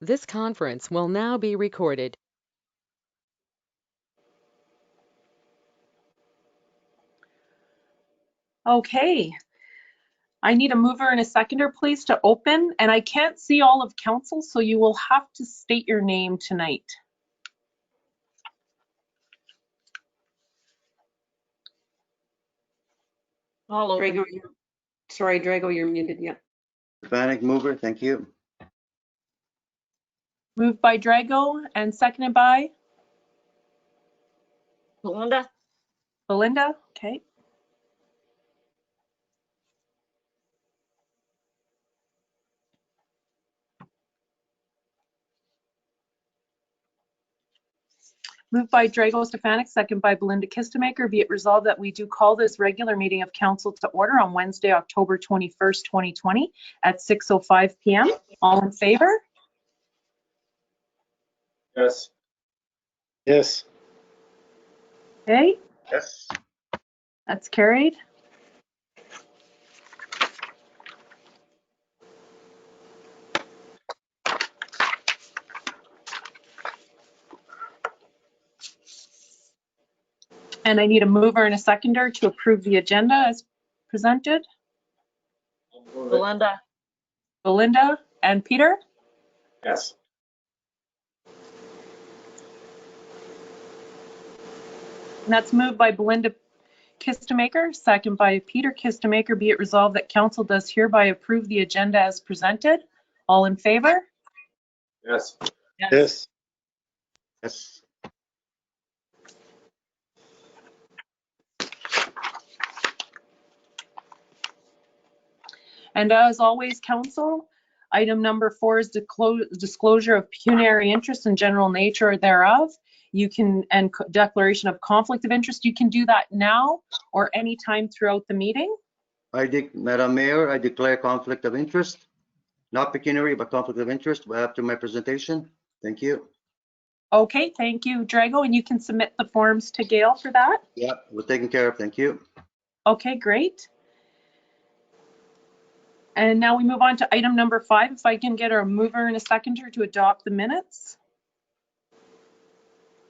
This conference will now be recorded. Okay. I need a mover and a seconder, please, to open, and I can't see all of council, so you will have to state your name tonight. I'll open. Drago, sorry, Drago, you're muted. Yeah. Stefanik mover, thank you. Moved by Drago and seconded by Belinda? Belinda. Okay. Moved by Drago Stefanik, second by Belinda Kistemaker. Be it resolved that we do call this regular meeting of council to order on Wednesday, October 21st, 2020 at 6:05 p.m. All in favor? Yes. Yes. Okay, Yes. that's carried. And I need a mover and a seconder to approve the agenda as presented. Belinda? Belinda and Peter. Yes. And that's moved by Belinda Kistemaker, second by Peter Kistemaker. Be it resolved that council does hereby approve the agenda as presented. All in favor? Yes. Yes. Yes. And as always, council, item number 4 is disclosure of pecuniary interest and general nature thereof. You can, and declaration of conflict of interest. You can do that now or anytime throughout the meeting. Madam Mayor, I declare conflict of interest, not pecuniary, but conflict of interest after my presentation. Thank you. Okay, thank you, Drago. And you can submit the forms to Gail for that. Yeah, we're taken care of. Thank you. Okay, great. And now we move on to item number 5. If I can get a mover and a seconder to adopt the minutes.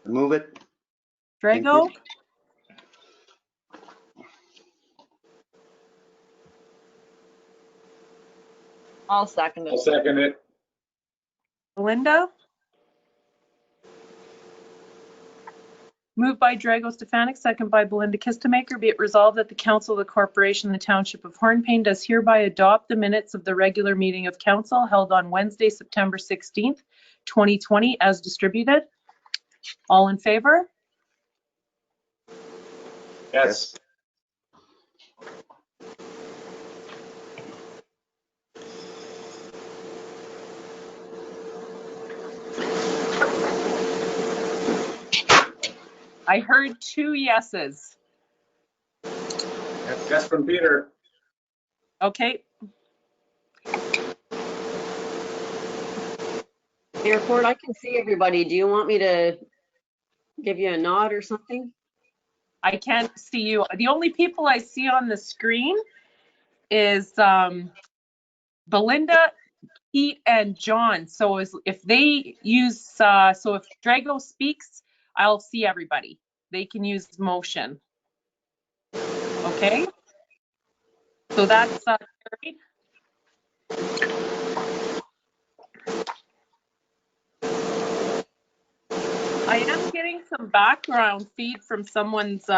Move it. Drago, I'll second I'll it. second it. Belinda. Moved by Drago Stefanik, second by Belinda Kistemaker. Be it resolved that the Council of the Corporation of the Township of Hornpain does hereby adopt the minutes of the regular meeting of council held on Wednesday, September 16th, 2020 as distributed. All in favor? Yes. I heard 2 yeses. Yes from Peter. Okay, Airport, I can see everybody. Do you want me to give you a nod or something? I can't see you. The only people I see on the screen is Belinda, Pete, and John. So if they use, so if Drago speaks, I'll see everybody. They can use motion. Okay. So that's carried. I am getting some background feed from someone's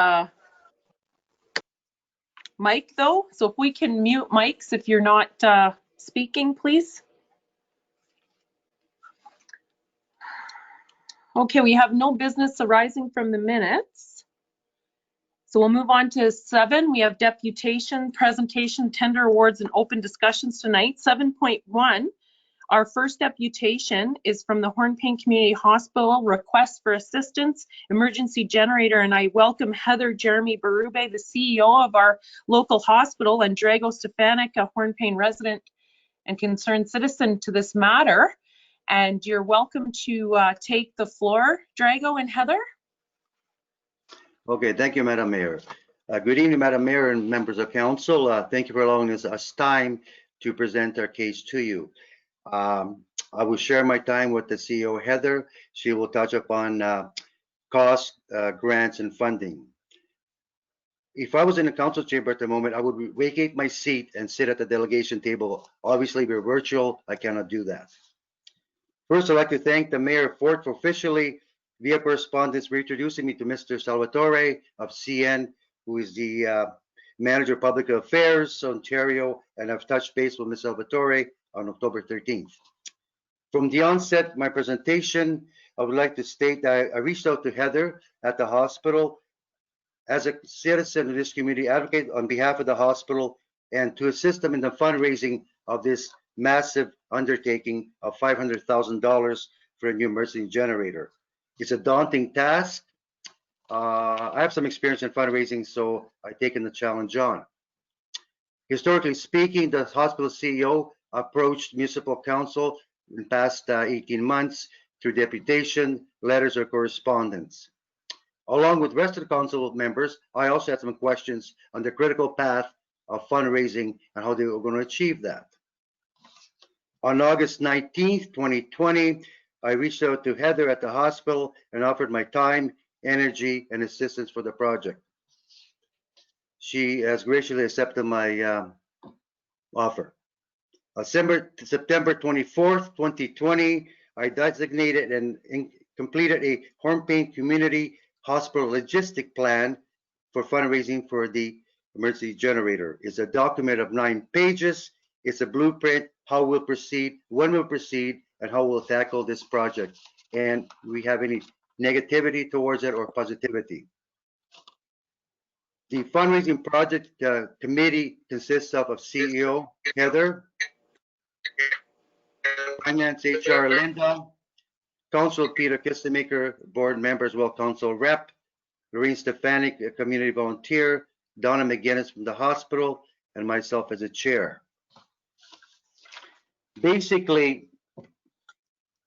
mic though. So if we can mute mics if you're not speaking, please. Okay, we have no business arising from the minutes. So we'll move on to 7. We have deputation, presentation, tender awards, and open discussions tonight. 7.1, our first deputation is from the Hornpain Community Hospital, request for assistance, emergency generator, and I welcome Heather Jeremy Berube, the CEO of our local hospital, and Drago Stefanik, a Hornpain resident and concerned citizen to this matter. And you're welcome to take the floor, Drago and Heather. Okay, thank you, Madam Mayor. Good evening, Madam Mayor and members of council. Thank you for allowing us time to present our case to you. I will share my time with the CEO, Heather. She will touch upon costs, grants, and funding. If I was in the council chamber at the moment, I would vacate my seat and sit at the delegation table. Obviously, we're virtual. I cannot do that. First, I'd like to thank the Mayor of Fort for officially, via correspondence, reintroducing me to Mr. Salvatore of CN, who is the Manager of Public Affairs, Ontario, and I've touched base with Ms. Salvatore on October 13th. From the onset of my presentation, I would like to state that I reached out to Heather at the hospital as a citizen of this community, advocate on behalf of the hospital and to assist them in the fundraising of this massive undertaking of $500,000 for a new emergency generator. It's a daunting task. I have some experience in fundraising, so I've taken the challenge on. Historically speaking, the hospital CEO approached municipal council in the past 18 months through deputation, letters, or correspondence. Along with the rest of the council members, I also had some questions on the critical path of fundraising and how they were going to achieve that. On August 19th, 2020, I reached out to Heather at the hospital and offered my time, energy, and assistance for the project. She has graciously accepted my offer. September 24th, 2020, I designated and completed a Hornpain Community Hospital Logistic Plan for fundraising for the emergency generator. It's a document of 9 pages. It's a blueprint, how we'll proceed, when we'll proceed, and how we'll tackle this project. And we have any negativity towards it or positivity. The fundraising project committee consists of CEO Heather, Finance HR Linda, Council Peter Kistemaker, board members, well, Council Rep, Lorraine Stefanik, a community volunteer, Donna McGinnis from the hospital, and myself as a chair. Basically,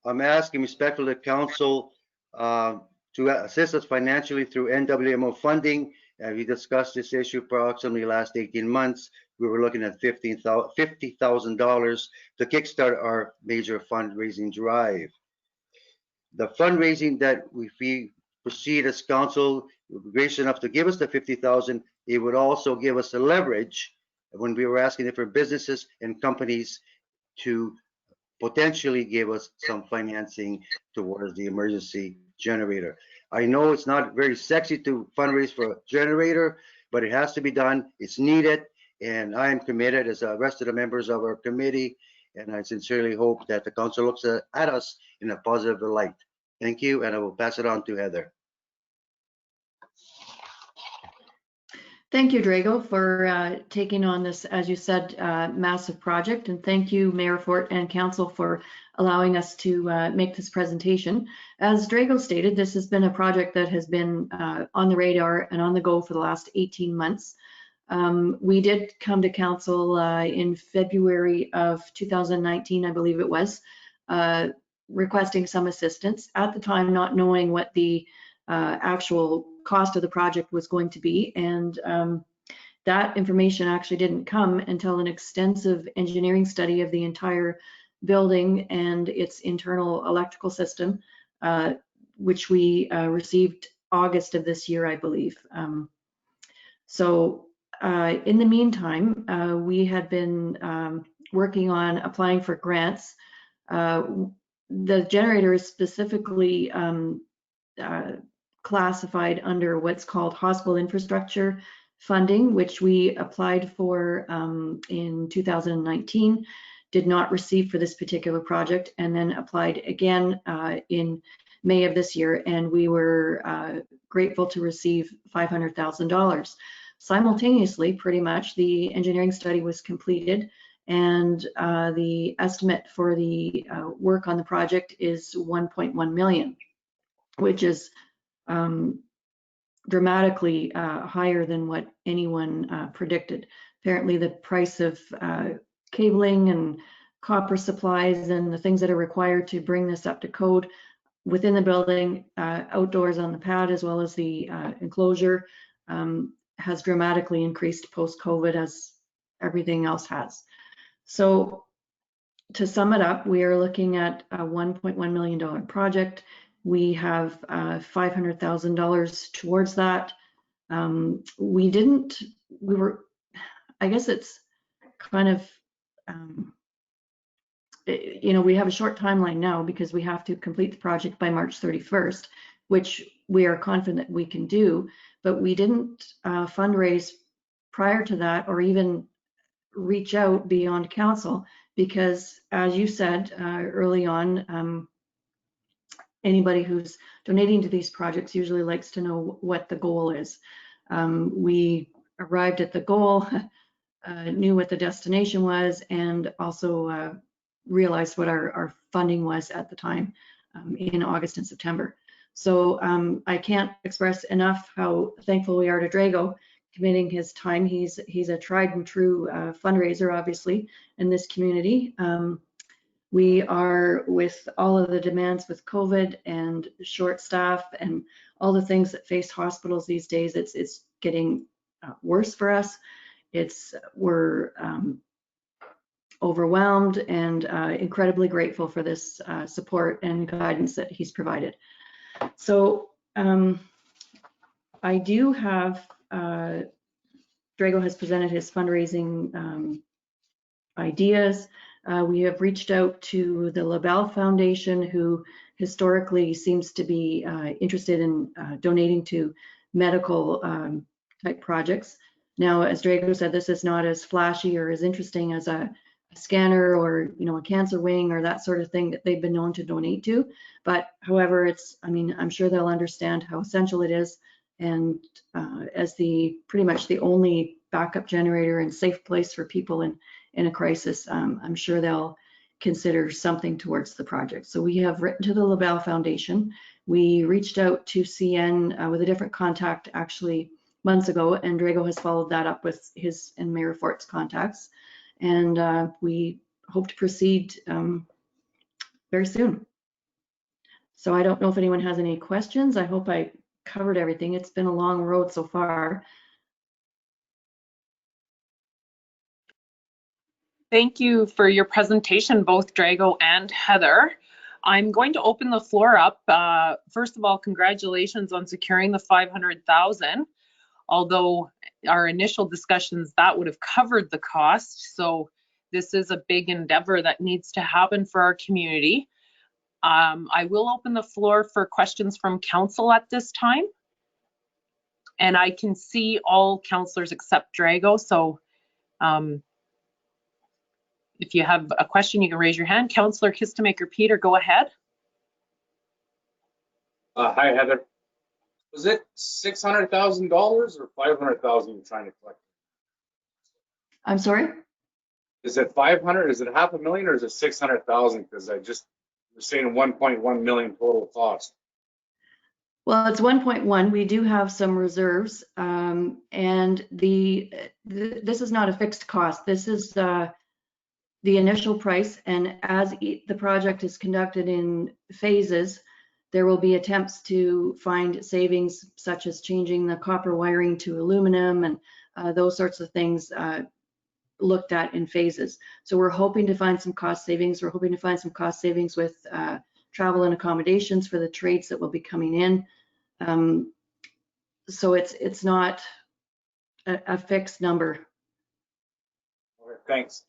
I'm asking respectfully the council to assist us financially through NWMO funding. We discussed this issue approximately the last 18 months. We were looking at $50,000 to kickstart our major fundraising drive. The fundraising that we proceed as council, gracious enough to give us the $50,000, it would also give us the leverage when we were asking different businesses and companies to potentially give us some financing towards the emergency generator. I know it's not very sexy to fundraise for a generator, but it has to be done. It's needed, and I am committed, as the rest of the members of our committee, and I sincerely hope that the council looks at us in a positive light. Thank you, and I will pass it on to Heather. Thank you, Drago, for taking on this, as you said, massive project. And thank you, Mayor Fort and Council, for allowing us to make this presentation. As Drago stated, this has been a project that has been on the radar and on the go for the last 18 months. We did come to Council in February of 2019, I believe it was, requesting some assistance. At the time, not knowing what the actual cost of the project was going to be, and that information actually didn't come until an extensive engineering study of the entire building and its internal electrical system, which we received August of this year, I believe. So in the meantime, we had been working on applying for grants. The generator is specifically classified under what's called hospital infrastructure funding, which we applied for in 2019, did not receive for this particular project, and then applied again in May of this year, and we were grateful to receive $500,000. Simultaneously, pretty much, the engineering study was completed, and the estimate for the work on the project is $1.1 million, which is dramatically higher than what anyone predicted. Apparently, the price of cabling and copper supplies and the things that are required to bring this up to code within the building, outdoors on the pad, as well as the enclosure, has dramatically increased post-COVID, as everything else has. So to sum it up, we are looking at a $1.1 million project. We have $500,000 towards that. I guess it's kind of, we have a short timeline now because we have to complete the project by March 31st, which we are confident we can do, but we didn't fundraise prior to that or even reach out beyond council because, as you said early on, anybody who's donating to these projects usually likes to know what the goal is. We arrived at the goal, knew what the destination was, and also realized what our funding was at the time in August and September. So I can't express enough how thankful we are to Drago committing his time. He's a tried and true fundraiser, obviously, in this community. We are, with all of the demands with COVID and short staff and all the things that face hospitals these days, it's getting worse for us. We're overwhelmed and incredibly grateful for this support and guidance that he's provided. So I do have, Drago has presented his fundraising ideas. We have reached out to the LaBelle Foundation, who historically seems to be interested in donating to medical type projects. Now, as Drago said, this is not as flashy or as interesting as a scanner or a cancer wing or that sort of thing that they've been known to donate to. But however, I'm sure they'll understand how essential it is. And as pretty much the only backup generator and safe place for people in a crisis, I'm sure they'll consider something towards the project. So we have written to the LaBelle Foundation. We reached out to CN with a different contact actually months ago, and Drago has followed that up with his and Mayor Fort's contacts. And we hope to proceed very soon. So I don't know if anyone has any questions. I hope I covered everything. It's been a long road so far. Thank you for your presentation, both Drago and Heather. I'm going to open the floor up. First of all, congratulations on securing the $500,000. Although our initial discussions, that would have covered the cost. So this is a big endeavor that needs to happen for our community. I will open the floor for questions from council at this time. And I can see all councillors except Drago. So if you have a question, you can raise your hand. Councillor Kistemaker-Peter, go ahead. Hi, Heather. Was it $600,000 or $500,000 you're trying to collect? I'm sorry? Is it 500? Is it $500,000 or is it 600,000? Because I just was saying 1.1 million total cost. Well, it's 1.1. We do have some reserves, and this is not a fixed cost. This is the initial price, and as the project is conducted in phases, there will be attempts to find savings, such as changing the copper wiring to aluminum and those sorts of things looked at in phases. So we're hoping to find some cost savings. We're hoping to find some cost savings with travel and accommodations for the trades that will be coming in. So it's not a fixed number. Okay, thanks.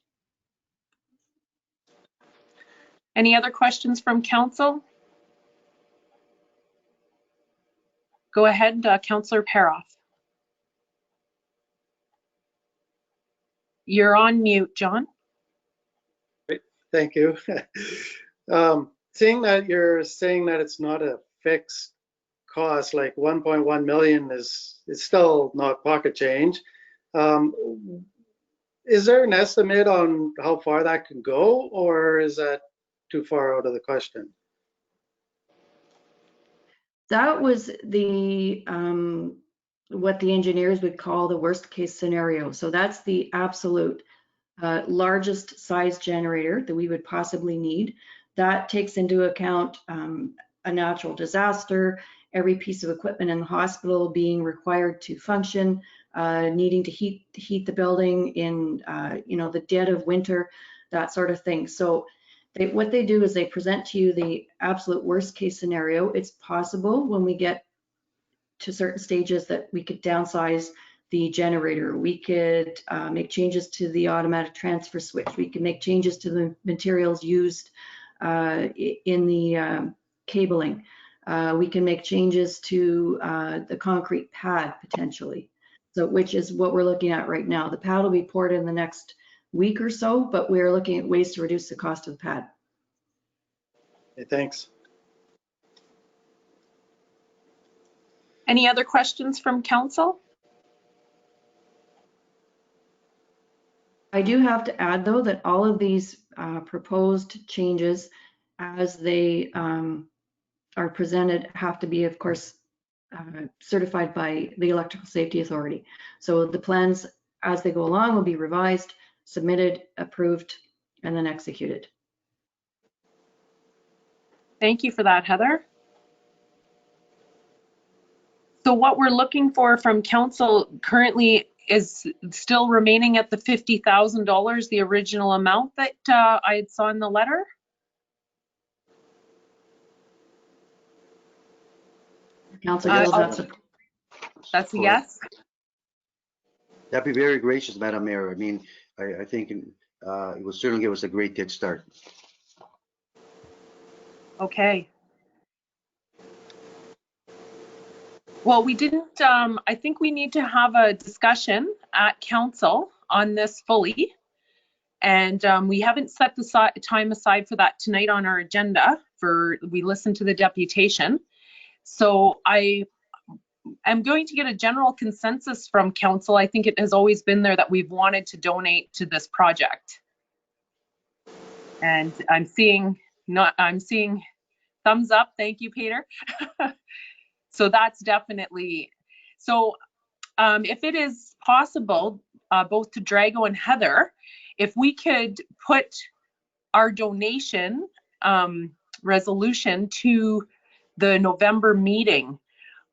Any other questions from council? Go ahead, Councillor Paroff. You're on mute, John. Thank you. Seeing that you're saying that it's not a fixed cost, like 1.1 million is still not pocket change. Is there an estimate on how far that can go, or is that too far out of the question? That was what the engineers would call the worst case scenario. So that's the absolute largest size generator that we would possibly need. That takes into account a natural disaster, every piece of equipment in the hospital being required to function, needing to heat the building in the dead of winter. that sort of thing. So what they do is they present to you the absolute worst case scenario. It's possible when we get to certain stages that we could downsize the generator. We could make changes to the automatic transfer switch. We could make changes to the materials used in the cabling. We can make changes to the concrete pad potentially. So which is what we're looking at right now. The pad will be poured in the next week or so, but we're looking at ways to reduce the cost of the pad. Okay, thanks. Any other questions from council? I do have to add, though, that all of these proposed changes, as they are presented, have to be, of course, certified by the Electrical Safety Authority. So the plans, as they go along, will be revised, submitted, approved, and then executed. Thank you for that, Heather. So what we're looking for from council currently is still remaining at the $50,000, the original amount that I had saw in the letter. Council Uh, Gill, That's a yes. That'd be very gracious, Madam Mayor. I mean, I think it will certainly give us a great kick start. Okay. Well, we didn't, I think we need to have a discussion at council on this fully. And we haven't set the time aside for that tonight on our agenda we listened to the deputation. So I am going to get a general consensus from council. I think it has always been there that we've wanted to donate to this project. And I'm seeing thumbs up. Thank you, Peter. So that's definitely, so if it is possible, both to Drago and Heather, if we could put our donation resolution to the November meeting,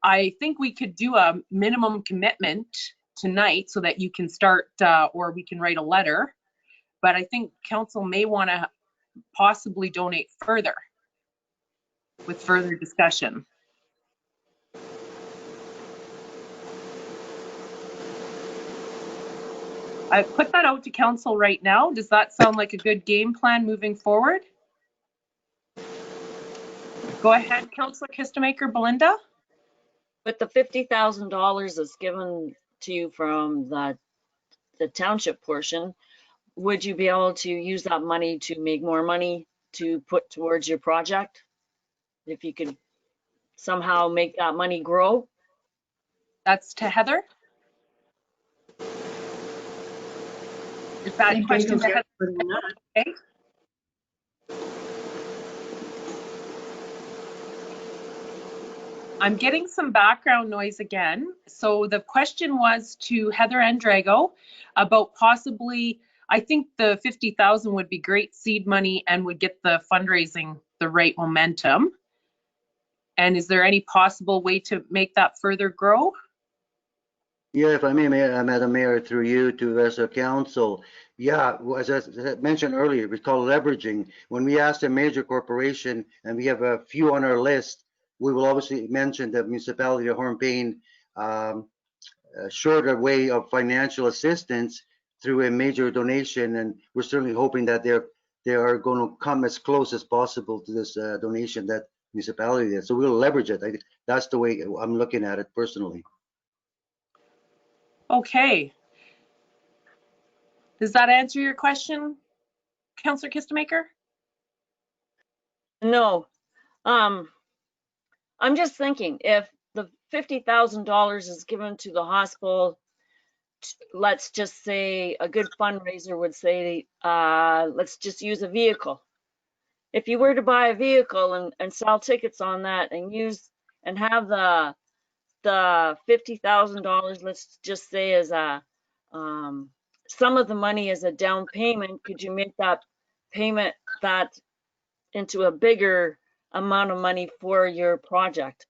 I think we could do a minimum commitment tonight so that you can start, or we can write a letter. But I think council may want to possibly donate further with further discussion. I put that out to council right now. Does that sound like a good game plan moving forward? Go ahead, Councillor Kistemaker. Belinda? But the $50,000 is given to you from the township portion. Would you be able to use that money to make more money to put towards your project? If you could somehow make that money grow? That's to Heather. Is that question to Heather? Okay. I'm getting some background noise again. So the question was to Heather and Drago about possibly, I think the 50,000 would be great seed money and would get the fundraising the right momentum. And is there any possible way to make that further grow? Yeah, if I may, Madam Mayor, through you to as a council. Yeah, as I mentioned earlier, we call leveraging. When we ask a major corporation, and we have a few on our list, we will obviously mention the municipality of Hornepayne, a shorter way of financial assistance through a major donation, and we're certainly hoping that they are going to come as close as possible to this donation that municipality did. So we'll leverage it. That's the way I'm looking at it personally. Okay. Does that answer your question, Councillor Kistemaker? No. I'm just thinking, if the $50,000 is given to the hospital, let's just say a good fundraiser would say, let's just use a vehicle. If you were to buy a vehicle and sell tickets on that and use and have the $50,000, let's just say as a some of the money as a down payment, could you make that payment that into a bigger amount of money for your project?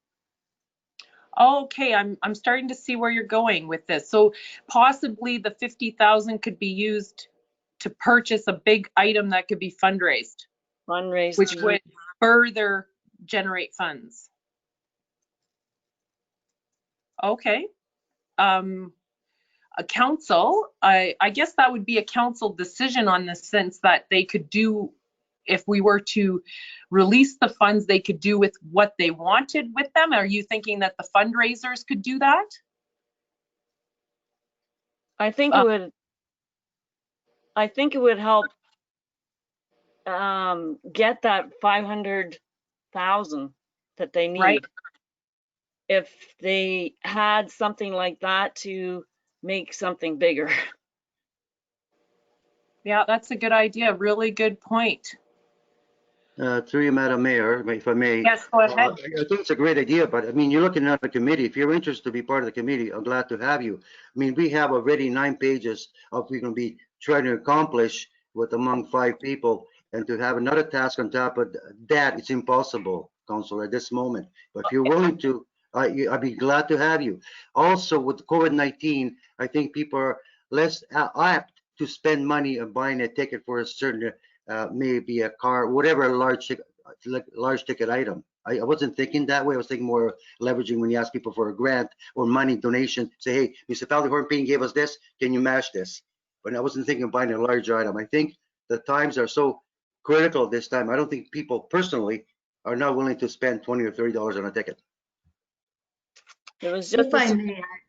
Okay, I'm starting to see where you're going with this. So possibly the 50,000 could be used to purchase a big item that could be fundraised, Fundraised. which would further generate funds. Okay. A council, I guess that would be a council decision on the sense that they could do, if we were to release the funds, they could do with what they wanted with them. Are you thinking that the fundraisers could do that? I think it would. I think it would help get that 500,000 that they need. Right. If they had something like that to make something bigger. Yeah, that's a good idea. Really good point. Through you, Madam Mayor, if I may. Yes, go ahead. I think it's a great idea, but I mean, you're looking at the committee. If you're interested to be part of the committee, I'm glad to have you. I mean, we have already 9 pages of we're going to be trying to accomplish with among 5 people, and to have another task on top of that, it's impossible, Councilor, at this moment. But if you're willing to, I'd be glad to have you. Also, with COVID-19, I think people are less apt to spend money on buying a ticket for a certain maybe a car, whatever, a large ticket item. I wasn't thinking that way. I was thinking more leveraging when you ask people for a grant or money donation. Say, hey, Municipality Hornpean gave us this. Can you match this? But I wasn't thinking of buying a large item. I think the times are so critical this time. I don't think people personally are not willing to spend $20 or $30 on a ticket. It was just If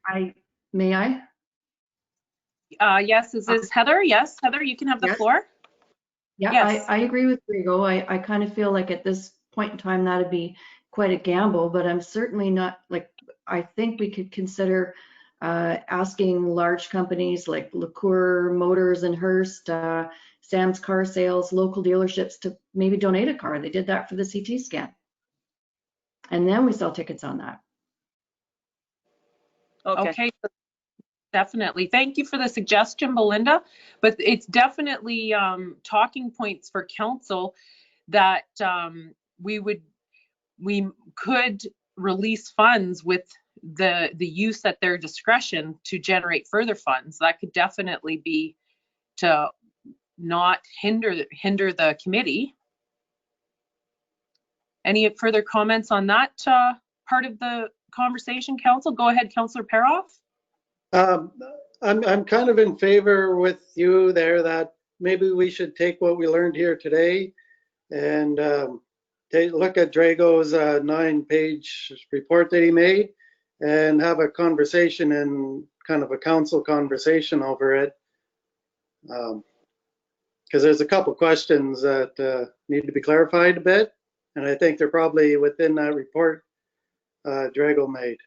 I may I? Yes, is this Heather? Yes, Heather, you can have the Yes. floor. Yeah, Yes. I agree with Rigo. I kind of feel like at this point in time, that'd be quite a gamble, but I'm certainly not like, I think we could consider asking large companies like LaCour Motors and Hearst, Sam's Car Sales, local dealerships to maybe donate a car. They did that for the CT scan. And then we sell tickets on that. Okay, definitely. Thank you for the suggestion, Belinda. But it's definitely talking points for council that we could release funds with the use at their discretion to generate further funds. That could definitely be to not hinder the committee. Any further comments on that part of the conversation, council? Go ahead, Councillor Paroff. I'm kind of in favor with you there that maybe we should take what we learned here today and look at Drago's 9-page report that he made and have a conversation and kind of a council conversation over it. Because there's a couple questions that need to be clarified a bit, and I think they're probably within that report Drago made.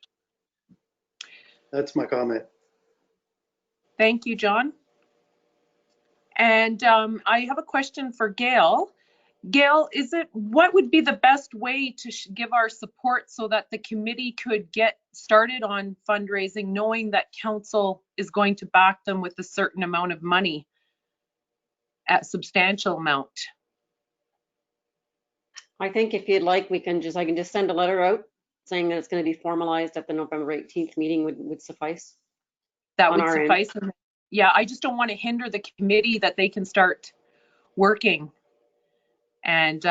That's my comment. Thank you, John. And I have a question for Gail. Gail, what would be the best way to give our support so that the committee could get started on fundraising, knowing that council is going to back them with a certain amount of money, a substantial amount? I think if you'd like, I can just send a letter out saying that it's going to be formalized at the November 18th meeting would suffice. That On would our suffice. Yeah, I just don't want to hinder the committee that they can start working and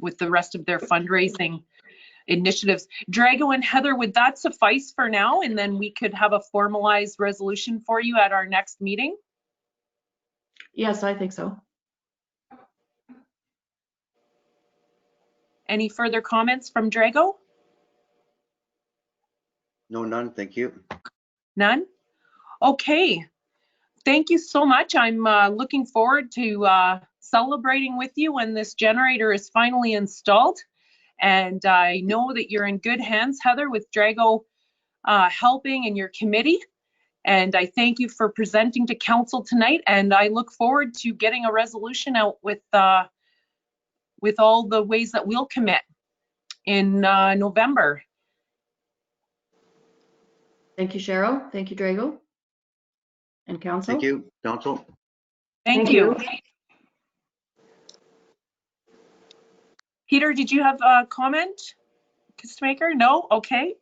with the rest of their fundraising initiatives. Drago and Heather, would that suffice for now? And then we could have a formalized resolution for you at our next meeting? Yes, I think so. Any further comments from Drago? No, none. Thank you. None? Okay. Thank you so much. I'm looking forward to celebrating with you when this generator is finally installed. And I know that you're in good hands, Heather, with Drago helping in your committee. And I thank you for presenting to council tonight. And I look forward to getting a resolution out with all the ways that we'll commit in November. Thank you, Cheryl. Thank you, Drago. And council. Thank you, council. Thank you. Peter, did you have a comment? Kistemaker? No? Okay.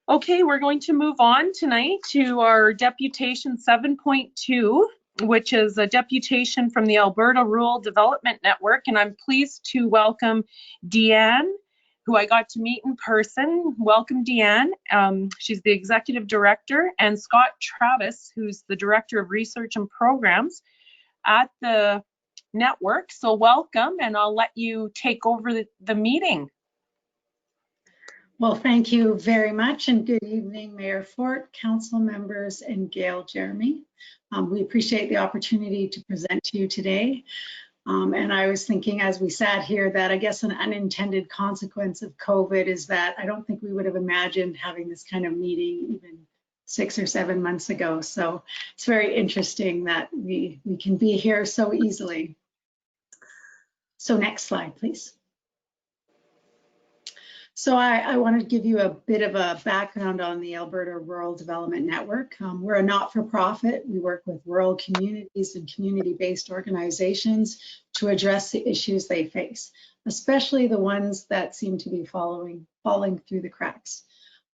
Okay, we're going to move on tonight to our deputation 7.2. which is a deputation from the Alberta Rural Development Network. And I'm pleased to welcome Deanne, who I got to meet in person. Welcome, Deanne. She's the Executive Director, and Scott Travis, who's the Director of Research and Programs at the network. So welcome, and I'll let you take over the meeting. Well, thank you very much, and good evening, Mayor Fort, council members, and Gail Jeremy. We appreciate the opportunity to present to you today. And I was thinking as we sat here that I guess an unintended consequence of COVID is that I don't think we would have imagined having this kind of meeting even 6 or 7 months ago. So it's very interesting that we can be here so easily. So next slide, please. So I want to give you a bit of a background on the Alberta Rural Development Network. We're a not-for-profit. We work with rural communities and community-based organizations to address the issues they face, especially the ones that seem to be falling through the cracks.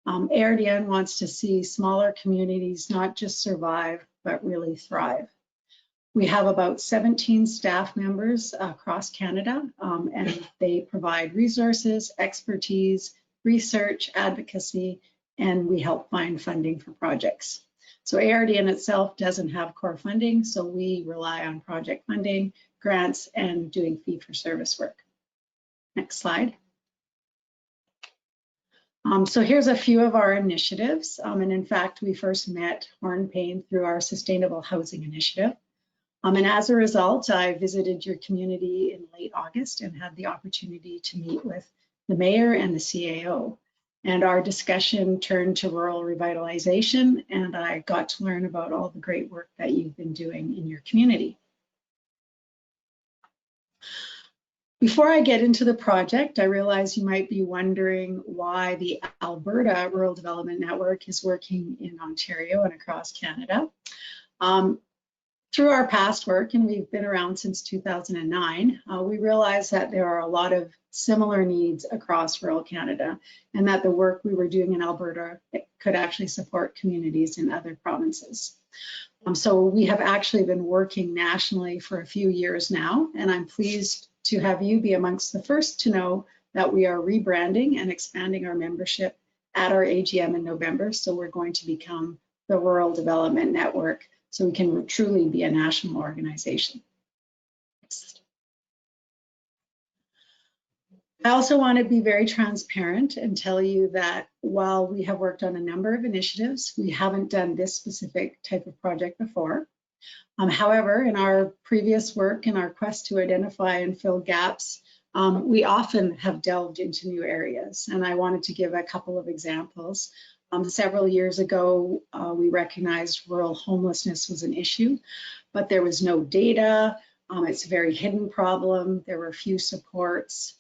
ARDN wants to see smaller communities not just survive, but really thrive. We have about 17 staff members across Canada, and they provide resources, expertise, research, advocacy, and we help find funding for projects. So ARDN itself doesn't have core funding, so we rely on project funding, grants, and doing fee-for-service work. Next slide. So here's a few of our initiatives, and in fact, we first met Hornpain through our Sustainable Housing Initiative. And as a result, I visited your community in late August and had the opportunity to meet with the mayor and the CAO. And our discussion turned to rural revitalization, and I got to learn about all the great work that you've been doing in your community. Before I get into the project, I realize you might be wondering why the Alberta Rural Development Network is working in Ontario and across Canada. Through our past work, and we've been around since 2009, we realized that there are a lot of similar needs across rural Canada, and that the work we were doing in Alberta could actually support communities in other provinces. So we have actually been working nationally for a few years now, and I'm pleased to have you be amongst the first to know that we are rebranding and expanding our membership at our AGM in November. So we're going to become the Rural Development Network, so we can truly be a national organization. I also want to be very transparent and tell you that while we have worked on a number of initiatives, we haven't done this specific type of project before. However, in our previous work and our quest to identify and fill gaps, we often have delved into new areas. And I wanted to give a couple of examples. Several years ago, we recognized rural homelessness was an issue, but there was no data. It's a very hidden problem. There were few supports.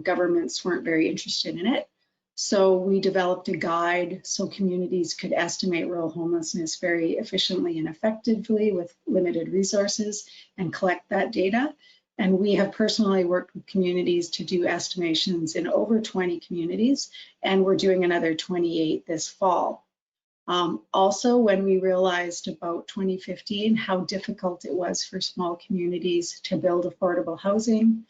Governments weren't very interested in it. So we developed a guide so communities could estimate rural homelessness very efficiently and effectively with limited resources and collect that data. And we have personally worked with communities to do estimations in over 20 communities, and we're doing another 28 this fall. Also, when we realized about 2015 how difficult it was for small communities to build affordable housing,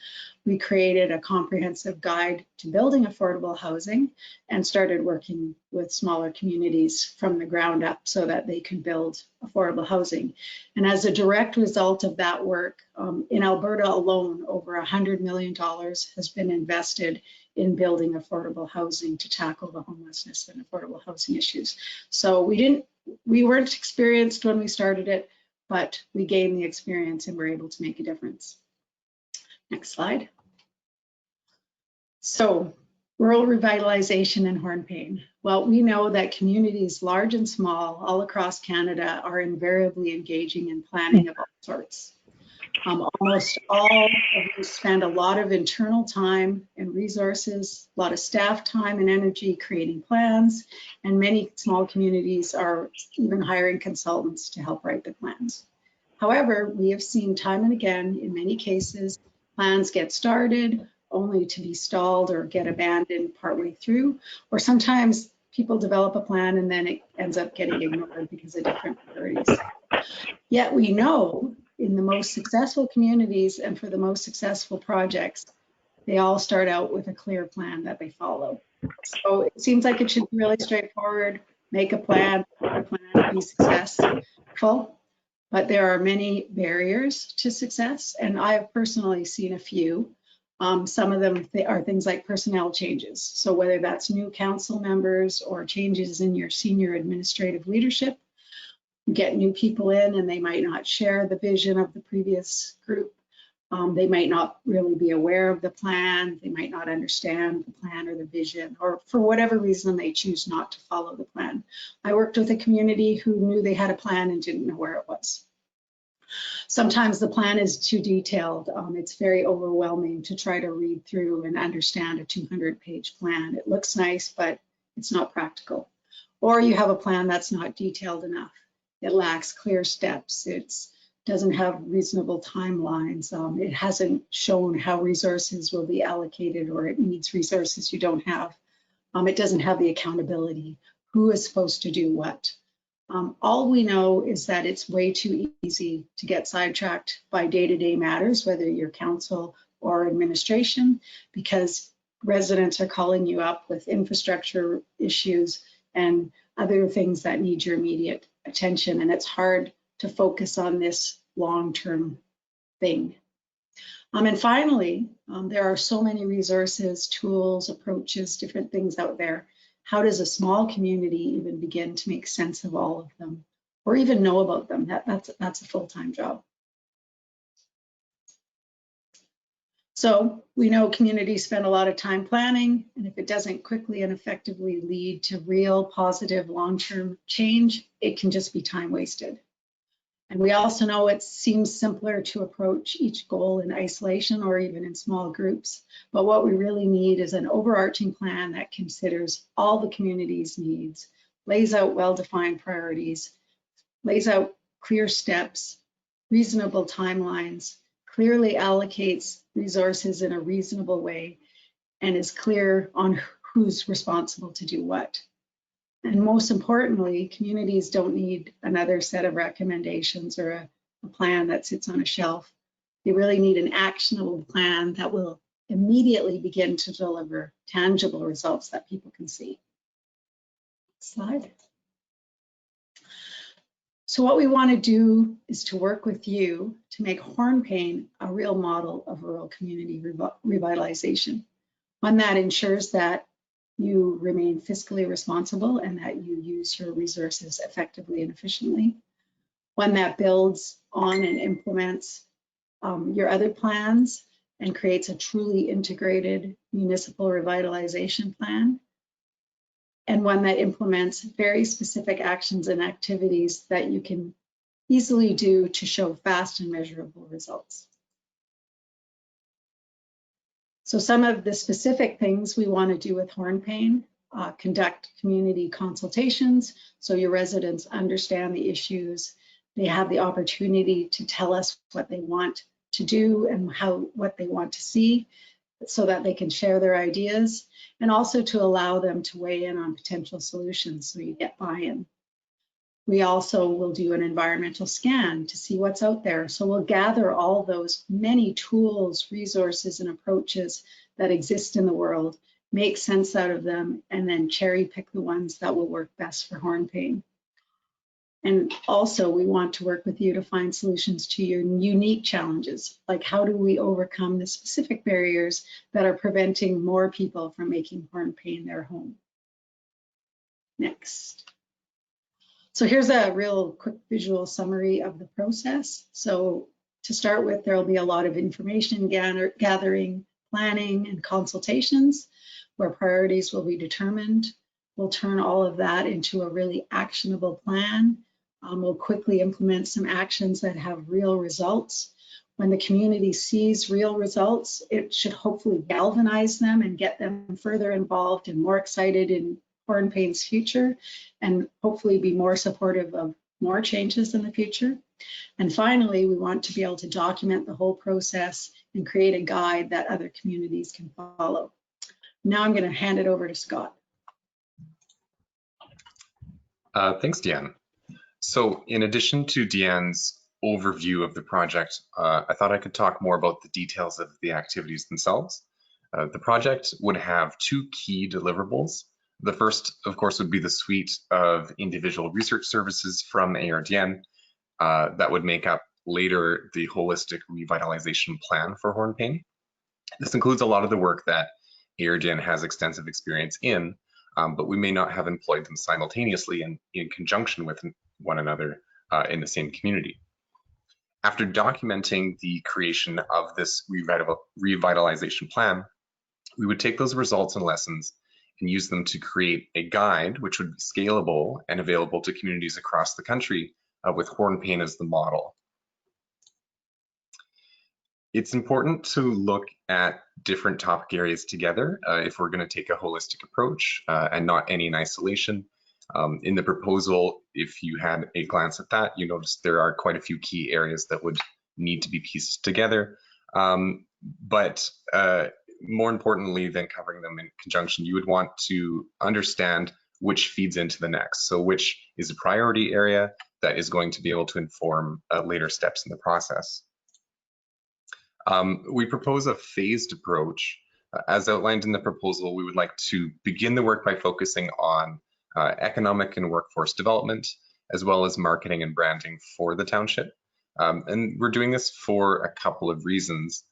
we created a comprehensive guide to building affordable housing and started working with smaller communities from the ground up so that they could build affordable housing. And as a direct result of that work, in Alberta alone, over $100 million has been invested in building affordable housing to tackle the homelessness and affordable housing issues. So we weren't experienced when we started it, but we gained the experience and were able to make a difference. Next slide. So rural revitalization and Hornpain. Well, we know that communities large and small all across Canada are invariably engaging in planning of all sorts. Almost all of you spend a lot of internal time and resources, a lot of staff time and energy creating plans, and many small communities are even hiring consultants to help write the plans. However, we have seen time and again, in many cases, plans get started only to be stalled or get abandoned partway through, or sometimes people develop a plan and then it ends up getting ignored because of different priorities. Yet we know in the most successful communities and for the most successful projects, they all start out with a clear plan that they follow. So it seems like it should be really straightforward. Make a plan, be successful. But there are many barriers to success, and I've personally seen a few. Some of them are things like personnel changes. So whether that's new council members or changes in your senior administrative leadership, you get new people in and they might not share the vision of the previous group. They might not really be aware of the plan. They might not understand the plan or the vision, or for whatever reason, they choose not to follow the plan. I worked with a community who knew they had a plan and didn't know where it was. Sometimes the plan is too detailed. It's very overwhelming to try to read through and understand a 200-page plan. It looks nice, but it's not practical. Or you have a plan that's not detailed enough. It lacks clear steps. It doesn't have reasonable timelines. It hasn't shown how resources will be allocated, or it needs resources you don't have. It doesn't have the accountability. Who is supposed to do what? All we know is that it's way too easy to get sidetracked by day-to-day matters, whether you're council or administration, because residents are calling you up with infrastructure issues and other things that need your immediate attention, and it's hard to focus on this long-term thing. And finally, there are so many resources, tools, approaches, different things out there. How does a small community even begin to make sense of all of them, or even know about them? That's a full-time job. So we know communities spend a lot of time planning, and if it doesn't quickly and effectively lead to real positive long-term change, it can just be time wasted. And we also know it seems simpler to approach each goal in isolation or even in small groups. But what we really need is an overarching plan that considers all the community's needs, lays out well-defined priorities, lays out clear steps, reasonable timelines, clearly allocates resources in a reasonable way, and is clear on who's responsible to do what. And most importantly, communities don't need another set of recommendations or a plan that sits on a shelf. They really need an actionable plan that will immediately begin to deliver tangible results that people can see. Slide. So what we want to do is to work with you to make Hornepayne a real model of rural community revitalization, one that ensures that you remain fiscally responsible and that you use your resources effectively and efficiently. One that builds on and implements your other plans and creates a truly integrated municipal revitalization plan. And one that implements very specific actions and activities that you can easily do to show fast and measurable results. So some of the specific things we want to do with Hornepayne, conduct community consultations so your residents understand the issues. They have the opportunity to tell us what they want to do and what they want to see so that they can share their ideas, and also to allow them to weigh in on potential solutions so you get buy-in. We also will do an environmental scan to see what's out there. So we'll gather all those many tools, resources, and approaches that exist in the world, make sense out of them, and then cherry pick the ones that will work best for Hornepayne. And also we want to work with you to find solutions to your unique challenges, like how do we overcome the specific barriers that are preventing more people from making Hornepayne their home. Next. So here's a real quick visual summary of the process. So to start with, there'll be a lot of information gathering, planning, and consultations where priorities will be determined. We'll turn all of that into a really actionable plan. We'll quickly implement some actions that have real results. When the community sees real results, it should hopefully galvanize them and get them further involved and more excited in Hornepayne's future, and hopefully be more supportive of more changes in the future. And finally, we want to be able to document the whole process and create a guide that other communities can follow. Now I'm going to hand it over to Scott. Thanks, Deanne. So in addition to Deanne's overview of the project, I thought I could talk more about the details of the activities themselves. The project would have two key deliverables. The first, of course, would be the suite of individual research services from ARDN that would make up later the holistic revitalization plan for Hornepayne. This includes a lot of the work that ARDN has extensive experience in, but we may not have employed them simultaneously and in conjunction with one another in the same community. After documenting the creation of this revitalization plan, we would take those results and lessons and use them to create a guide which would be scalable and available to communities across the country with Hornepayne as the model. It's important to look at different topic areas together if we're going to take a holistic approach and not any in isolation. In the proposal, if you had a glance at that, you notice there are quite a few key areas that would need to be pieced together. But more importantly than covering them in conjunction, you would want to understand which feeds into the next. So which is a priority area that is going to be able to inform later steps in the process. We propose a phased approach. As outlined in the proposal, we would like to begin the work by focusing on economic and workforce development, as well as marketing and branding for the township. And we're doing this for a couple of reasons.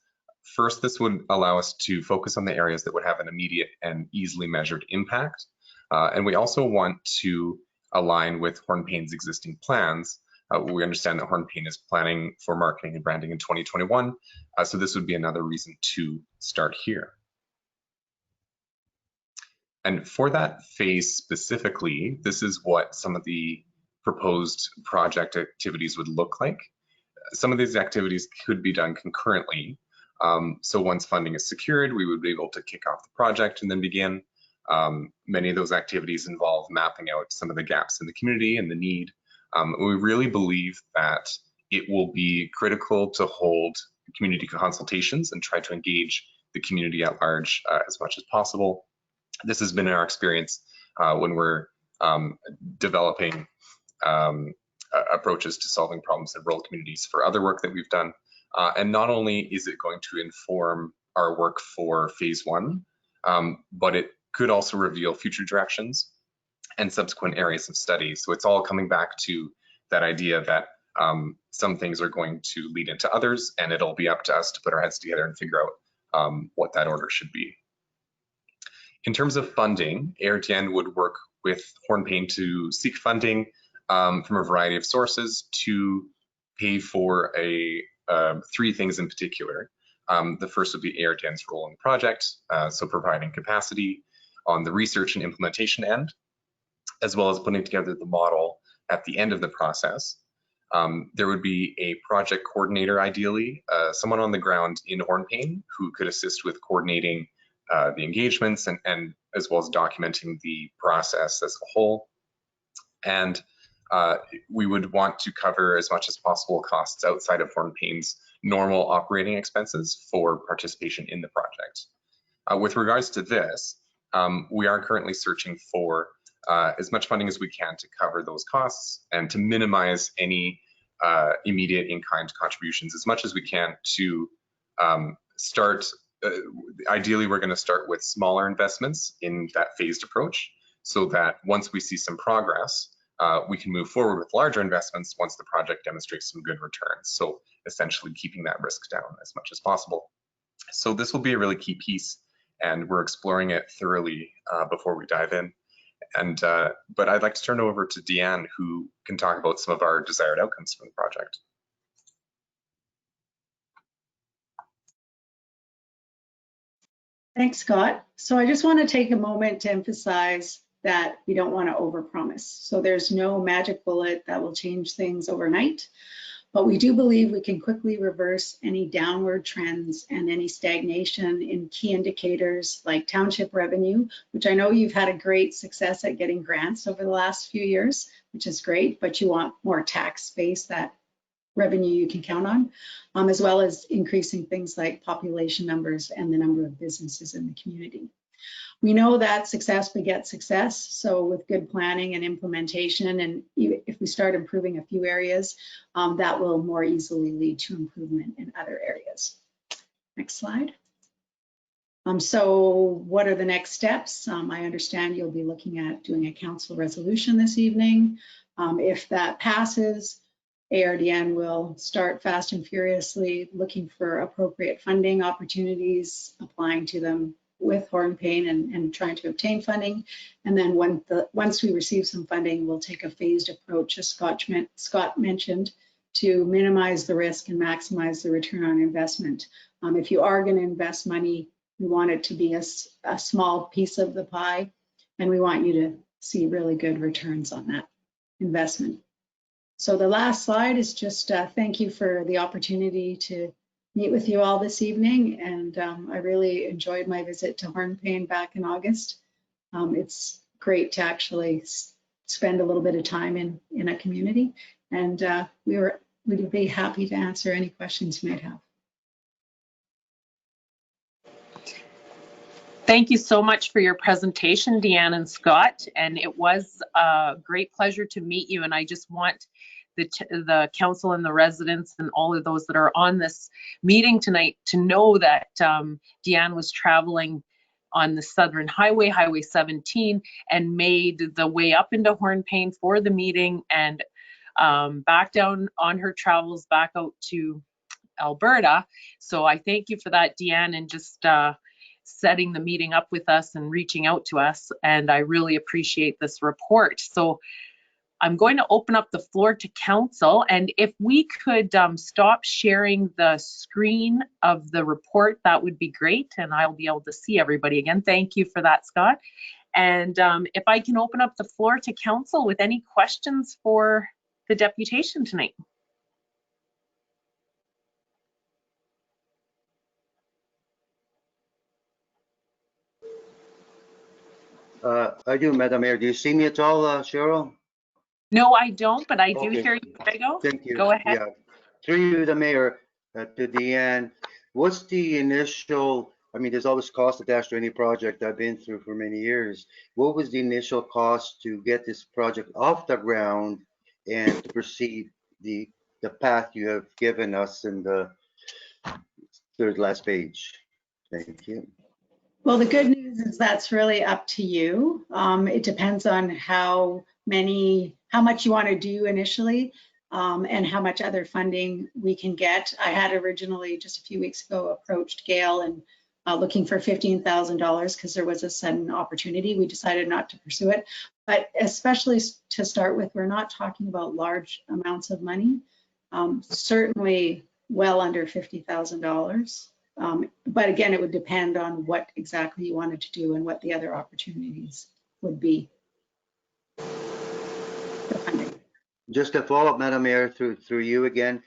First, this would allow us to focus on the areas that would have an immediate and easily measured impact. And we also want to align with Hornepayne's existing plans. We understand that Hornepayne is planning for marketing and branding in 2021. So this would be another reason to start here. And for that phase specifically, this is what some of the proposed project activities would look like. Some of these activities could be done concurrently. So once funding is secured, we would be able to kick off the project and then begin. Many of those activities involve mapping out some of the gaps in the community and the need. We really believe that it will be critical to hold community consultations and try to engage the community at large as much as possible. This has been our experience when we're developing approaches to solving problems in rural communities for other work that we've done. And not only is it going to inform our work for phase one, but it could also reveal future directions and subsequent areas of study. So it's all coming back to that idea that some things are going to lead into others, and it'll be up to us to put our heads together and figure out what that order should be. In terms of funding, ARDN would work with Hornepayne to seek funding from a variety of sources to pay for three things in particular. The first would be ARDN's role in the project, so providing capacity on the research and implementation end, as well as putting together the model at the end of the process. There would be a project coordinator, ideally, someone on the ground in Hornepayne who could assist with coordinating the engagements and as well as documenting the process as a whole. And we would want to cover as much as possible costs outside of Hornepayne's normal operating expenses for participation in the project. With regards to this, we are currently searching for as much funding as we can to cover those costs and to minimize any immediate in-kind contributions as much as we can to start. Ideally, we're going to start with smaller investments in that phased approach so that once we see some progress, we can move forward with larger investments once the project demonstrates some good returns. So essentially keeping that risk down as much as possible. So this will be a really key piece, and we're exploring it thoroughly before we dive in. And but I'd like to turn it over to Deanne, who can talk about some of our desired outcomes from the project. Thanks, Scott. So I just want to take a moment to emphasize that we don't want to overpromise. So there's no magic bullet that will change things overnight, but we do believe we can quickly reverse any downward trends and any stagnation in key indicators like township revenue, which I know you've had a great success at getting grants over the last few years, which is great, but you want more tax space, that revenue you can count on, as well as increasing things like population numbers and the number of businesses in the community. We know that success begets success. So with good planning and implementation, and if we start improving a few areas, that will more easily lead to improvement in other areas. Next slide. So what are the next steps? I understand you'll be looking at doing a council resolution this evening. If that passes, ARDN will start fast and furiously looking for appropriate funding opportunities, applying to them with Hornpain and trying to obtain funding. And then once we receive some funding, we'll take a phased approach, as Scott mentioned, to minimize the risk and maximize the return on investment. If you are going to invest money, we want it to be a small piece of the pie, and we want you to see really good returns on that investment. So the last slide is just thank you for the opportunity to meet with you all this evening, and I really enjoyed my visit to Hornpain back in August. It's great to actually spend a little bit of time in a community, and we'd be happy to answer any questions you might have. Thank you so much for your presentation, Deanne and Scott, and it was a great pleasure to meet you. And I just want the council and the residents and all of those that are on this meeting tonight to know that Deanne was traveling on the Southern Highway, Highway 17, and made the way up into Hornpain for the meeting and back down on her travels back out to Alberta. So I thank you for that, Deanne, and just setting the meeting up with us and reaching out to us. And I really appreciate this report. So I'm going to open up the floor to council. And if we could stop sharing the screen of the report, that would be great. And I'll be able to see everybody again. Thank you for that, Scott. And if I can open up the floor to council with any questions for the deputation tonight. I do, Madam Mayor. Do you see me at all, Cheryl? No, I don't, but I do Okay. hear you, Drago. Thank you. Go ahead. Yeah. Through you, the mayor, to Deanne, what's the initial, I mean, there's always cost attached to any project I've been through for many years. What was the initial cost to get this project off the ground and to proceed the path you have given us in the third last page? Thank you. Well, the good news is that's really up to you. It depends on how much you want to do initially, and how much other funding we can get. I had originally, just a few weeks ago, approached Gail and looking for $15,000 because there was a sudden opportunity. We decided not to pursue it, but especially to start with, we're not talking about large amounts of money. Certainly well under $50,000. But again, it would depend on what exactly you wanted to do and what the other opportunities would be for funding. Just to follow up, Madam Mayor, through you again.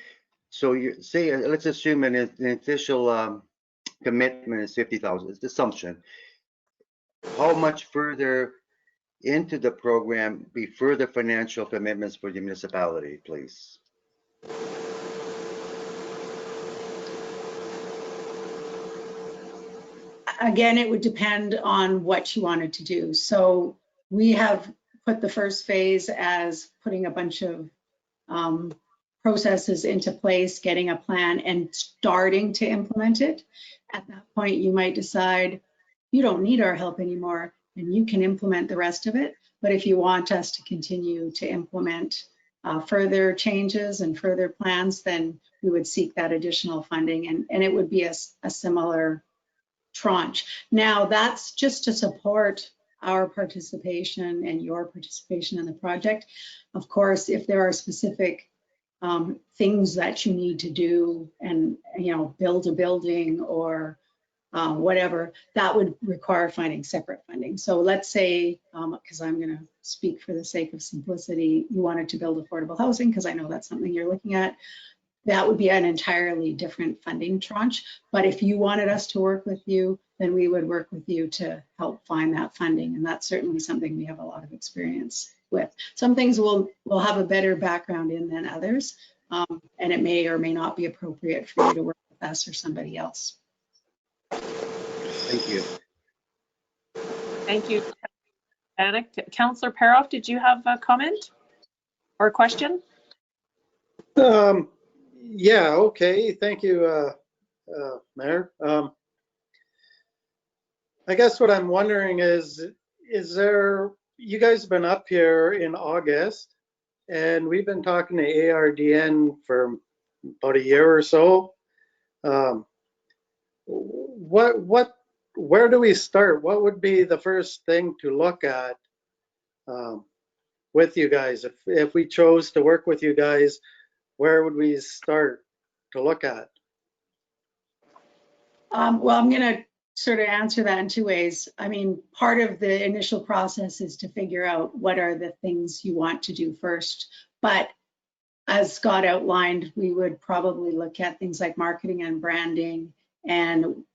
So you say, let's assume an initial commitment is 50,000. It's the assumption. How much further into the program be further financial commitments for the municipality, please? Again, it would depend on what you wanted to do. So we have put the first phase as putting a bunch of processes into place, getting a plan and starting to implement it. At that point, you might decide you don't need our help anymore and you can implement the rest of it. But if you want us to continue to implement further changes and further plans, then we would seek that additional funding, and it would be a similar tranche. Now, that's just to support our participation and your participation in the project. Of course, if there are specific things that you need to do and, build a building or whatever, that would require finding separate funding. So let's say, because I'm going to speak for the sake of simplicity, you wanted to build affordable housing, because I know that's something you're looking at. That would be an entirely different funding tranche. But if you wanted us to work with you, then we would work with you to help find that funding. And that's certainly something we have a lot of experience with. Some things we'll have a better background in than others. And it may or may not be appropriate for you to work with us or somebody else. Thank you. Thank you, Anna. Councillor Paroff, did you have a comment or a question? Yeah, okay. Thank you, Mayor. I guess what I'm wondering is there, you guys have been up here in August and we've been talking to ARDN for about a year or so. Where do we start? What would be the first thing to look at with you guys? If we chose to work with you guys, where would we start to look at? Well, I'm going to sort of answer that in two ways. I mean, part of the initial process is to figure out what are the things you want to do first. But as Scott outlined, we would probably look at things like marketing and branding and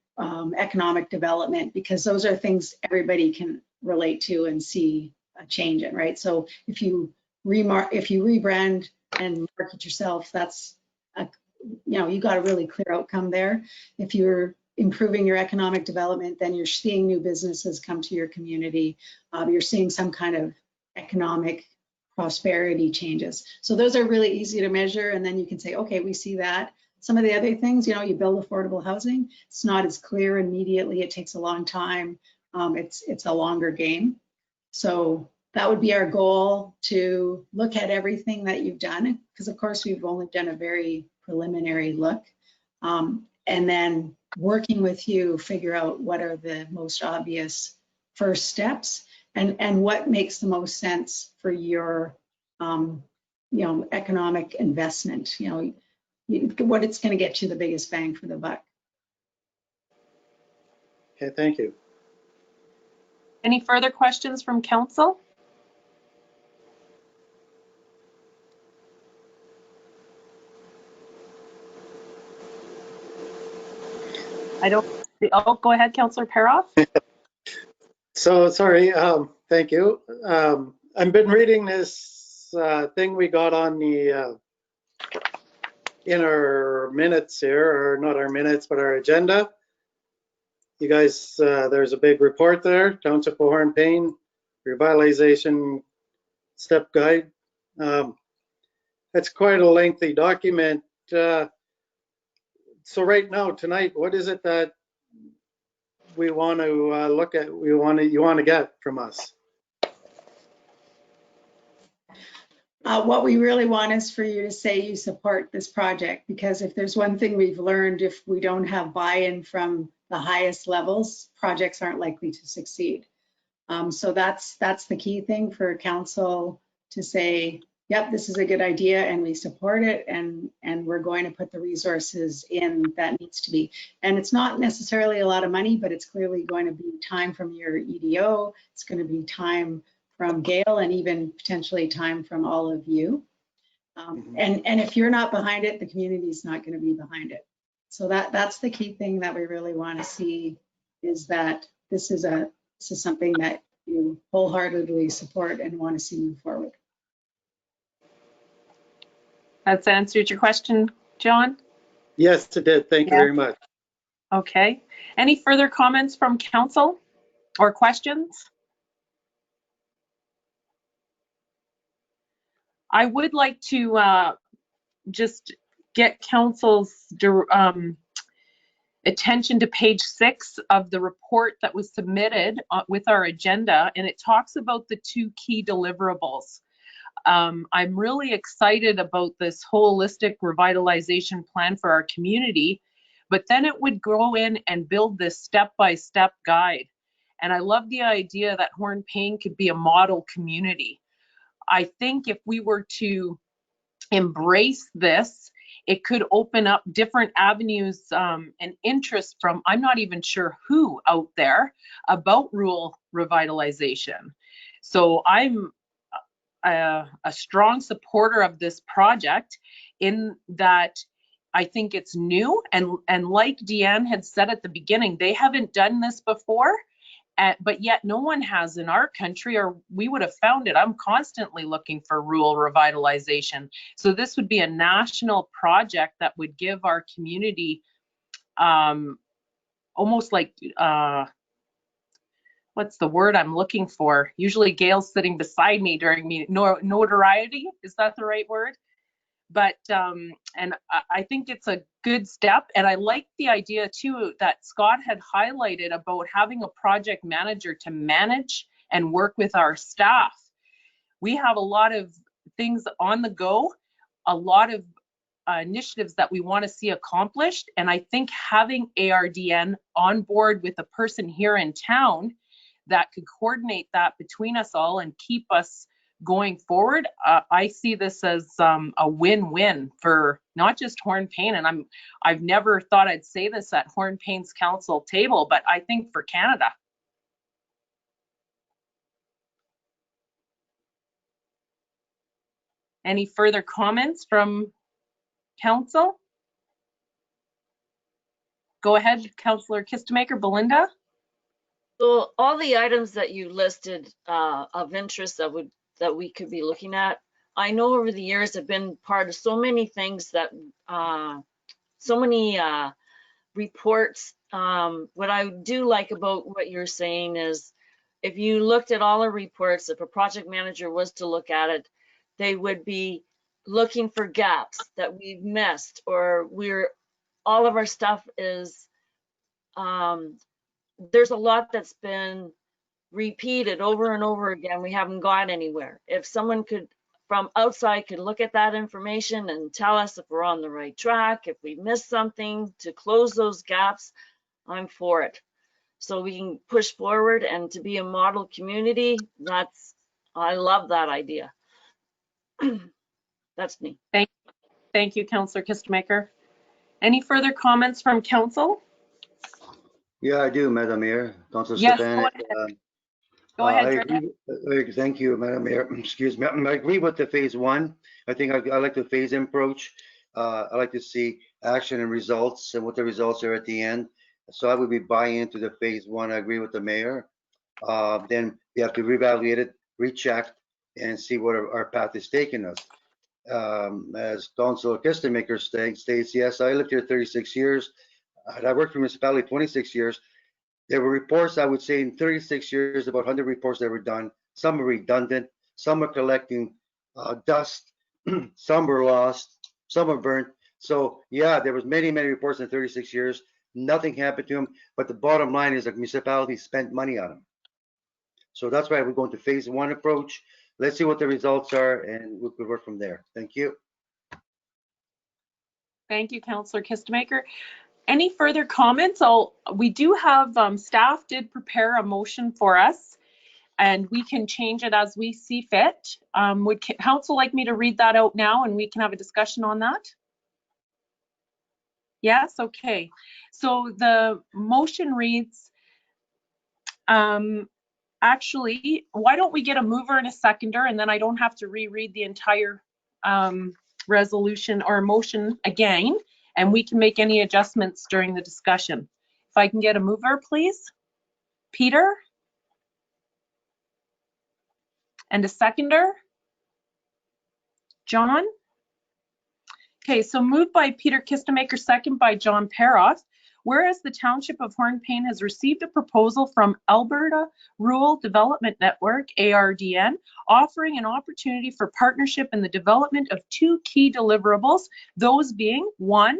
economic development, because those are things everybody can relate to and see a change in, right? So if you rebrand and market yourself, that's you got a really clear outcome there. If you're improving your economic development, then you're seeing new businesses come to your community. You're seeing some kind of economic prosperity changes. So those are really easy to measure, and then you can say, okay, we see that. Some of the other things, you build affordable housing. It's not as clear immediately. It takes a long time. It's a longer game. So that would be our goal, to look at everything that you've done, because of course we've only done a very preliminary look, and then working with you, figure out what are the most obvious first steps and what makes the most sense for your economic investment, what it's going to get you the biggest bang for the buck. Okay, thank you. Any further questions from council? I don't see. Oh, go ahead, Councillor Paroff. So sorry, thank you. I've been reading this thing we got on the in our minutes here, or not our minutes, but our agenda. You guys, there's a big report there, Township of Horn-Payne Revitalization Step Guide. It's quite a lengthy document. So right now, tonight, what is it that we want to look at, you want to get from us? What we really want is for you to say you support this project, because if there's one thing we've learned, if we don't have buy-in from the highest levels, projects aren't likely to succeed. So that's the key thing for council to say, yep, this is a good idea and we support it, and we're going to put the resources in that needs to be. And it's not necessarily a lot of money, but it's clearly going to be time from your EDO. It's going to be time from Gail, and even potentially time from all of you. And if you're not behind it, the community is not going to be behind it. So that's the key thing that we really want to see, is that this is something that you wholeheartedly support and want to see move forward. That's answered your question, John? Yes, it did. Thank you very much. Okay. Any further comments from council or questions? I would like to just get council's attention to page 6 of the report that was submitted with our agenda, and it talks about the 2 key deliverables. I'm really excited about this holistic revitalization plan for our community, but then it would go in and build this step-by-step guide. And I love the idea that Horn-Payne could be a model community. I think if we were to embrace this, it could open up different avenues and interest from, I'm not even sure who out there, about rural revitalization. So I'm a strong supporter of this project, in that I think it's new, and like Deanne had said at the beginning, they haven't done this before. But yet no one has in our country, or we would have found it. I'm constantly looking for rural revitalization. So this would be a national project that would give our community almost like what's the word I'm looking for? Usually Gail's sitting beside me during notoriety. Is that the right word? But, and I think it's a good step. And I like the idea too that Scott had highlighted about having a project manager to manage and work with our staff. We have a lot of things on the go, a lot of initiatives that we want to see accomplished. And I think having ARDN on board with a person here in town that could coordinate that between us all and keep us going forward, I see this as a win-win for not just Hornepayne, and I've never thought I'd say this at Hornepayne's council table, but I think for Canada. Any further comments from council? Go ahead, Councillor Kistemaker. Belinda? So all the items that you listed of interest that we could be looking at, I know over the years have been part of so many things that, so many reports. What I do like about what you're saying is if you looked at all the reports, if a project manager was to look at it, they would be looking for gaps that we've missed, or all of our stuff is, there's a lot that's been repeated over and over again. We haven't got anywhere. If someone could, from outside, could look at that information and tell us if we're on the right track, if we missed something to close those gaps, I'm for it. So we can push forward and to be a model community, I love that idea. That's me. Thank you, Councillor Kistemaker. Any further comments from council? Yeah, I do, Madam Mayor. Councilor Yes, Stefanik. go ahead, I Greg. agree. Thank you, Madam Mayor. Excuse me. I agree with the phase one. I think I like the phase approach. I like to see action and results and what the results are at the end. So I would be buying into the phase one. I agree with the mayor. Then we have to reevaluate it, recheck, and see what our path is taking us. As Councilor Kistemaker states, yes, I lived here 36 years. I worked for municipality 26 years. There were reports, I would say, in 36 years, about 100 reports that were done. Some are redundant, some are collecting dust, some were lost, some are burnt. So yeah, there was many reports in 36 years. Nothing happened to them, but the bottom line is that municipality spent money on them. So that's why we're going to phase one approach. Let's see what the results are, and we could work from there. Thank you. Thank you, Councillor Kistemaker. Any further comments? We do have, staff did prepare a motion for us, and we can change it as we see fit. Would council like me to read that out now and we can have a discussion on that? Yes, okay. So the motion reads, actually, why don't we get a mover and a seconder, and then I don't have to reread the entire resolution or motion again, and we can make any adjustments during the discussion. If I can get a mover, please. Peter? And a seconder? John? Okay, so moved by Peter Kistemaker, second by John Paroff. Whereas the Township of Hornepayne has received a proposal from Alberta Rural Development Network, ARDN, offering an opportunity for partnership in the development of two key deliverables, those being, one,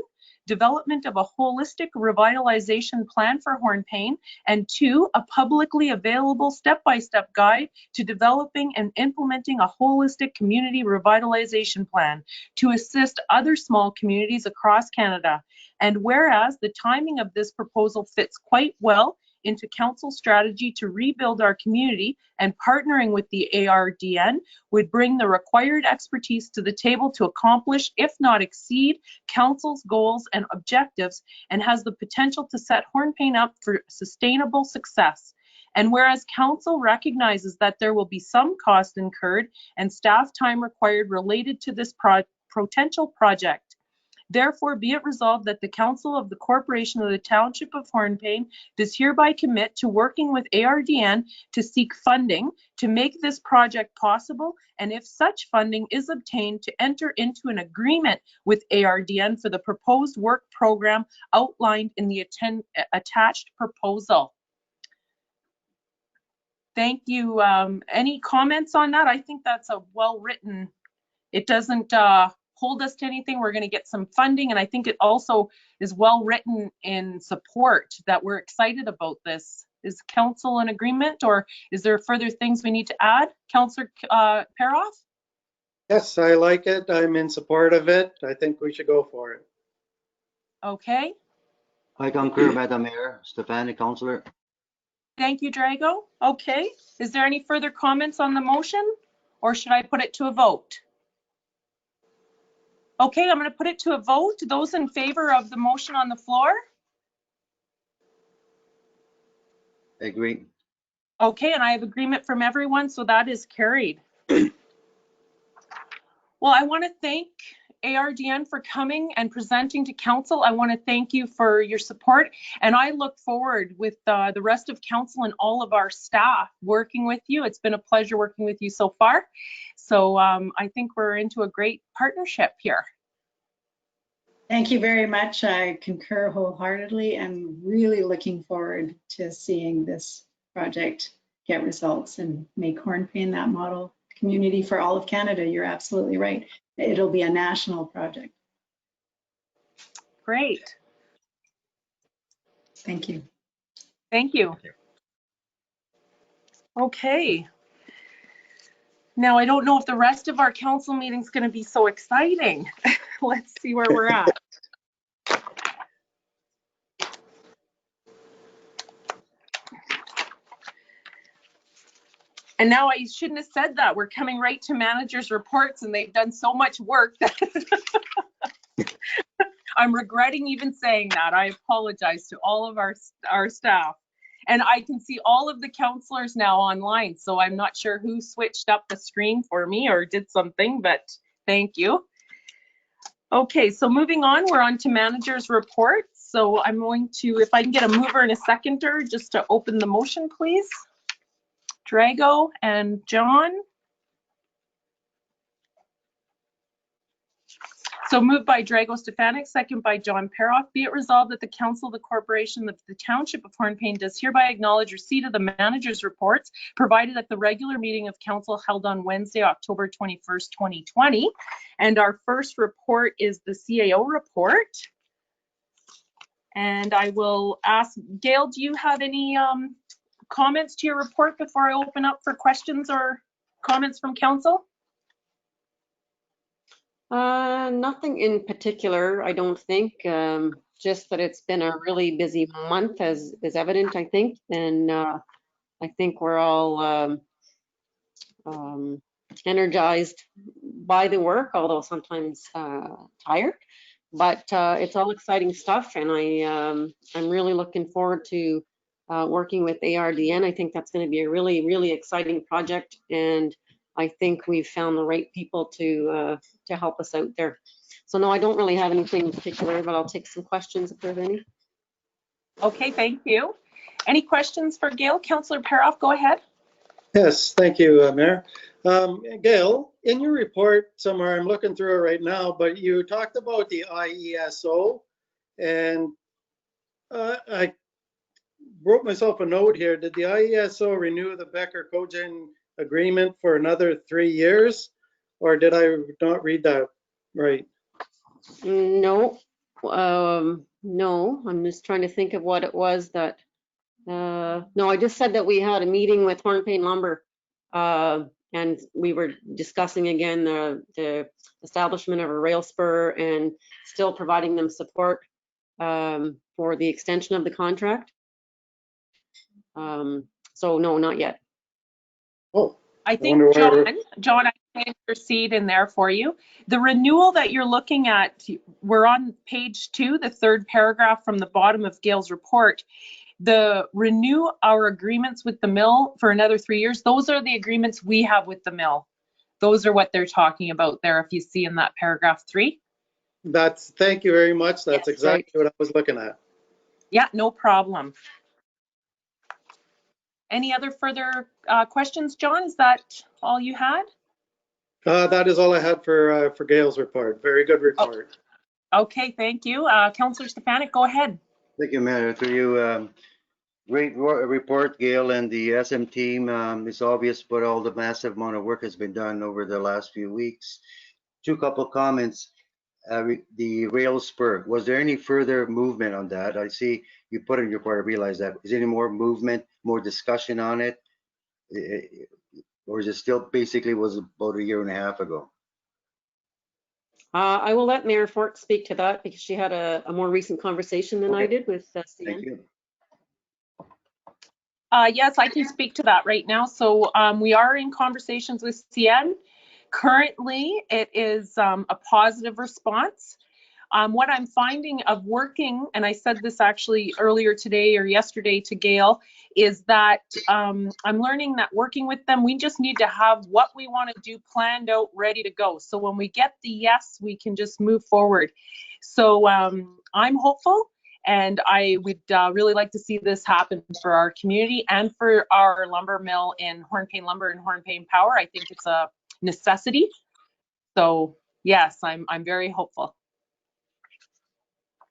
development of a holistic revitalization plan for Hornepayne, and two, a publicly available step-by-step guide to developing and implementing a holistic community revitalization plan to assist other small communities across Canada. And whereas the timing of this proposal fits quite well into council's strategy to rebuild our community, and partnering with the ARDN would bring the required expertise to the table to accomplish, if not exceed, council's goals and objectives, and has the potential to set Hornepayne up for sustainable success. And whereas council recognizes that there will be some cost incurred and staff time required related to this potential project, therefore, be it resolved that the Council of the Corporation of the Township of Hornepayne does hereby commit to working with ARDN to seek funding to make this project possible, and if such funding is obtained, to enter into an agreement with ARDN for the proposed work program outlined in the attached proposal. Thank you. Any comments on that? I think that's a well-written, it doesn't hold us to anything. We're going to get some funding, and I think it also is well-written in support that we're excited about this. Is council in agreement, or is there further things we need to add? Councillor Paroff? Yes, I like it. I'm in support of it. I think we should go for it. Okay. I concur, Madam Mayor. Stefanik, Councillor. Thank you, Drago. Okay. Is there any further comments on the motion, or should I put it to a vote? Okay, I'm going to put it to a vote. Those in favor of the motion on the floor? Agree. Okay, and I have agreement from everyone, so that is carried. Well, I want to thank ARDN for coming and presenting to council. I want to thank you for your support, and I look forward with the rest of council and all of our staff working with you. It's been a pleasure working with you so far. So I think we're into a great partnership here. Thank you very much. I concur wholeheartedly and really looking forward to seeing this project get results and make Hornpain that model community for all of Canada. You're absolutely right. It'll be a national project. Great. Thank you. Thank you. Okay. Now, I don't know if the rest of our council meeting is going to be so exciting. Let's see where we're at. And now I shouldn't have said that. We're coming right to managers' reports, and they've done so much work that I'm regretting even saying that. I apologize to all of our staff. And I can see all of the councillors now online, so I'm not sure who switched up the screen for me or did something, but thank you. Okay, so moving on, we're on to managers' reports. So I'm going to, if I can get a mover and a seconder, just to open the motion, please. Drago and John. So moved by Drago Stefanik, second by John Paroff. Be it resolved that the Council of the Corporation of the Township of Hornpain does hereby acknowledge receipt of the manager's reports provided at the regular meeting of council held on Wednesday, October 21st, 2020. And our first report is the CAO report. And I will ask, Gail, do you have any comments to your report before I open up for questions or comments from council? Nothing in particular, I don't think. Just that it's been a really busy month, as is evident, I think. And I think we're all energized by the work, although sometimes tired. But it's all exciting stuff, and I'm really looking forward to working with ARDN. I think that's going to be a really, really exciting project, and I think we've found the right people to help us out there. So no, I don't really have anything in particular, but I'll take some questions if there's any. Okay, thank you. Any questions for Gail? Councillor Paroff, go ahead. Yes, thank you, Mayor. Gail, in your report somewhere, I'm looking through it right now, but you talked about the IESO, and I wrote myself a note here. Did the IESO renew the Becker Cogen agreement for another 3 years, or did I not read that right? No, no, I'm just trying to think of what it was that, no, I just said that we had a meeting with Hornpain Lumber, and we were discussing again the establishment of a rail spur and still providing them support for the extension of the contract. So no, not yet. Oh, I think, John, I can intercede in there for you. The renewal that you're looking at, we're on page 2, the third paragraph from the bottom of Gail's report. The renew our agreements with the mill for another 3 years. Those are the agreements we have with the mill. Those are what they're talking about there, if you see in that paragraph 3. Thank you very much. That's Yes, exactly right. what I was looking at. Yeah, no problem. Any other further questions, John? Is that all you had? That is all I had for Gail's report. Very good report. Okay, thank you. Councillor Stefanik, go ahead. Thank you, Mayor. Through you, Great report, Gail, and the SM team. It's obvious, but all the massive amount of work has been done over the last few weeks. Couple comments. The rail spur, was there any further movement on that? I see you put in your report, I realize that. Is there any more movement, more discussion on it? Or is it still basically was about a year and a half ago? I will let Mayor Fort speak to that because she had a more recent conversation than I Okay. did with Thank CN. you. Yes, I can speak to that right now. So we are in conversations with CN. Currently, it is a positive response. What I'm finding of working, and I said this actually earlier today or yesterday to Gail, is that I'm learning that working with them, we just need to have what we want to do planned out, ready to go. So when we get the yes, we can just move forward. So I'm hopeful. And I would really like to see this happen for our community and for our lumber mill in Hornpain Lumber and Hornpain Power. I think it's a necessity. So yes, I'm very hopeful.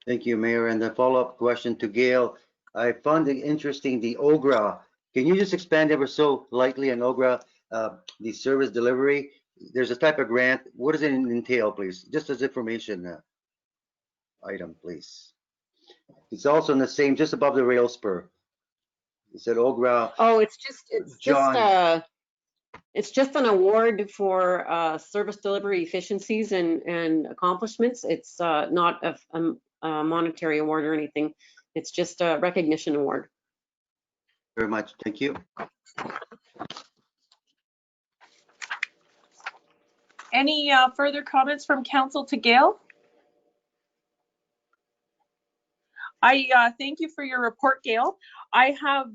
Thank you, Mayor. And the follow-up question to Gail. I found it interesting, the OGRA. Can you just expand ever so lightly on OGRA, the service delivery? There's a type of grant. What does it entail, please? Just as information item, please. It's also in the same, just above the rail spur. It said OGRA. Oh, John. it's just an award for service delivery efficiencies and accomplishments. It's not a monetary award or anything. It's just a recognition award. Very much. Thank you. Any further comments from council to Gail? I thank you for your report, Gail. I have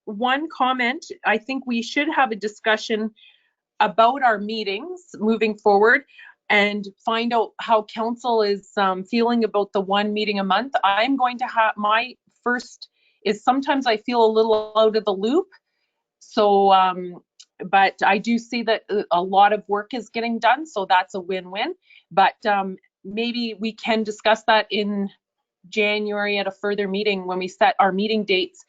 one comment. I think we should have a discussion about our meetings moving forward and find out how council is feeling about the one meeting a month. I'm going to have my first is sometimes I feel a little out of the loop. So, but I do see that a lot of work is getting done. So that's a win-win. But maybe we can discuss that in January at a further meeting when we set our meeting dates.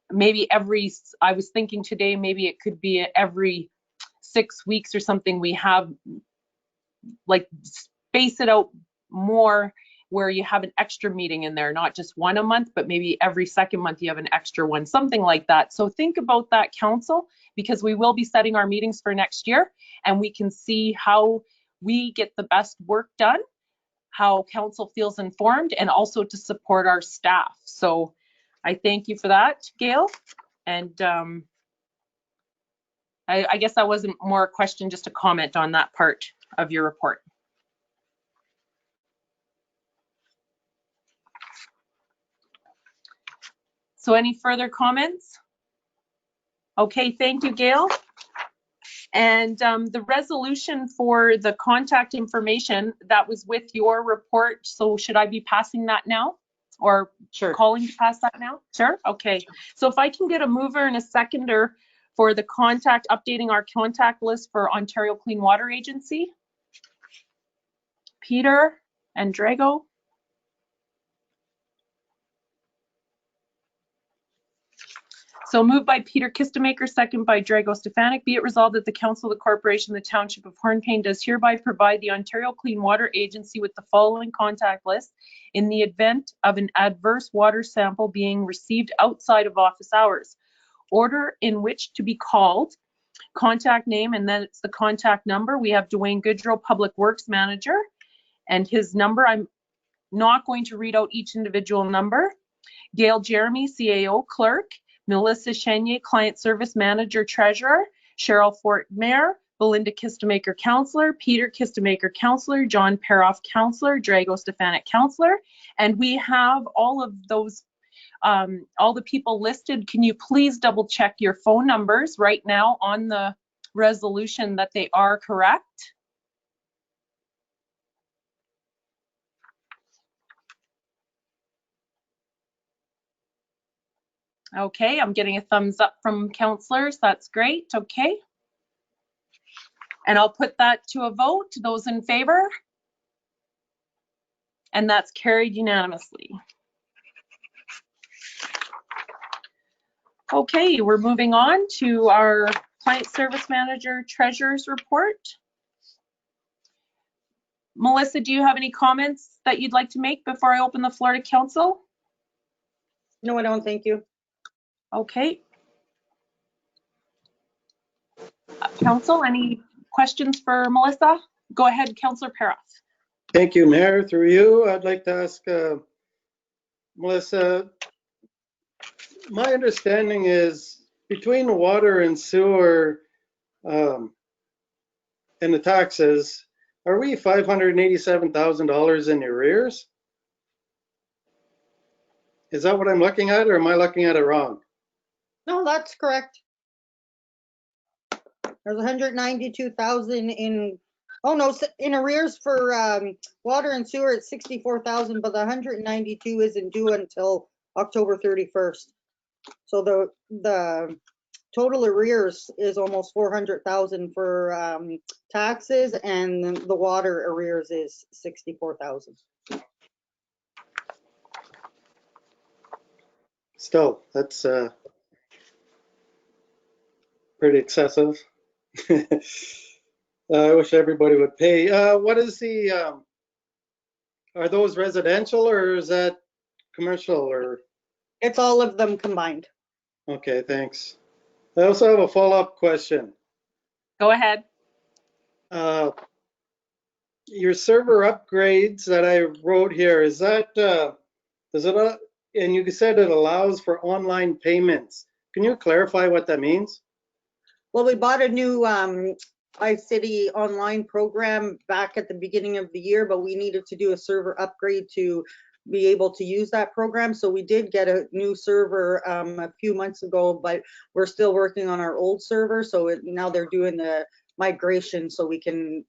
Maybe I was thinking today, maybe it could be every 6 weeks or something. We have like space it out more where you have an extra meeting in there, not just one a month, but maybe every second month you have an extra one, something like that. So think about that, council, because we will be setting our meetings for next year and we can see how we get the best work done, how council feels informed, and also to support our staff. So I thank you for that, Gail. And I guess that wasn't more a question, just a comment on that part of your report. So any further comments? Okay, thank you, Gail. And the resolution for the contact information that was with your report. So should I be passing that now or Sure. calling to pass that now? Sure. Okay. So if I can get a mover and a seconder for the contact, updating our contact list for Ontario Clean Water Agency. Peter and Drago. So moved by Peter Kistemaker, second by Drago Stefanik. Be it resolved that the Council of the Corporation of the Township of Hornpain does hereby provide the Ontario Clean Water Agency with the following contact list in the event of an adverse water sample being received outside of office hours. Order in which to be called, contact name, and then it's the contact number. We have Dwayne Goodrow, Public Works Manager, and his number. I'm not going to read out each individual number. Gail Jeremy, CAO Clerk. Melissa Chenier, Client Service Manager, Treasurer, Cheryl Fort, Mayor, Belinda Kistemaker, Councillor, Peter Kistemaker, Councillor, John Paroff, Councillor, Drago Stefanik, Councillor, and we have all of those, all the people listed. Can you please double check your phone numbers right now on the resolution that they are correct? Okay, I'm getting a thumbs up from councillors. That's great. Okay. And I'll put that to a vote. Those in favor? And that's carried unanimously. Okay, we're moving on to our Client Service Manager Treasurer's Report. Melissa, do you have any comments that you'd like to make before I open the floor to council? No, I don't. Thank you. Okay. Council, any questions for Melissa? Go ahead, Councillor Paras. Thank you, Mayor. Through you, I'd like to ask Melissa, my understanding is between water and sewer and the taxes, are we $587,000 in arrears? Is that what I'm looking at, or am I looking at it wrong? No, that's correct. There's 192,000 in, oh no, in arrears for water and sewer at 64,000, but the 192 isn't due until October 31st. So the total arrears is almost 400,000 for taxes, and the water arrears is 64,000. Still, that's pretty excessive. I wish everybody would pay. What is the, are those residential or is that commercial or? It's all of them combined. Okay, thanks. I also have a follow-up question. Go ahead. Your server upgrades that I wrote here, is that, does it, and you said it allows for online payments. Can you clarify what that means? Well, we bought a new iCity online program back at the beginning of the year, but we needed to do a server upgrade to be able to use that program. So we did get a new server a few months ago, but we're still working on our old server. So now they're doing the migration so we can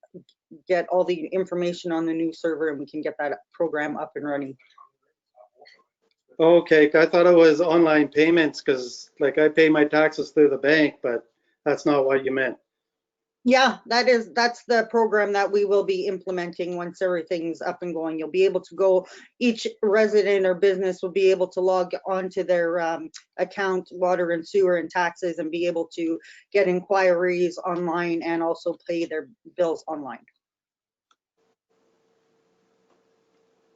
get all the information on the new server and we can get that program up and running. Okay, I thought it was online payments because like I pay my taxes through the bank, but that's not what you meant. Yeah, that's the program that we will be implementing once everything's up and going. You'll be able to go, each resident or business will be able to log onto their account, water and sewer and taxes, and be able to get inquiries online and also pay their bills online.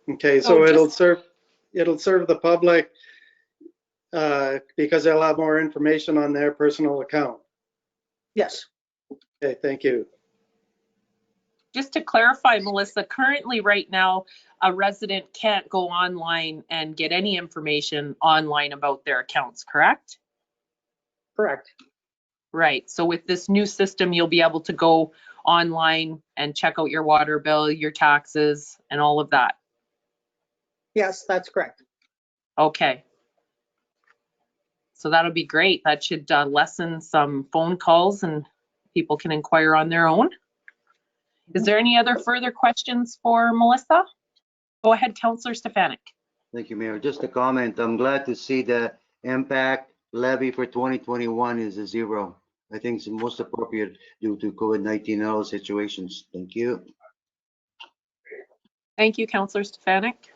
Okay, so it'll serve the public because they'll have more information on their personal account. Yes. Okay, thank you. Just to clarify, Melissa, currently right now, a resident can't go online and get any information online about their accounts, correct? Correct. Right. So with this new system, you'll be able to go online and check out your water bill, your taxes, and all of that. Yes, that's correct. Okay. So that'll be great. That should lessen some phone calls and people can inquire on their own. Is there any other further questions for Melissa? Go ahead, Councillor Stefanik. Thank you, Mayor. Just a comment. I'm glad to see the impact levy for 2021 is a zero. I think it's the most appropriate due to COVID-19 and all situations. Thank you. Thank you, Councillor Stefanik.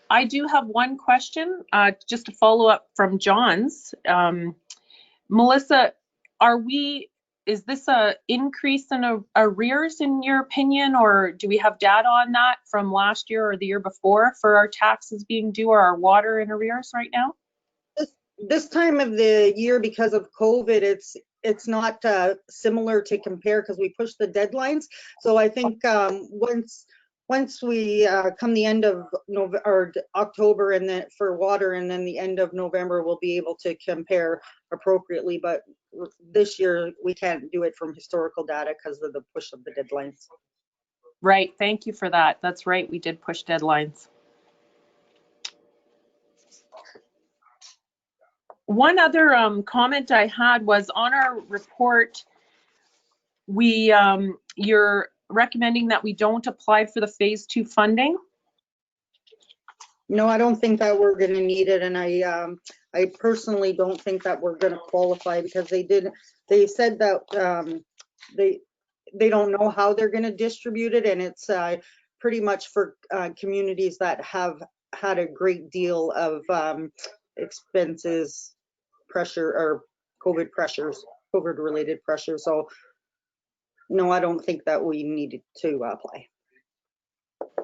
I do have one question, just to follow up from John's. Melissa, is this a increase in arrears in your opinion, or do we have data on that from last year or the year before for our taxes being due or our water in arrears right now? This time of the year, because of COVID, it's not similar to compare because we pushed the deadlines. So I think once we come the end of October and then for water and then the end of November, we'll be able to compare appropriately. But this year we can't do it from historical data because of the push of the deadlines. Right. Thank you for that. That's right. We did push deadlines. One other comment I had was on our report, you're recommending that we don't apply for the phase 2 funding. No, I don't think that we're going to need it, and I personally don't think that we're going to qualify because they said that they don't know how they're going to distribute it, and it's pretty much for communities that have had a great deal of expenses pressure or COVID related pressure. So no, I don't think that we needed to apply.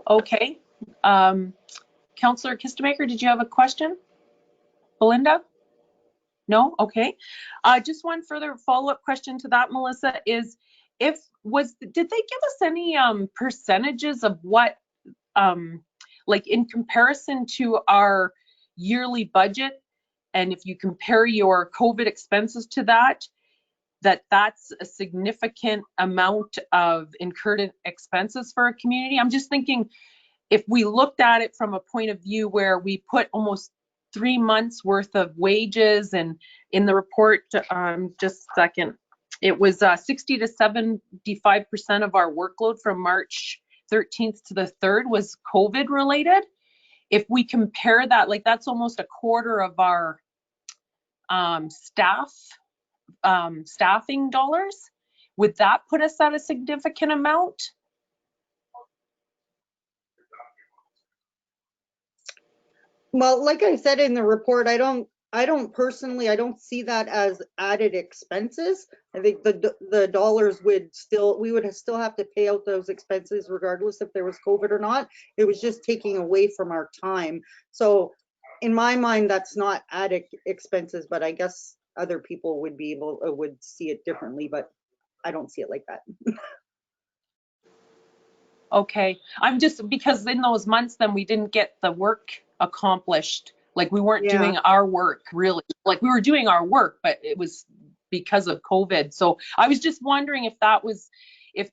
Okay. Councillor Kistemaker, did you have a question? Belinda? No? Okay. Just one further follow-up question to that, Melissa, is did they give us any percentages of what, like in comparison to our yearly budget, and if you compare your COVID expenses to that's a significant amount of incurred expenses for a community? I'm just thinking, if we looked at it from a point of view where we put almost 3 months worth of wages, and in the report, just a second, it was 60 to 75% of our workload from March 13th to the 3rd was COVID related. If we compare that, like that's almost a quarter of our staffing dollars. Would that put us at a significant amount? Well, like I said in the report, I don't personally, I don't see that as added expenses. I think the dollars we would still have to pay out those expenses regardless if there was COVID or not. It was just taking away from our time. So in my mind, that's not added expenses, but I guess other people would see it differently, but I don't see it like that. Okay, I'm just, because in those months then we didn't get the work accomplished. Like we weren't doing our work really. Like we were doing our work, but it was because of COVID. So I was just wondering if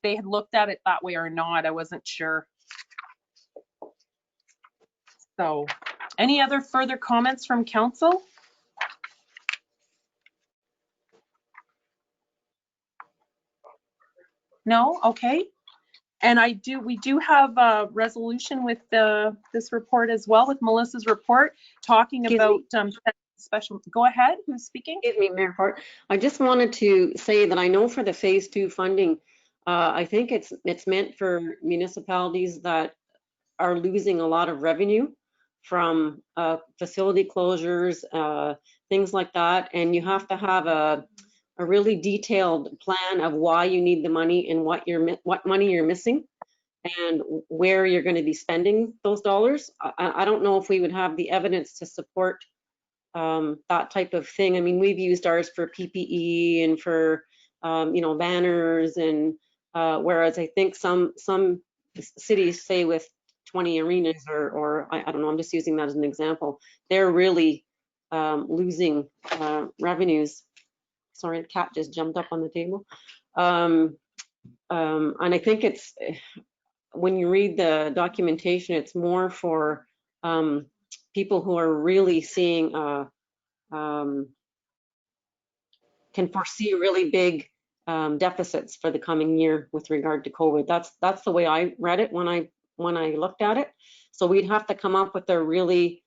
they had looked at it that way or not. I wasn't sure. So any other further comments from council? No? Okay. And we do have a resolution with this report as well, with Melissa's report, talking about special. Go ahead, who's speaking? Excuse me, Mayor Fort. I just wanted to say that I know for the phase 2 funding, I think it's meant for municipalities that are losing a lot of revenue from facility closures, things like that. And you have to have a really detailed plan of why you need the money and what money you're missing and where you're going to be spending those dollars. I don't know if we would have the evidence to support that type of thing. I mean, we've used ours for PPE and for banners, and whereas I think some cities, say with 20 arenas or I don't know, I'm just using that as an example, they're really losing revenues. Sorry, the cat just jumped up on the table. And I think it's, when you read the documentation, it's more for people who are really seeing, can foresee really big deficits for the coming year with regard to COVID. That's the way I read it when I looked at it. So we'd have to come up with a really,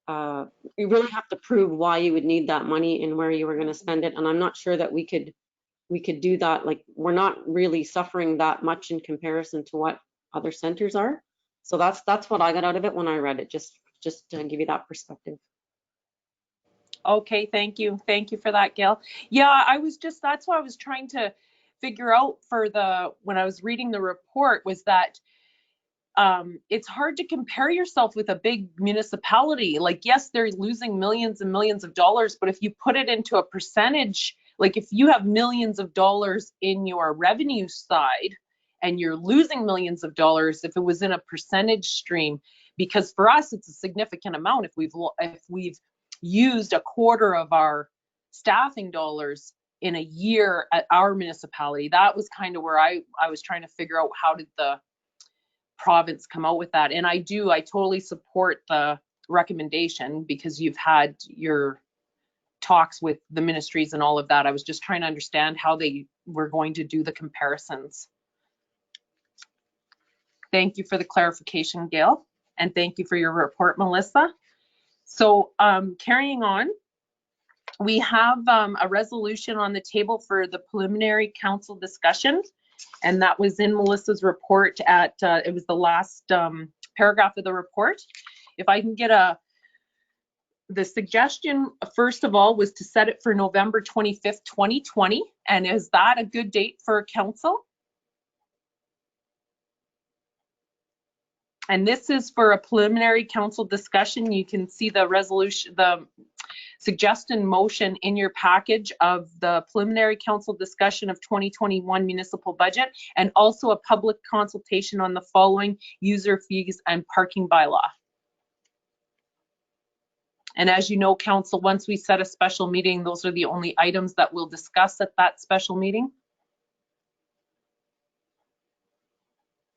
you really have to prove why you would need that money and where you were going to spend it. And I'm not sure that we could do that. Like, we're not really suffering that much in comparison to what other centers are. So that's what I got out of it when I read it, just to give you that perspective. Okay, thank you. Thank you for that, Gail. Yeah, that's what I was trying to figure out when I was reading the report, was that it's hard to compare yourself with a big municipality. Like, yes, they're losing millions and millions of dollars, but if you put it into a percentage, like if you have millions of dollars in your revenue side and you're losing millions of dollars, if it was in a percentage stream, because for us, it's a significant amount. If we've used a quarter of our staffing dollars in a year at our municipality, that was kind of where I was trying to figure out, how did the province come out with that? And I totally support the recommendation, because you've had your talks with the ministries and all of that. I was just trying to understand how they were going to do the comparisons. Thank you for the clarification, Gail, and thank you for your report, Melissa. So carrying on, we have a resolution on the table for the preliminary council discussion, and that was in Melissa's report it was the last paragraph of the report. if I can get the suggestion, first of all, was to set it for November 25th, 2020. And is that a good date for council? And this is for a preliminary council discussion. You can see the resolution, the suggested motion in your package of the preliminary council discussion of 2021 municipal budget, and also a public consultation on the following user fees and parking bylaw. And as you know, council, once we set a special meeting, those are the only items that we'll discuss at that special meeting.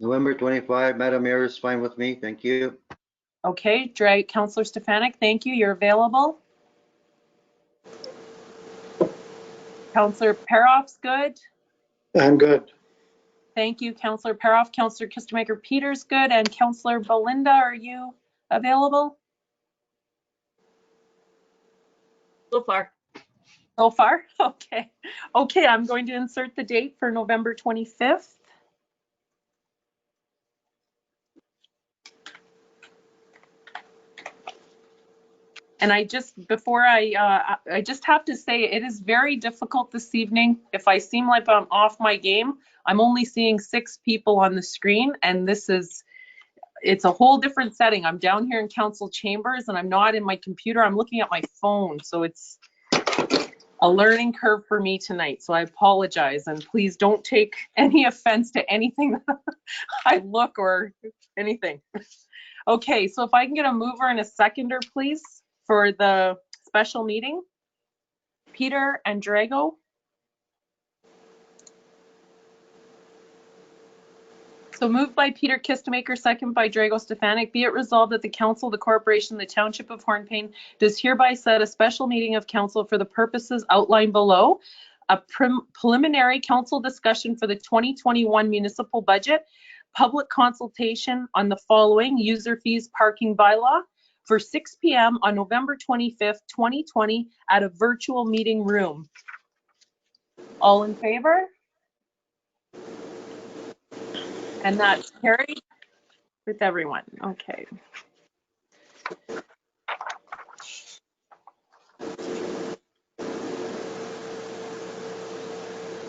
November 25, Madam Mayor, is fine with me. Thank you. Okay, Councillor Stefanik, thank you. You're available. Councillor Paroff's good. I'm good. Thank you, Councillor Paroff. Councillor Kistemaker Peters good. And Councillor Belinda, are you available? So far. So far? Okay. Okay, I'm going to insert the date for November 25th. And I just, before I just have to say, it is very difficult this evening. If I seem like I'm off my game, I'm only seeing 6 people on the screen, and it's a whole different setting. I'm down here in council chambers and I'm not in my computer. I'm looking at my phone. So it's a learning curve for me tonight. So I apologize, and please don't take any offense to anything that I look or anything. Okay, so if I can get a mover and a seconder, please, for the special meeting. Peter and Drago. So moved by Peter Kistemaker, second by Drago Stefanik. Be it resolved that the council, the corporation, the township of Hornpain does hereby set a special meeting of council for the purposes outlined below. A preliminary council discussion for the 2021 municipal budget, public consultation on the following user fees parking bylaw for 6 p.m. on November 25th, 2020 at a virtual meeting room. All in favor? And that's carried with everyone. Okay.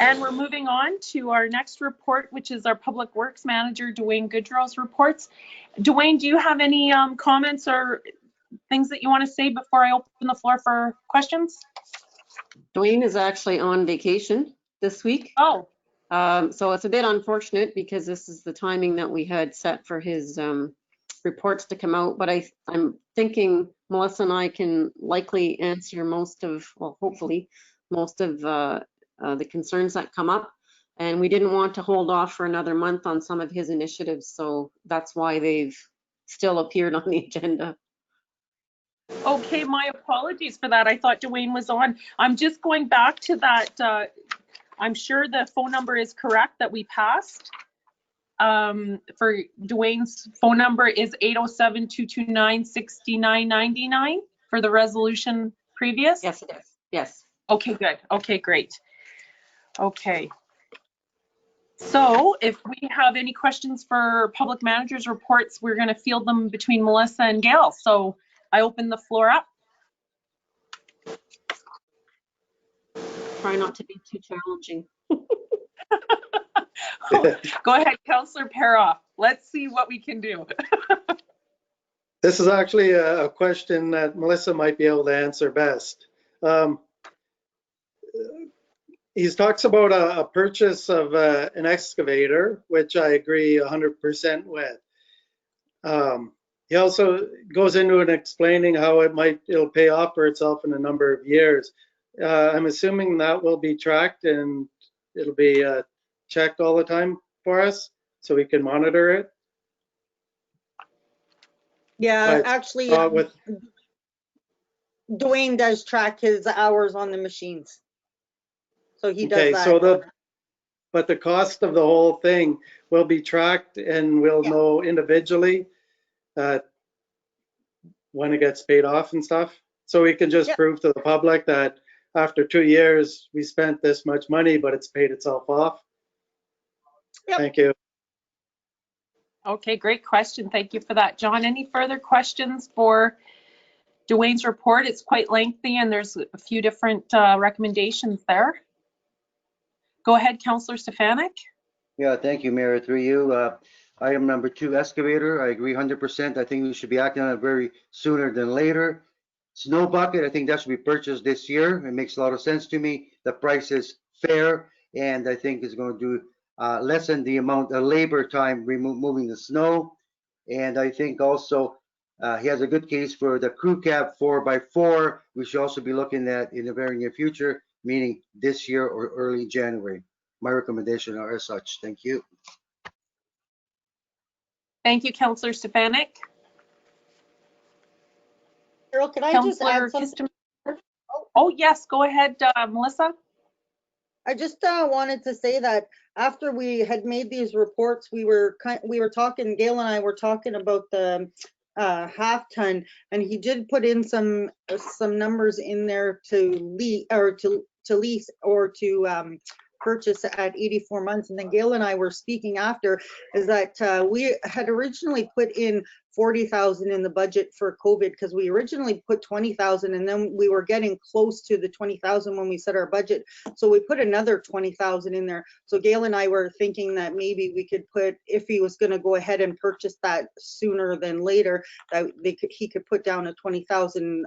And we're moving on to our next report, which is our Public Works Manager, Dwayne Goodrow's reports. Dwayne, do you have any comments or things that you want to say before I open the floor for questions? Dwayne is actually on vacation this week. Oh. So it's a bit unfortunate because this is the timing that we had set for his reports to come out. But I'm thinking Melissa and I can likely answer most of, well, hopefully, most of the concerns that come up. And we didn't want to hold off for another month on some of his initiatives. So that's why they've still appeared on the agenda. Okay, my apologies for that. I thought Dwayne was on. I'm just going back to that. I'm sure the phone number is correct that we passed. For Dwayne's phone number is 807-229-6999 for the resolution previous? Yes, it is. Yes. Okay, good. Okay, great. Okay. So if we have any questions for public managers reports, we're going to field them between Melissa and Gail. So I open the floor up. Try not to be too challenging. Go ahead, Councillor Paroff. Let's see what we can do. This is actually a question that Melissa might be able to answer best. He talks about a purchase of an excavator, which I agree 100% with. He also goes into it explaining how it'll pay off for itself in a number of years. I'm assuming that will be tracked and it'll be checked all the time for us so we can monitor it. Yeah, actually, Dwayne does track his hours on the machines. So he does that. So but the cost of the whole thing will be tracked and we'll know individually when it gets paid off and stuff. So we can just prove to the public that after 2 years, we spent this much money, but it's paid itself off. Thank you. Okay, great question. Thank you for that. John, any further questions for Dwayne's report? It's quite lengthy and there's a few different recommendations there. Go ahead, Councillor Stefanik. Yeah, thank you, Mayor. Through you, item number 2, excavator. I agree 100%. I think we should be acting on it very sooner than later. Snow bucket, I think that should be purchased this year. It makes a lot of sense to me. The price is fair, and I think it's going to do lessen the amount of labor time removing the snow. And I think also he has a good case for the crew cab 4x4. We should also be looking at in the very near future, meaning this year or early January. My recommendation are as such. Thank you. Thank you, Councillor Stefanik. Carol, can I just Councillor add something? Oh, yes, go ahead, Melissa. I just wanted to say that after we had made these reports, we were talking, Gail and I were talking about the half ton, and he did put in some numbers in there to lease or to purchase at 84 months. And then Gail and I were speaking after, is that we had originally put in 40,000 in the budget for COVID, because we originally put 20,000, and then we were getting close to the 20,000 when we set our budget. So we put another 20,000 in there. So Gail and I were thinking that maybe we could put, if he was going to go ahead and purchase that sooner than later, that he could put down a 20,000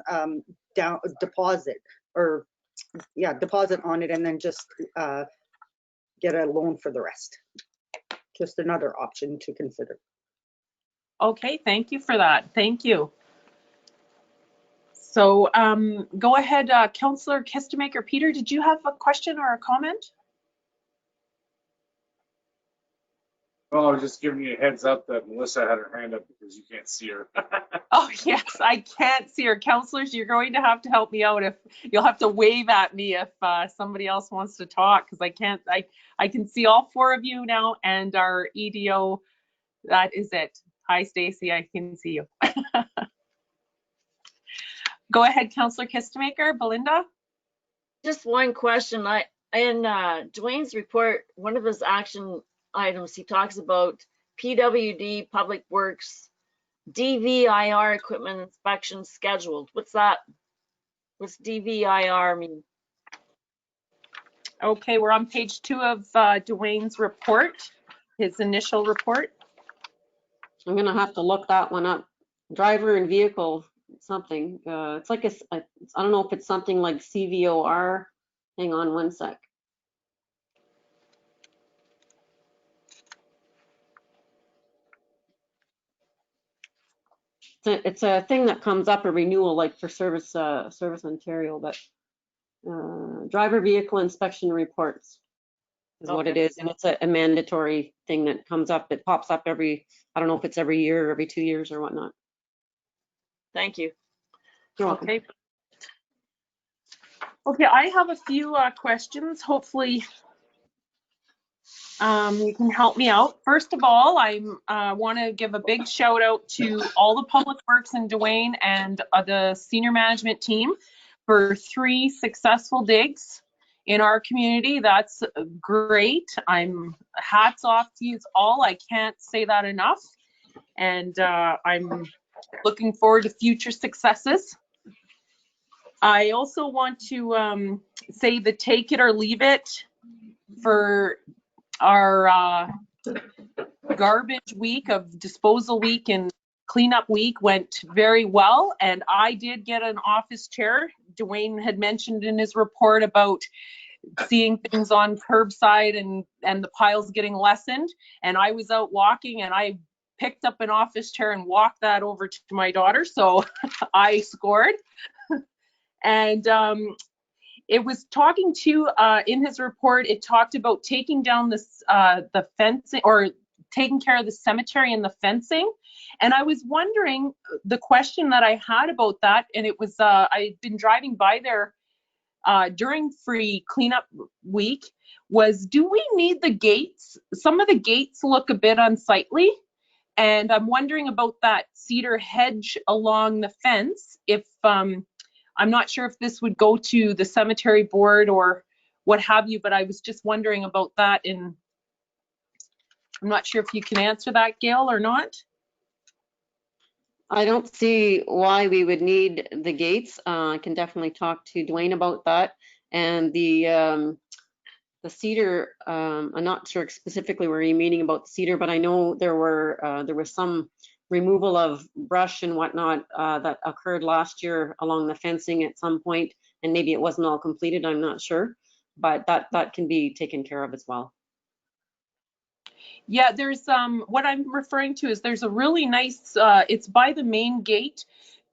down deposit, or yeah, deposit on it, and then just get a loan for the rest. Just another option to consider. Okay, thank you for that. Thank you. So go ahead, Councillor Kistemaker. Peter, did you have a question or a comment? Well, I was just giving you a heads up that Melissa had her hand up because you can't see her. Oh, yes, I can't see her. Councillors, you're going to have to help me out. If you'll have to wave at me if somebody else wants to talk, because I can't. I can see all 4 of you now, and our EDO. That is it. Hi, Stacy. I can see you. Go ahead, Councillor Kistemaker. Belinda? Just one question. In Dwayne's report, one of his action items, he talks about PWD, Public Works, DVIR equipment inspection scheduled. What's that? What's DVIR mean? Okay, we're on page 2 of Dwayne's report, his initial report. I'm gonna have to look that one up. Driver and vehicle something. It's like I don't know if it's something like CVOR. Hang on one sec. It's a thing that comes up, a renewal, like for Service Ontario, but driver vehicle inspection reports is what it is, and it's a mandatory thing that comes up. It pops up every, I don't know if it's every year or every 2 years or whatnot. Thank you. You're welcome. Okay. Okay, I have a few questions. Hopefully you can help me out. First of all, I want to give a big shout out to all the Public Works in Dwayne and the senior management team for 3 successful digs in our community. That's great. I'm hats off to you all. I can't say that enough. And I'm looking forward to future successes. I also want to say the take it or leave it for our garbage week of disposal week and cleanup week went very well, and I did get an office chair. Dwayne had mentioned in his report about seeing things on curbside and the piles getting lessened, and I was out walking and I picked up an office chair and walked that over to my daughter, so I scored. And it was talking to, in his report, it talked about taking down this, the fencing, or taking care of the cemetery and the fencing. And I was wondering, the question that I had about that, and it was, I'd been driving by there during free cleanup week, was do we need the gates? Some of the gates look a bit unsightly. And I'm wondering about that cedar hedge along the fence, if, I'm not sure if this would go to the cemetery board or what have you, but I was just wondering about that in I'm not sure if you can answer that, Gail, or not. I don't see why we would need the gates. I can definitely talk to Dwayne about that. And the cedar, I'm not sure specifically where you're meaning about the cedar, but I know there was some removal of brush and whatnot that occurred last year along the fencing at some point, and maybe it wasn't all completed, I'm not sure, but that can be taken care of as well. Yeah, there's what I'm referring to is there's a really nice it's by the main gate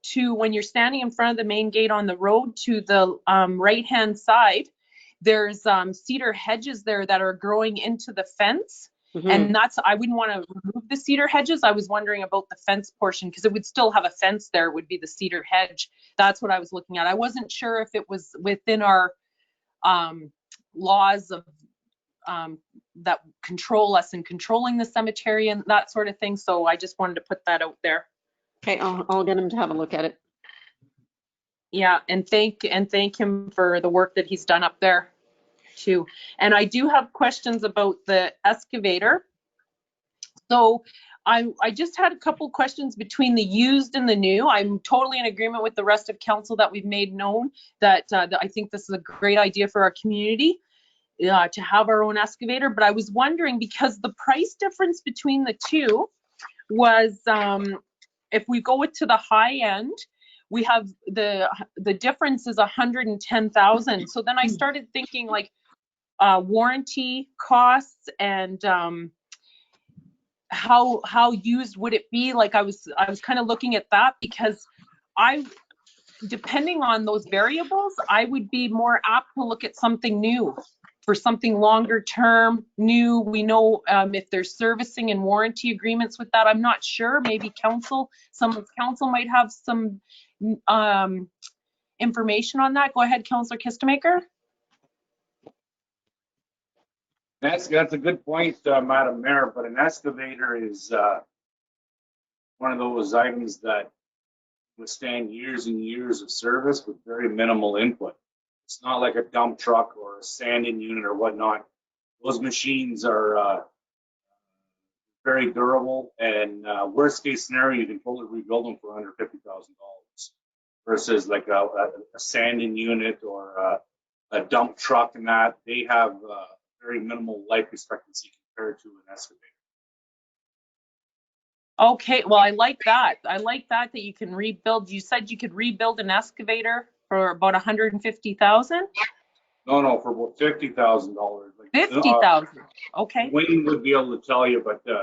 to when you're standing in front of the main gate on the road to the right hand side. There's cedar hedges there that are growing into the fence. And that's, I wouldn't want to remove the cedar hedges. I was wondering about the fence portion because it would still have a fence there, it would be the cedar hedge. That's what I was looking at. I wasn't sure if it was within our laws of that control us in controlling the cemetery and that sort of thing. So I just wanted to put that out there. Okay, I'll get him to have a look at it. Yeah, and thank him for the work that he's done up there too. And I do have questions about the excavator. So I just had a couple questions between the used and the new. I'm totally in agreement with the rest of council that we've made known that I think this is a great idea for our community to have our own excavator. But I was wondering, because the price difference between the two was, if we go to the high end, we have the difference is 110,000. So then I started thinking like warranty costs and how used would it be? Like I was kind of looking at that because depending on those variables, I would be more apt to look at something new for something longer term, new. We know if there's servicing and warranty agreements with that. I'm not sure. Maybe some of council might have some information on that. Go ahead, Councillor Kistemaker. That's a good point, Madam Mayor, but an excavator is one of those items that withstand years and years of service with very minimal input. It's not like a dump truck or a sanding unit or whatnot. Those machines are very durable, and worst case scenario, you can totally rebuild them for under $50,000 versus like a sanding unit or a dump truck and that. They have very minimal life expectancy compared to an excavator. Okay, well, I like that. I like that you can rebuild. You said you could rebuild an excavator for about 150,000? No, for about $50,000. Like, 50,000. Okay. Wayne would be able to tell you, but the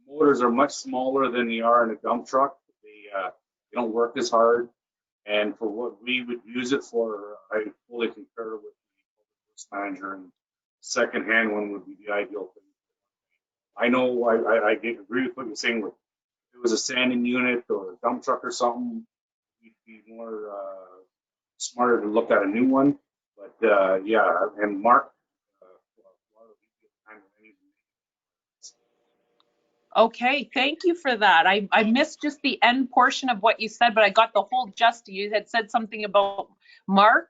motors are much smaller than they are in a dump truck. They don't work as hard, and for what we would use it for, I fully concur with the public works manager, and second-hand one would be the ideal thing. I know I agree with what you're saying. If it was a sanding unit or a dump truck or something, we'd be more smarter to look at a new one. But yeah, and Mark. Okay, thank you for that. I missed just the end portion of what you said, but I got the whole gist. You had said something about Mark.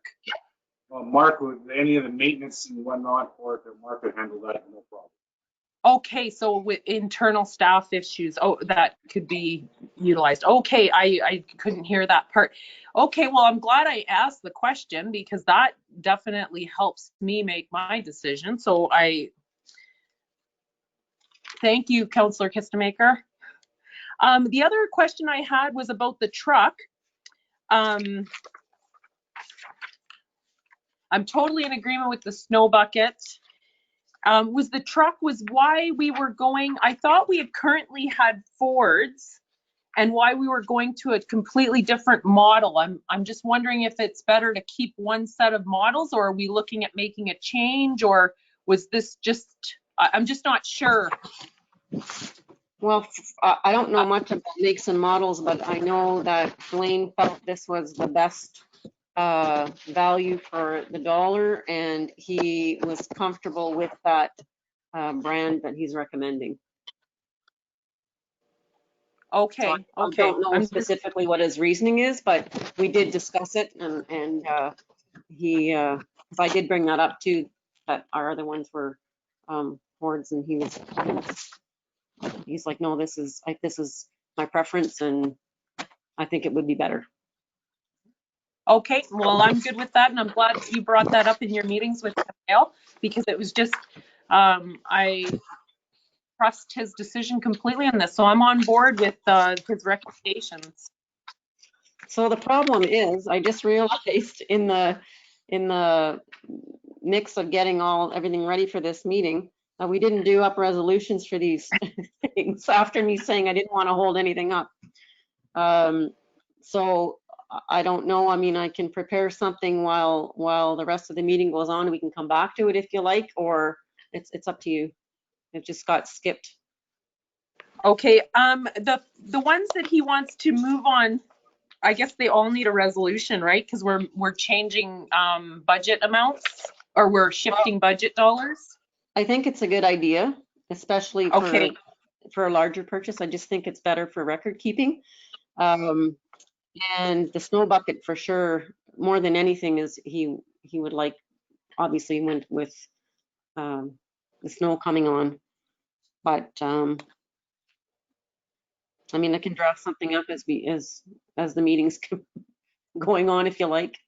Well, Mark would, any of the maintenance and whatnot for it, Mark would handle that, no problem. Okay, so with internal staff issues, that could be utilized. Okay, I couldn't hear that part. Okay, well, I'm glad I asked the question because that definitely helps me make my decision. So thank you, Councillor Kistemaker. The other question I had was about the truck. I'm totally in agreement with the snow bucket. Was the truck was why we were going, I thought we had currently had Fords and why we were going to a completely different model. I'm just wondering if it's better to keep one set of models, or are we looking at making a change, or was this just, I'm just not sure. Well, I don't know much about makes and models, but I know that Dwayne felt this was the best value for the dollar, and he was comfortable with that brand that he's recommending. Okay, so I don't know specifically what his reasoning is, but we did discuss it, and he, because I did bring that up too, that our other ones were Fords, and he was he's like, no, this is my preference, and I think it would be better. Okay, well, I'm good with that, and I'm glad you brought that up in your meetings with Dale, because it was just, I trust his decision completely on this, so I'm on board with his recommendations. So the problem is, I just realized in the mix of getting everything ready for this meeting, we didn't do up resolutions for these things after me saying I didn't want to hold anything up. So I don't know. I mean, I can prepare something while the rest of the meeting goes on. We can come back to it if you like, or it's up to you. It just got skipped. Okay, the ones that he wants to move on, I guess they all need a resolution, right? Because we're changing budget amounts, or we're shifting budget dollars. I think it's a good idea, especially for a larger purchase. I just think it's better for record keeping. And the snow bucket for sure, more than anything, is he would like, obviously, went with the snow coming on. But I mean, I can draft something up as the meeting's going on, if you like.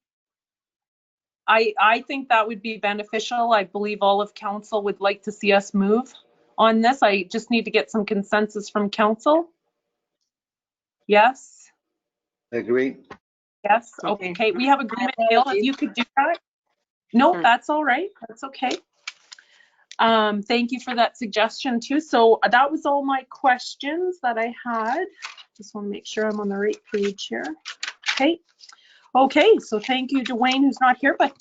I think that would be beneficial. I believe all of council would like to see us move on this. I just need to get some consensus from council. Yes? Agree. Yes, okay. We have agreement, Dale, if you could do that. No, Sure. That's all right. That's okay. Thank you for that suggestion too. So that was all my questions that I had. Just want to make sure I'm on the right page here. Okay, so thank you, Dwayne, who's not here, but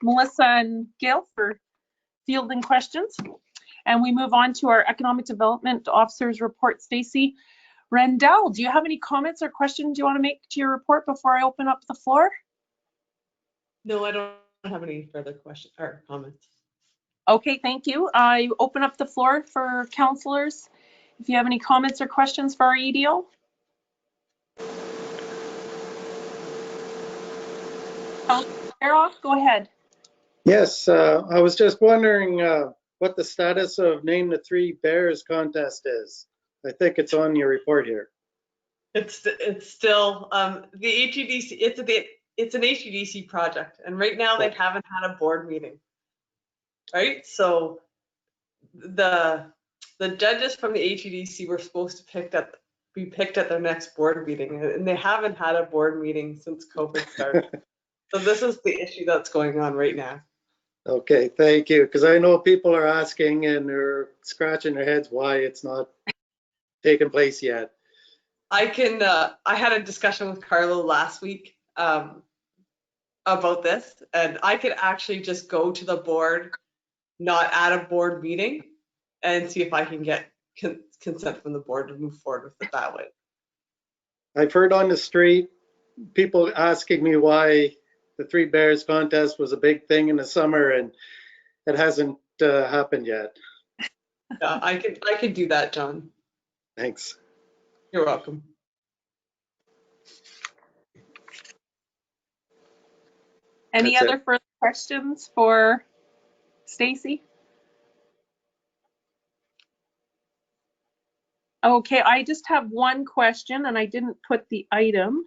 Melissa and Gail for fielding questions. And we move on to our Economic Development Officer's report. Stacy Rendell, do you have any comments or questions you want to make to your report before I open up the floor? No, I don't have any further questions or comments. Okay, thank you. I open up the floor for councillors. If you have any comments or questions for our EDO. Councillor, go ahead. Yes, I was just wondering what the status of Name the Three Bears contest is. I think it's on your report here. It's still the HEDC. It's an HEDC project, and right now they haven't had a board meeting. Right, so the judges from the HEDC were supposed to be picked at their next board meeting, and they haven't had a board meeting since COVID started. So this is the issue that's going on right now. Okay, thank you. Because I know people are asking and they're scratching their heads why it's not taken place yet. I had a discussion with Carlo last week about this, and I could actually just go to the board, not at a board meeting, and see if I can get consent from the board to move forward with it that way. I've heard on the street people asking me why the Three Bears contest was a big thing in the summer, and it hasn't happened yet. Yeah, I could do that, John. Thanks. You're welcome. Any other further questions for Stacy? Okay, I just have one question, and I didn't put the item.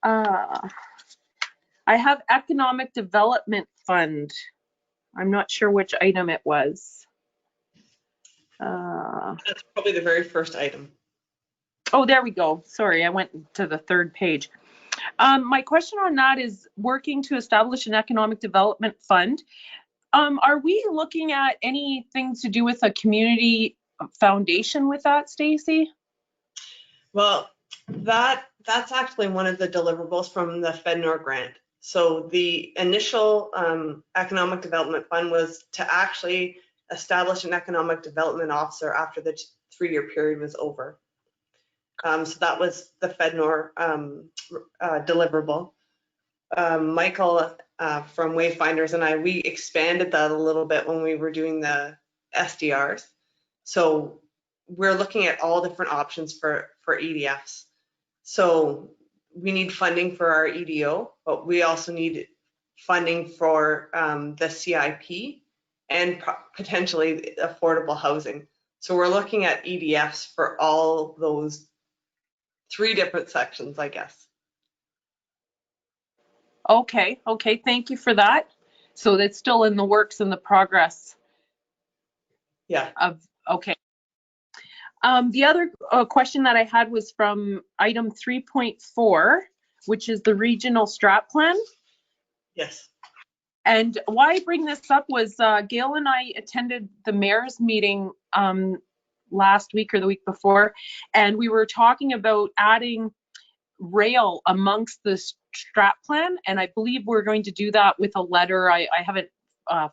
I have Economic Development Fund. I'm not sure which item it was. That's probably the very first item. Oh, there we go. Sorry, I went to the third page. My question on that is working to establish an economic development fund. Are we looking at anything to do with a community foundation with that, Stacy? Well, that's actually one of the deliverables from the FedNor grant. So the initial economic development fund was to actually establish an economic development officer after the 3-year period was over. So that was the FedNor deliverable. Michael from Wayfinders and we expanded that a little bit when we were doing the SDRs. So we're looking at all different options for EDFs. So we need funding for our EDO, but we also need funding for the CIP and potentially affordable housing. So we're looking at EDFs for all those 3 different sections, I guess. Okay, thank you for that. So that's still in the works and the progress Yeah. of, okay. The other question that I had was from item 3.4, which is the regional strat plan. Yes. And why I bring this up was Gail and I attended the mayor's meeting last week or the week before, and we were talking about adding rail amongst the strat plan, and I believe we're going to do that with a letter. I haven't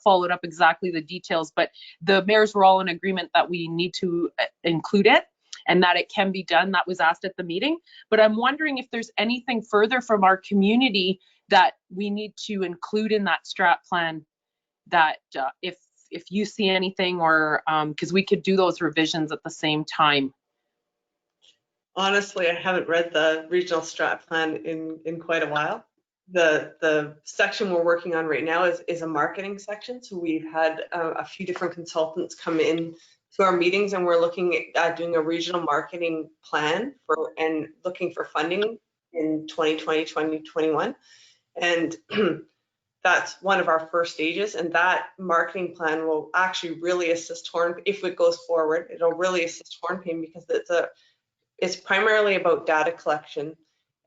followed up exactly the details, but the mayors were all in agreement that we need to include it and that it can be done. That was asked at the meeting. But I'm wondering if there's anything further from our community that we need to include in that strat plan, that if you see anything, or because we could do those revisions at the same time. Honestly, I haven't read the regional strat plan in quite a while. The section we're working on right now is a marketing section. So we've had a few different consultants come in to our meetings, and we're looking at doing a regional marketing plan and looking for funding in 2020, 2021. And that's one of our first stages. And that marketing plan will actually really assist Horn, if it goes forward, it'll really assist Hornpain, because it's primarily about data collection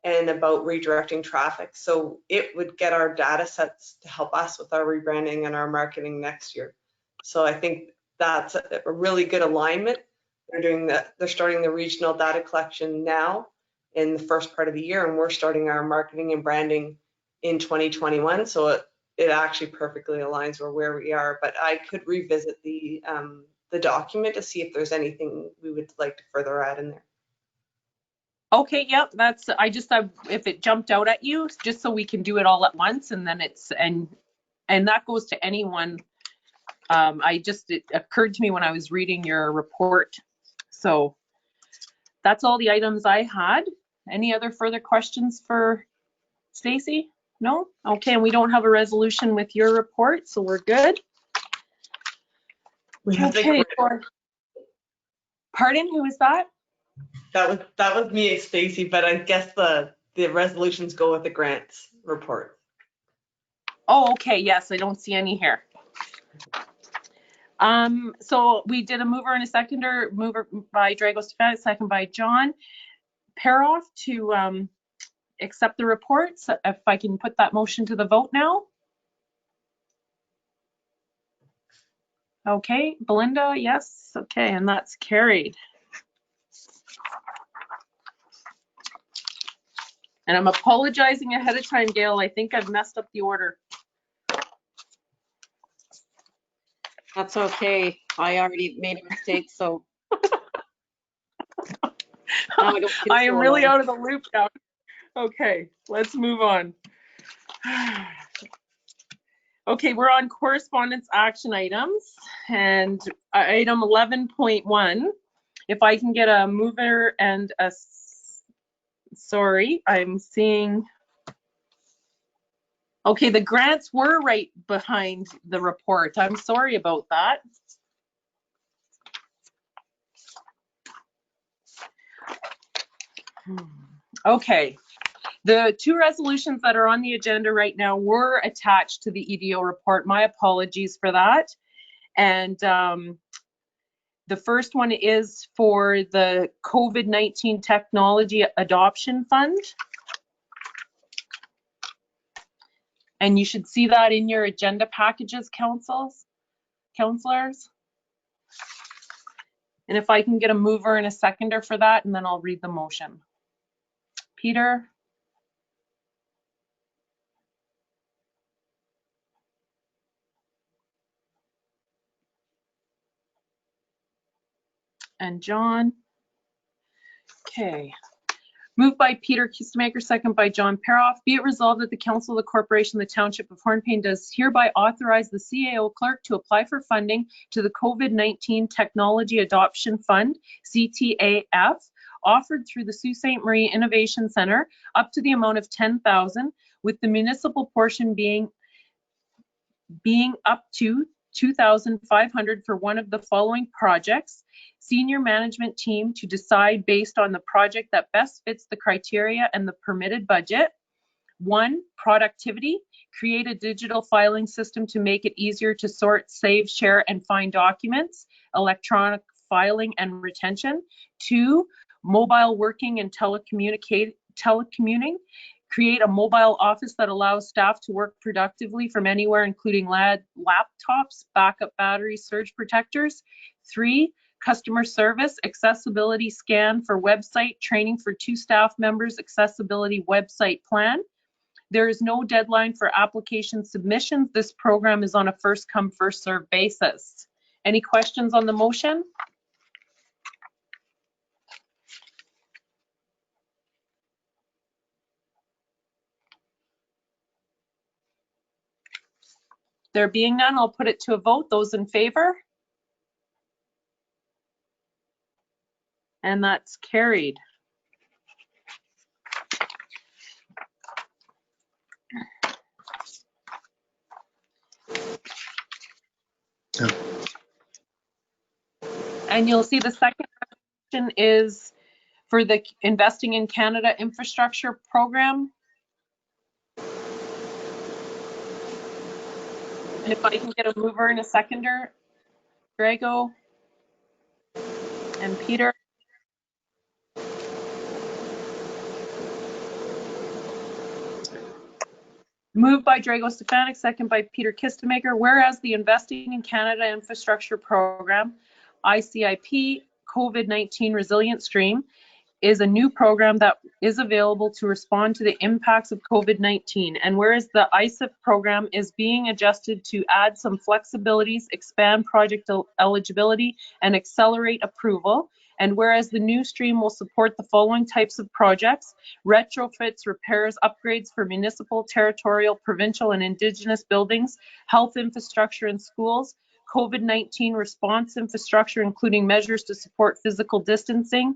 and about redirecting traffic. So it would get our data sets to help us with our rebranding and our marketing next year. So I think that's a really good alignment. They're starting the regional data collection now in the first part of the year, and we're starting our marketing and branding in 2021. So it actually perfectly aligns with where we are. But I could revisit the document to see if there's anything we would like to further add in there. Okay, yep, that's, I just thought if it jumped out at you, just so we can do it all at once, and then it's, and that goes to anyone. It occurred to me when I was reading your report. So that's all the items I had. Any other further questions for Stacy? No? Okay, and we don't have a resolution with your report, so we're good. Okay. Pardon, who was that? That was me, Stacy, but I guess the resolutions go with the grants report. Oh, okay, yes, I don't see any here. So we did a mover and a seconder, mover by Drago Stefanik, second by John Peroff, to accept the reports. If I can put that motion to the vote now. Okay, Belinda, yes, okay, and that's carried. And I'm apologizing ahead of time, Gail. I think I've messed up the order. That's okay. I already made a mistake, so. I am really out of the loop now. Okay, let's move on. Okay, we're on correspondence action items, and item 11.1. If I can get a mover and a, sorry, I'm seeing, okay, the grants were right behind the report. I'm sorry about that. Okay, the 2 resolutions that are on the agenda right now were attached to the EDO report. My apologies for that. And the first one is for the COVID-19 Technology Adoption Fund. And you should see that in your agenda packages, councilors. And if I can get a mover and a seconder for that, and then I'll read the motion. Peter? And John? Okay. Moved by Peter Kistemaker, second by John Peroff. Be it resolved that the Council of the Corporation of the Township of Hornpain does hereby authorize the CAO clerk to apply for funding to the COVID-19 Technology Adoption Fund, CTAF, offered through the Sault Ste. Marie Innovation Centre up to the amount of $10,000, with the municipal portion being up to $2,500 for one of the following projects. Senior management team to decide based on the project that best fits the criteria and the permitted budget. 1, productivity, create a digital filing system to make it easier to sort, save, share, and find documents, electronic filing and retention. 2, mobile working and telecommuting, create a mobile office that allows staff to work productively from anywhere, including laptops, backup batteries, surge protectors. 3, customer service, accessibility scan for website, training for 2 staff members, accessibility website plan. There is no deadline for application submissions. This program is on a first come, first served basis. Any questions on the motion? There being none, I'll put it to a vote. Those in favor? And that's carried. And you'll see the second resolution is for the Investing in Canada Infrastructure Program. And if I can get a mover and a seconder, Drago and Peter. Moved by Drago Stefanik, second by Peter Kistemaker. Whereas the Investing in Canada Infrastructure Program, ICIP COVID-19 Resilience Stream, is a new program that is available to respond to the impacts of COVID-19. And whereas the ICIP program is being adjusted to add some flexibilities, expand project eligibility, and accelerate approval. And whereas the new stream will support the following types of projects: retrofits, repairs, upgrades for municipal, territorial, provincial, and Indigenous buildings, health infrastructure and schools, COVID-19 response infrastructure, including measures to support physical distancing,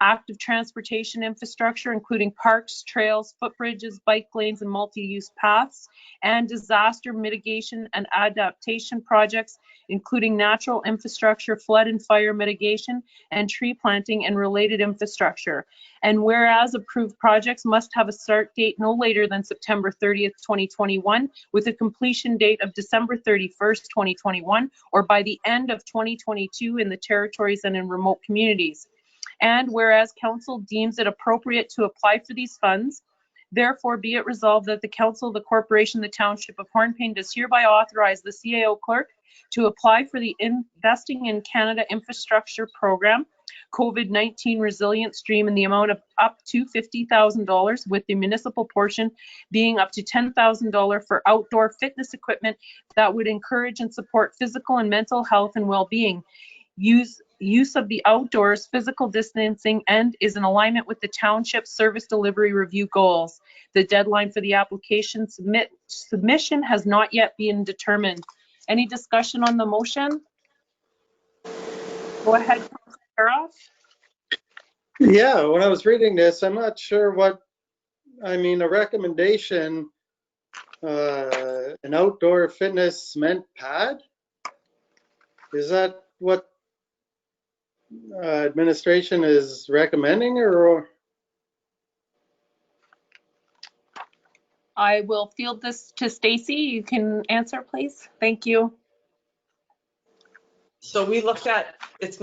active transportation infrastructure, including parks, trails, footbridges, bike lanes, and multi-use paths, and disaster mitigation and adaptation projects, including natural infrastructure, flood and fire mitigation, and tree planting and related infrastructure. And whereas approved projects must have a start date no later than September 30th, 2021, with a completion date of December 31st, 2021, or by the end of 2022 in the territories and in remote communities. And whereas council deems it appropriate to apply for these funds, therefore be it resolved that the council, the corporation, the township of Hornepayne does hereby authorize the CAO clerk to apply for the Investing in Canada Infrastructure Program COVID-19 Resilience Stream in the amount of up to $50,000, with the municipal portion being up to $10,000 for outdoor fitness equipment that would encourage and support physical and mental health and well-being. Use of the outdoors, physical distancing, and is in alignment with the township service delivery review goals. The deadline for the application submission has not yet been determined. Any discussion on the motion? Go ahead, Councilor Karoff. Yeah, when I was reading this, I'm not sure what, I mean, a recommendation, an outdoor fitness cement pad? Is that what administration is recommending, or? I will field this to Stacy. You can answer, please. Thank you. So we looked at, it's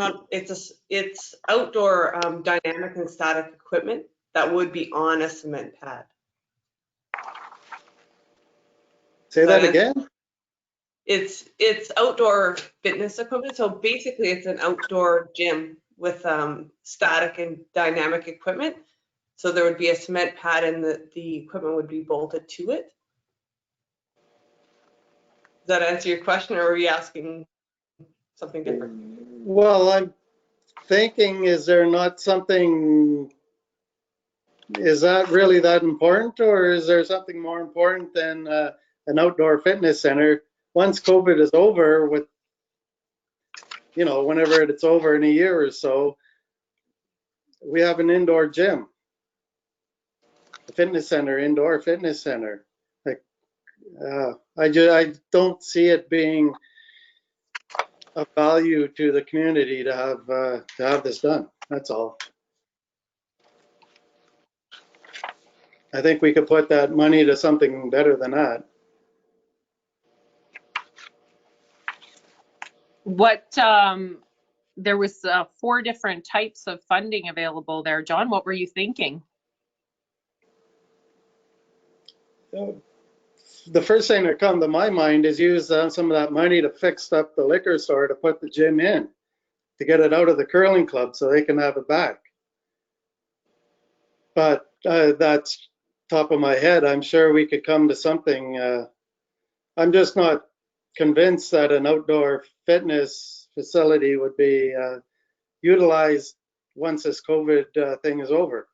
outdoor dynamic and static equipment that would be on a cement pad. Say that again? It's outdoor fitness equipment. So basically it's an outdoor gym with static and dynamic equipment. So there would be a cement pad and the equipment would be bolted to it. Does that answer your question, or are you asking something different? Well, I'm thinking, is there not something, is that really that important, or is there something more important than an outdoor fitness center? Once COVID is over, with, you know, whenever it's over in a year or so, we have an indoor gym, a fitness center, indoor fitness center. Like, I don't see it being of value to the community to have this done. That's all. I think we could put that money to something better than that. What, there was 4 different types of funding available there. John, what were you thinking? The first thing that come to my mind is use some of that money to fix up the liquor store to put the gym in, to get it out of the curling club so they can have it back. But that's top of my head. I'm sure we could come to something. I'm just not convinced that an outdoor fitness facility would be utilized once this COVID thing is over.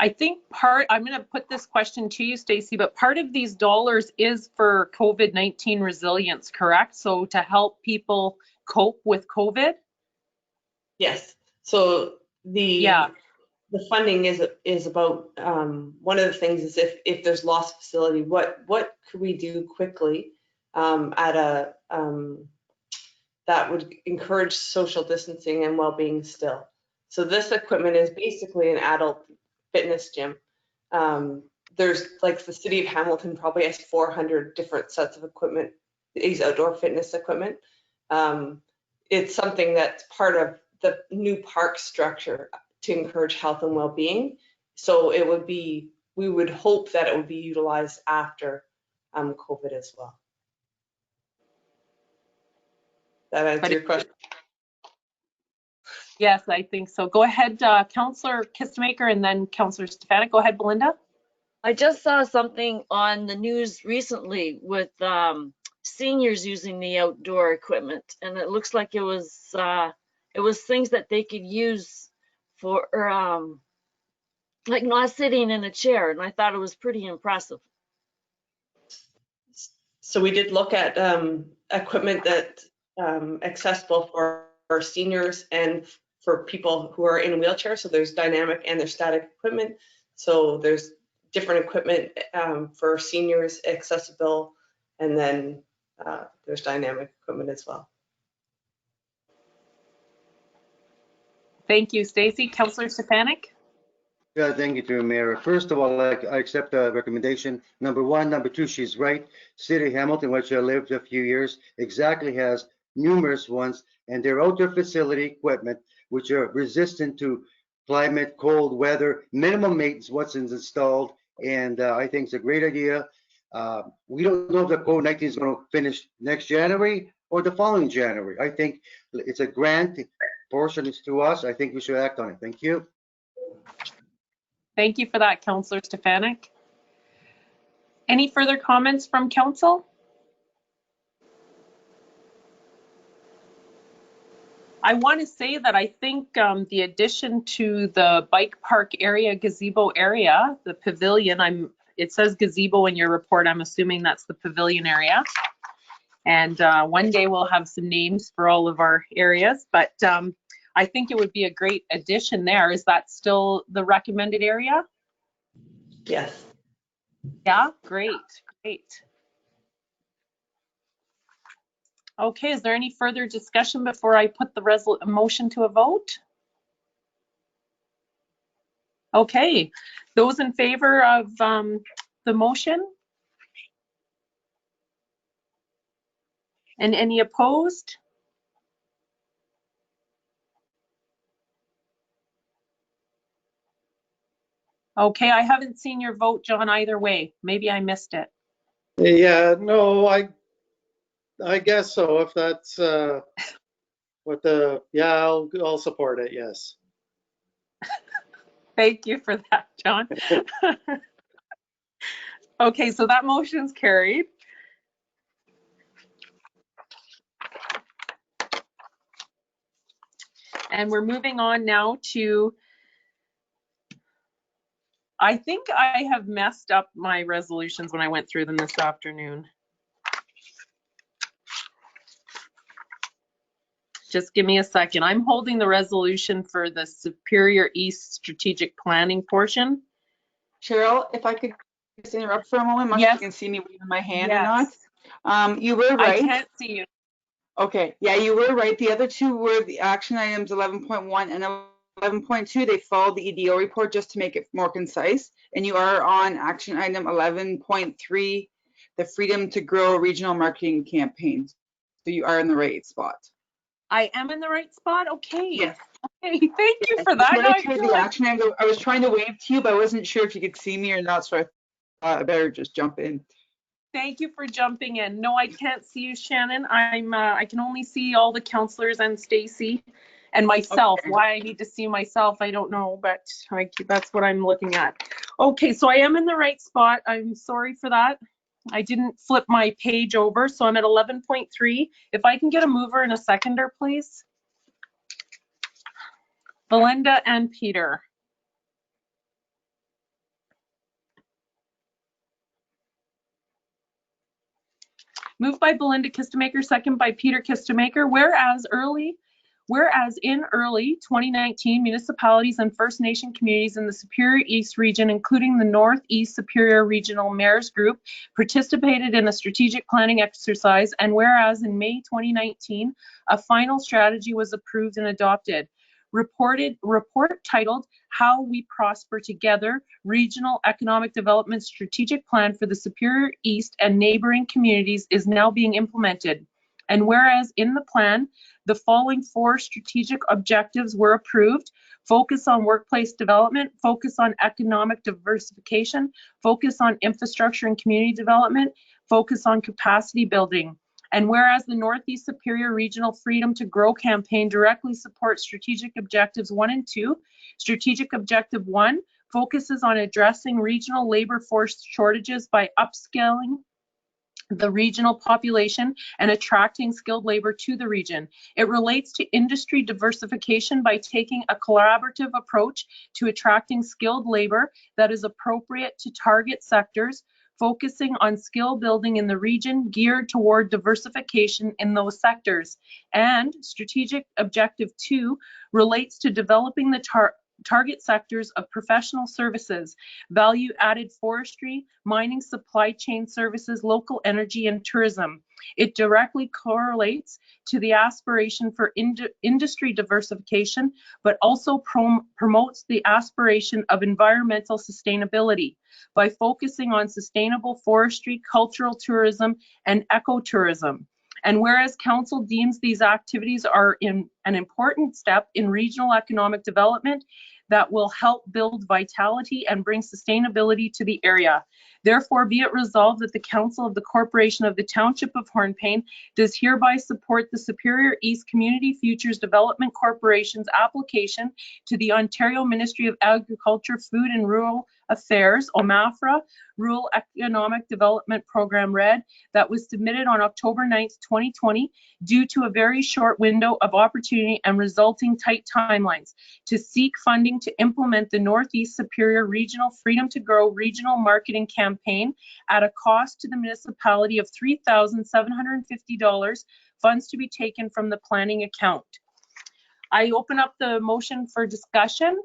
I think I'm going to put this question to you, Stacy, but part of these dollars is for COVID-19 resilience, correct? So to help people cope with COVID? Yes. So the funding is about, one of the things is if there's lost facility, what could we do quickly that would encourage social distancing and well-being still. So this equipment is basically an adult fitness gym. There's like the city of Hamilton probably has 400 different sets of equipment, these outdoor fitness equipment. It's something that's part of the new park structure to encourage health and well-being. So it would be, we would hope that it would be utilized after COVID as well. That answer your question? Yes, I think so. Go ahead, Councillor Kistemaker, and then Councillor Stefanik. Go ahead, Belinda. I just saw something on the news recently with seniors using the outdoor equipment, and it looks like it was things that they could use for like not sitting in a chair, and I thought it was pretty impressive. So we did look at equipment that accessible for seniors and for people who are in a wheelchair. So there's dynamic and there's static equipment. So there's different equipment for seniors accessible, and then there's dynamic equipment as well. Thank you, Stacy. Councillor Stefanik. Yeah, thank you, to Mayor. First of all, I accept the recommendation. Number 1, number 2, she's right. City of Hamilton, which I lived a few years, exactly has numerous ones, and their outdoor facility equipment, which are resistant to climate, cold weather, minimum maintenance, what's installed, and I think it's a great idea. We don't know if the COVID-19 is going to finish next January or the following January. I think it's a grant portion is to us. I think we should act on it. Thank you. Thank you for that, Councillor Stefanik. Any further comments from council? I want to say that I think the addition to the bike park area, gazebo area, the pavilion, it says gazebo in your report. I'm assuming that's the pavilion area. And one day we'll have some names for all of our areas, but I think it would be a great addition there. Is that still the recommended area? Yes. Yeah, great, great. Okay, is there any further discussion before I put the motion to a vote? Okay, those in favor of the motion? And any opposed? Okay, I haven't seen your vote, John, either way. Maybe I missed it. Yeah, no, I guess so. If that's what I'll support it. Yes. Thank you for that, John. Okay, so that motion's carried. And we're moving on now to, I think I have messed up my resolutions when I went through them this afternoon. Just give me a second. I'm holding the resolution for the Superior East strategic planning portion. Cheryl, if I could just interrupt for a moment, I'm not sure if you can see me waving my hand or not. You were right. I can't see you. Okay, yeah, you were right. The other two were the action items 11.1 and 11.2. They followed the EDO report just to make it more concise. And you are on action item 11.3, the Freedom to Grow regional marketing campaign. So you are in the right spot. I am in the right spot? Okay. Yes. Okay, thank you for I that. Now I monitored feel the like- action item. I was trying to wave to you, but I wasn't sure if you could see me or not, so I thought I better just jump in. Thank you for jumping in. No, I can't see you, Shannon. I can only see all the counselors and Stacy and myself. Okay. Why I need to see myself, I don't know, but that's what I'm looking at. Okay, so I am in the right spot. I'm sorry for that. I didn't flip my page over, so I'm at 11.3. If I can get a mover and a seconder, please. Belinda and Peter. Moved by Belinda Kistemaker, second by Peter Kistemaker. Whereas in early 2019, municipalities and First Nation communities in the Superior East region, including the Northeast Superior Regional Mayors Group, participated in a strategic planning exercise, and whereas in May 2019, a final strategy was approved and adopted. Report titled How We Prosper Together, Regional Economic Development Strategic Plan for the Superior East and Neighboring Communities is now being implemented. And whereas in the plan, the following 4 strategic objectives were approved: focus on workplace development, focus on economic diversification, focus on infrastructure and community development, focus on capacity building. And whereas the Northeast Superior Regional Freedom to Grow campaign directly supports strategic objectives 1 and 2, strategic objective 1 focuses on addressing regional labor force shortages by upscaling the regional population and attracting skilled labor to the region. It relates to industry diversification by taking a collaborative approach to attracting skilled labor that is appropriate to target sectors, focusing on skill building in the region geared toward diversification in those sectors. And strategic objective 2 relates to developing the target sectors of professional services, value-added forestry, mining, supply chain services, local energy, and tourism. It directly correlates to the aspiration for industry diversification, but also promotes the aspiration of environmental sustainability by focusing on sustainable forestry, cultural tourism, and ecotourism. And whereas Council deems these activities are an important step in regional economic development that will help build vitality and bring sustainability to the area. Therefore, be it resolved that the Council of the Corporation of the Township of Hornepayne does hereby support the Superior East Community Futures Development Corporation's application to the Ontario Ministry of Agriculture, Food and Rural Affairs, OMAFRA, Rural Economic Development Program RED, that was submitted on October 9th, 2020, due to a very short window of opportunity and resulting tight timelines, to seek funding to implement the Northeast Superior Regional Freedom to Grow regional marketing campaign at a cost to the municipality of $3,750, funds to be taken from the planning account. I open up the motion for discussion.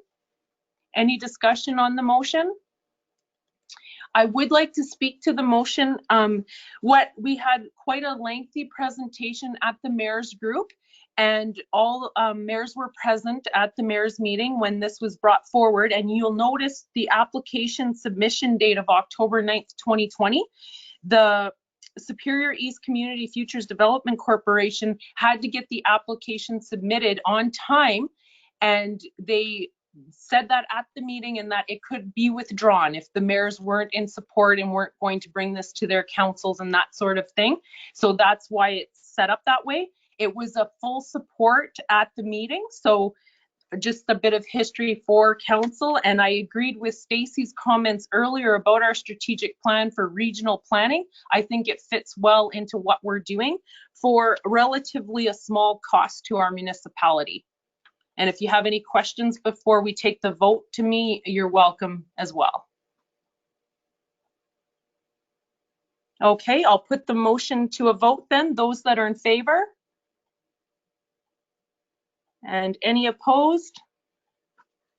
Any discussion on the motion? I would like to speak to the motion. We had quite a lengthy presentation at the mayor's group, and all mayors were present at the mayor's meeting when this was brought forward. And you'll notice the application submission date of October 9th, 2020. The Superior East Community Futures Development Corporation had to get the application submitted on time, and they said that at the meeting, and that it could be withdrawn if the mayors weren't in support and weren't going to bring this to their councils and that sort of thing. So that's why it's set up that way. It was a full support at the meeting. So just a bit of history for council, and I agreed with Stacy's comments earlier about our strategic plan for regional planning. I think it fits well into what we're doing for relatively a small cost to our municipality. And if you have any questions before we take the vote to me, you're welcome as well. Okay, I'll put the motion to a vote then. Those that are in favor? And any opposed?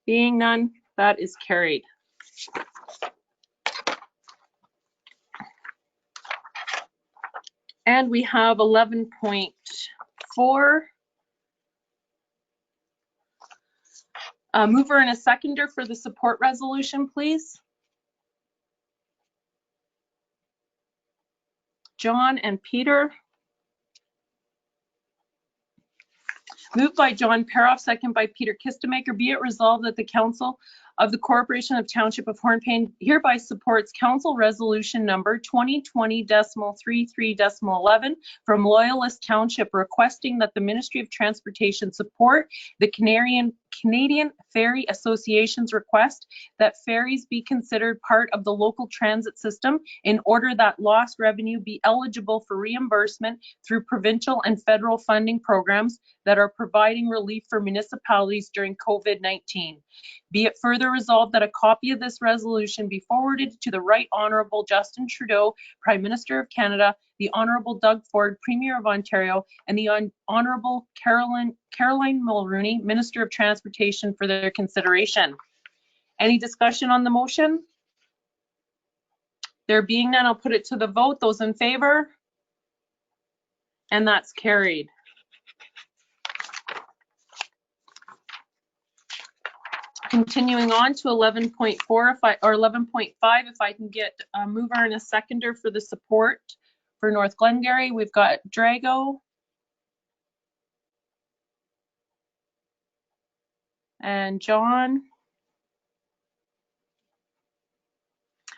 Being none, that is carried. And we have 11.4. 11.4. Mover and a seconder for the support resolution, please. John and Peter. Moved by John Paroff, second by Peter Kistemaker. Be it resolved that the Council of the Corporation of Township of Hornepayne hereby supports Council Resolution number 2020-33-11 from Loyalist Township, requesting that the Ministry of Transportation support the Canadian Ferry Association's request that ferries be considered part of the local transit system in order that lost revenue be eligible for reimbursement through provincial and federal funding programs that are providing relief for municipalities during COVID-19. Be it further resolved that a copy of this resolution be forwarded to the Right Honourable Justin Trudeau, Prime Minister of Canada, the Honourable Doug Ford, Premier of Ontario, and the Honourable Caroline Mulroney, Minister of Transportation, for their consideration. Any discussion on the motion? There being none, I'll put it to the vote. Those in favour? And that's carried. Continuing on to 11.4 or 11.5, if I can get a mover and a seconder for the support for North Glengarry. We've got Drago and John.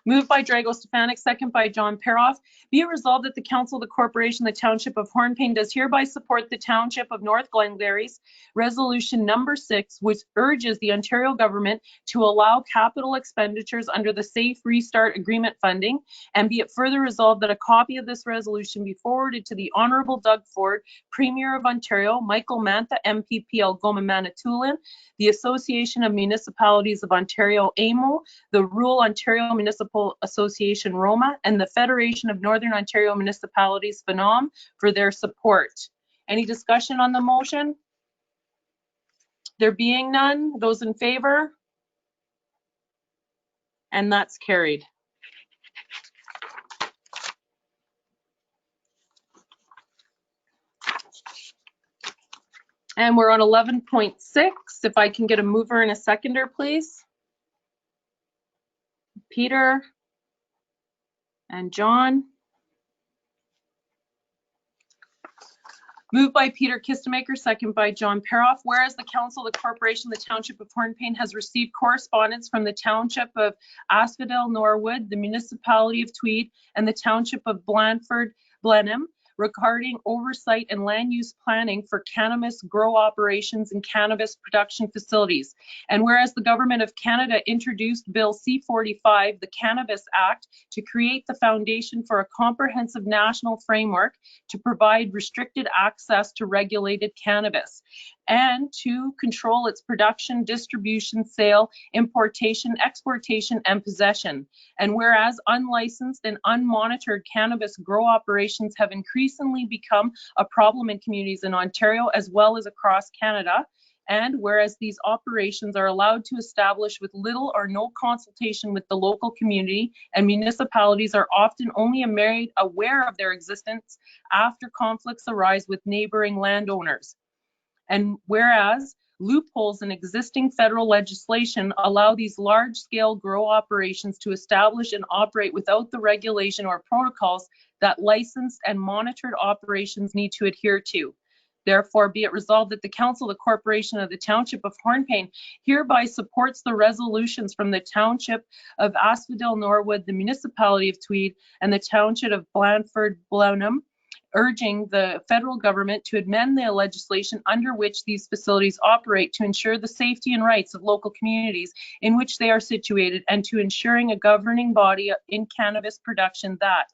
Moved by Drago Stefanik, second by John Paroff. Be it resolved that the Council of the Corporation, the Township of Hornepayne, does hereby support the Township of North Glengarry's Resolution number 6, which urges the Ontario government to allow capital expenditures under the Safe Restart Agreement funding. And be it further resolved that a copy of this resolution be forwarded to the Honourable Doug Ford, Premier of Ontario, Michael Mantha, MPP Algoma Manitoulin, the Association of Municipalities of Ontario, AMO, the Rural Ontario Municipal Association, ROMA, and the Federation of Northern Ontario Municipalities, FNOM, for their support. Any discussion on the motion? There being none, those in favor? And that's carried. And we're on 11.6. If I can get a mover and a seconder, please. Peter and John. Moved by Peter Kistemaker, second by John Paroff. Whereas the Council of the Corporation, the Township of Hornepayne, has received correspondence from the Township of Asphodel Norwood, the Municipality of Tweed, and the Township of Blandford Blenheim regarding oversight and land use planning for cannabis grow operations and cannabis production facilities. And whereas the Government of Canada introduced Bill C-45, the Cannabis Act, to create the foundation for a comprehensive national framework to provide restricted access to regulated cannabis, and to control its production, distribution, sale, importation, exportation, and possession. And whereas unlicensed and unmonitored cannabis grow operations have increasingly become a problem in communities in Ontario as well as across Canada, and whereas these operations are allowed to establish with little or no consultation with the local community, and municipalities are often only made aware of their existence after conflicts arise with neighboring landowners. And whereas loopholes in existing federal legislation allow these large-scale grow operations to establish and operate without the regulation or protocols that licensed and monitored operations need to adhere to. Therefore, be it resolved that the Council of the Corporation of the Township of Hornepayne hereby supports the resolutions from the Township of Asphodel Norwood, the Municipality of Tweed, and the Township of Blandford Blenheim, urging the federal government to amend the legislation under which these facilities operate to ensure the safety and rights of local communities in which they are situated, and to ensuring a governing body in cannabis production that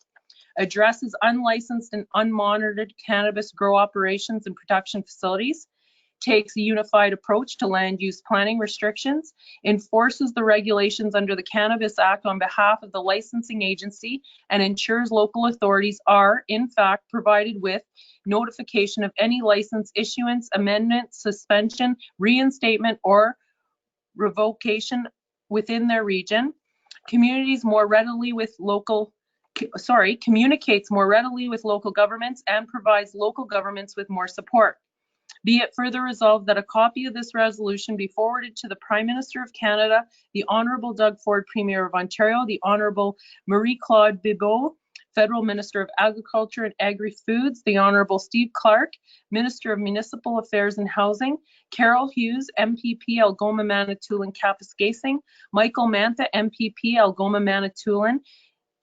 addresses unlicensed and unmonitored cannabis grow operations and production facilities, takes a unified approach to land use planning restrictions, enforces the regulations under the Cannabis Act on behalf of the licensing agency, and ensures local authorities are, in fact, provided with notification of any license issuance, amendment, suspension, reinstatement, or revocation within their region. Communities more readily with local communicates more readily with local governments and provides local governments with more support. Be it further resolved that a copy of this resolution be forwarded to the Prime Minister of Canada, the Honourable Doug Ford, Premier of Ontario, the Honourable Marie-Claude Bibeau, Federal Minister of Agriculture and Agri-Foods, the Honourable Steve Clark, Minister of Municipal Affairs and Housing, Carol Hughes, MPP, Algoma Manitoulin Kapuskasing, Michael Mantha, MPP, Algoma Manitoulin,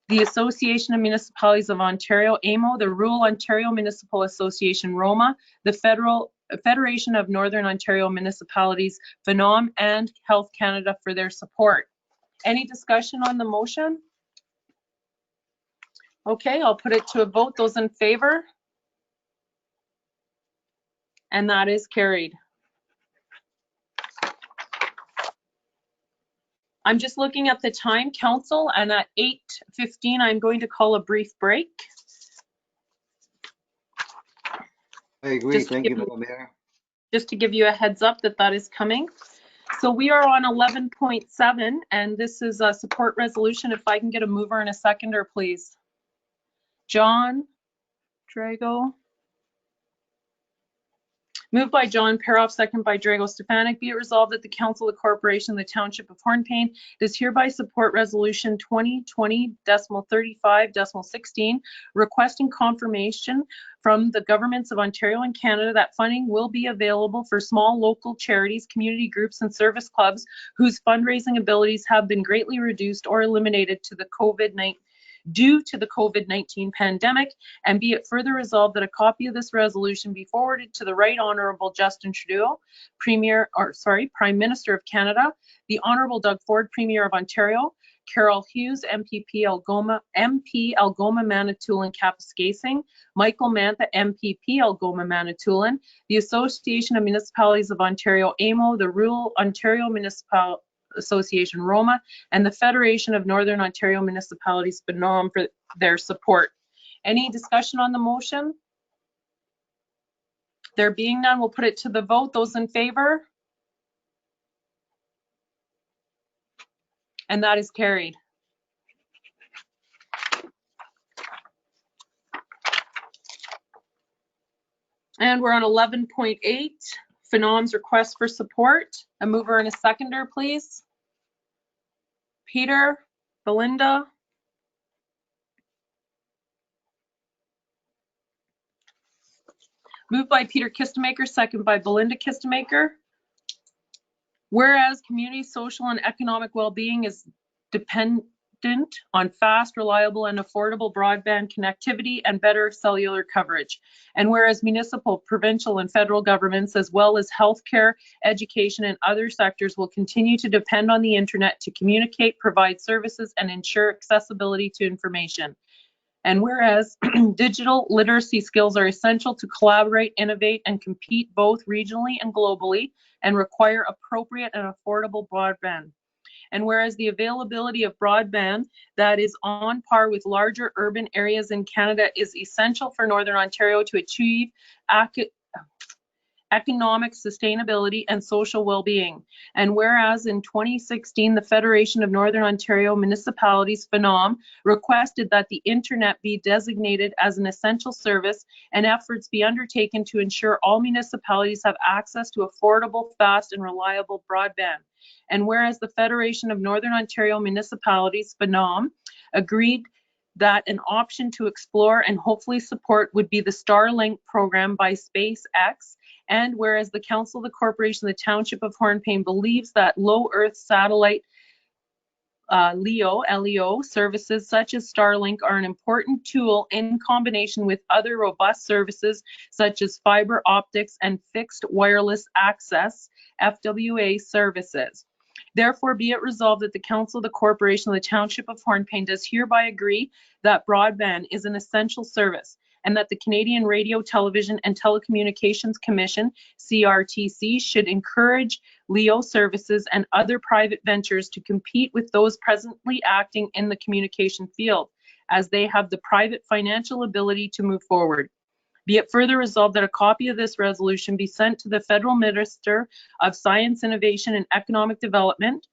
the Association of Municipalities of Ontario, AMO, the Rural Ontario Municipal Association, ROMA, the Federation of Northern Ontario Municipalities, FNOM, and Health Canada for their support. Any discussion on the motion? Okay, I'll put it to a vote. Those in favor? And that is carried. I'm just looking at the time, Council, and at 8:15, I'm going to call a brief break. I agree. Thank you, Madam Mayor. Just to give you a heads up that that is coming. So we are on 11.7, and this is a support resolution. If I can get a mover and a seconder, please. John Drago. Moved by John Peroff, second by Drago Stefanik. Be it resolved that the Council of the Corporation of the Township of Hornpain does hereby support Resolution 2020.35.16, requesting confirmation from the governments of Ontario and Canada that funding will be available for small local charities, community groups, and service clubs whose fundraising abilities have been greatly reduced or eliminated due to the COVID-19 pandemic, and be it further resolved that a copy of this resolution be forwarded to the Right Honourable Justin Trudeau, Prime Minister of Canada, the Honourable Doug Ford, Premier of Ontario, Carol Hughes, MP Algoma Manitoulin Kapuskasing, Michael Mantha, MPP Algoma Manitoulin, the Association of Municipalities of Ontario, AMO, the Rural Ontario Municipal Association, ROMA, and the Federation of Northern Ontario Municipalities, FNOM, for their support. Any discussion on the motion? There being none, we'll put it to the vote. Those in favor? And that is carried. And we're on 11.8, FNOM's request for support. A mover and a seconder, please. Peter, Belinda. Moved by Peter Kistemaker, second by Belinda Kistemaker. Whereas community, social, and economic well-being is dependent on fast, reliable, and affordable broadband connectivity and better cellular coverage. And whereas municipal, provincial, and federal governments, as well as healthcare, education, and other sectors will continue to depend on the internet to communicate, provide services, and ensure accessibility to information. And whereas digital literacy skills are essential to collaborate, innovate, and compete both regionally and globally, and require appropriate and affordable broadband. And whereas the availability of broadband that is on par with larger urban areas in Canada is essential for Northern Ontario to achieve economic sustainability and social well-being. And whereas in 2016, the Federation of Northern Ontario Municipalities, FNOM, requested that the internet be designated as an essential service and efforts be undertaken to ensure all municipalities have access to affordable, fast, and reliable broadband. And whereas the Federation of Northern Ontario Municipalities, FNOM, agreed that an option to explore and hopefully support would be the Starlink program by SpaceX. And whereas the Council of the Corporation of the Township of Hornpain believes that low Earth satellite LEO services such as Starlink are an important tool in combination with other robust services such as fiber optics and fixed wireless access FWA services. Therefore, be it resolved that the Council of the Corporation of the Township of Hornpain does hereby agree that broadband is an essential service, and that the Canadian Radio, Television and Telecommunications Commission, CRTC, should encourage LEO services and other private ventures to compete with those presently acting in the communication field, as they have the private financial ability to move forward. Be it further resolved that a copy of this resolution be sent to the Federal Minister of Science, Innovation and Economic Development,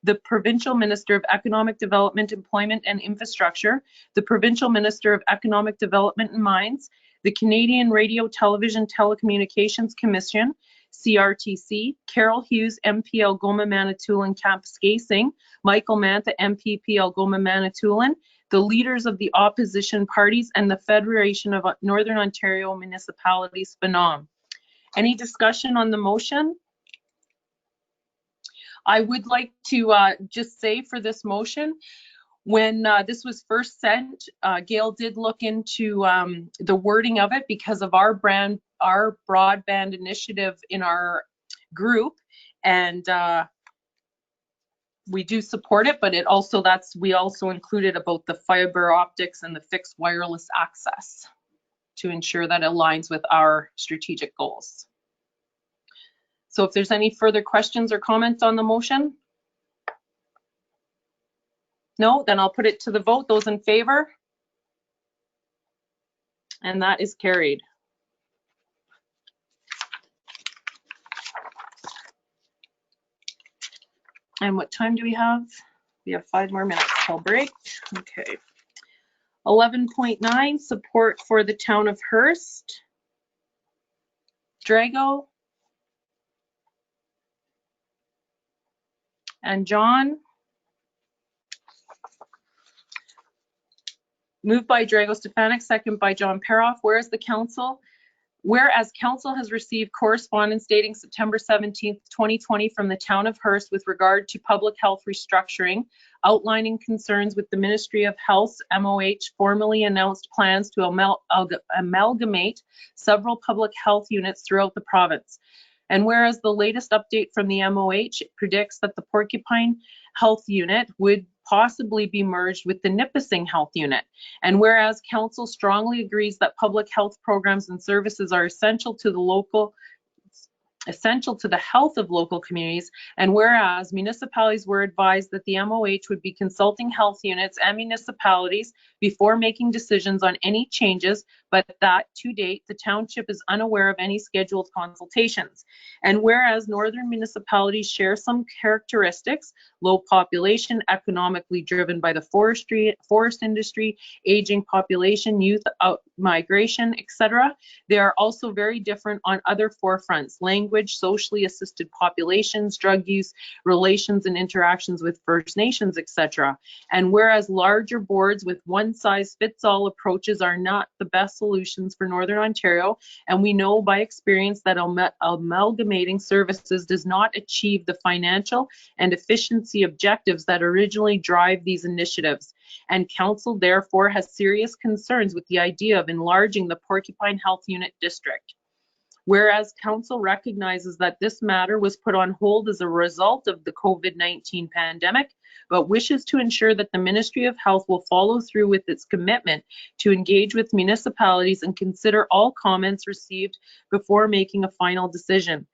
the Provincial Minister of Economic Development, Employment and Infrastructure, the Provincial Minister of Economic Development and Mines, the Canadian Radio, Television, Telecommunications Commission, CRTC, Carol Hughes, MP Algoma Manitoulin Kapuskasing, Michael Mantha, MPP Algoma Manitoulin, the leaders of the opposition parties, and the Federation of Northern Ontario Municipalities, FNOM. Any discussion on the motion? I would like to just say for this motion, when this was first sent, Gail did look into the wording of it because of our broadband initiative in our group, and we do support it, but we also included about the fiber optics and the fixed wireless access to ensure that it aligns with our strategic goals. So if there's any further questions or comments on the motion? No, then I'll put it to the vote. Those in favor? And that is carried. And what time do we have? We have 5 more minutes till break. Okay. 11.9, support for the town of Hearst. Drago. And John. Moved by Drago Stefanik, second by John Peroff. Whereas council has received correspondence dating September 17th, 2020 from the town of Hearst with regard to public health restructuring, outlining concerns with the Ministry of Health's MOH formally announced plans to amalgamate several public health units throughout the province. And whereas the latest update from the MOH predicts that the Porcupine Health Unit would possibly be merged with the Nipissing Health Unit. And whereas council strongly agrees that public health programs and services are essential to the health of local communities, and whereas municipalities were advised that the MOH would be consulting health units and municipalities before making decisions on any changes, but that to date the township is unaware of any scheduled consultations. And whereas northern municipalities share some characteristics, low population, economically driven by the forest industry, aging population, youth migration, etc., they are also very different on other forefronts: language, socially assisted populations, drug use, relations and interactions with First Nations, etc. And whereas larger boards with one-size-fits-all approaches are not the best solutions for Northern Ontario, and we know by experience that amalgamating services does not achieve the financial and efficiency objectives that originally drive these initiatives. And council therefore has serious concerns with the idea of enlarging the Porcupine Health Unit district. Whereas council recognizes that this matter was put on hold as a result of the COVID-19 pandemic, but wishes to ensure that the Ministry of Health will follow through with its commitment to engage with municipalities and consider all comments received before making a final decision.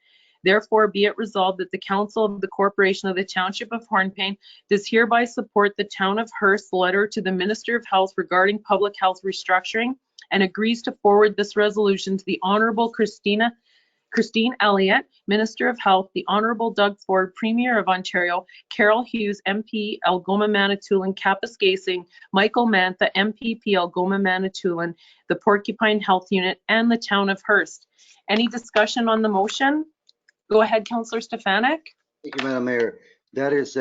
Therefore, be it resolved that the Council of the Corporation of the Township of Hornepayne does hereby support the Town of Hearst's letter to the Minister of Health regarding public health restructuring, and agrees to forward this resolution to the Honourable Christine Elliott, Minister of Health, the Honourable Doug Ford, Premier of Ontario, Carol Hughes, MP, Algoma Manitoulin Kapuskasing, Michael Mantha, MPP, Algoma Manitoulin, the Porcupine Health Unit, and the Town of Hearst. Any discussion on the motion? Go ahead, Councillor Stefanik. Thank you, Madam Mayor. That is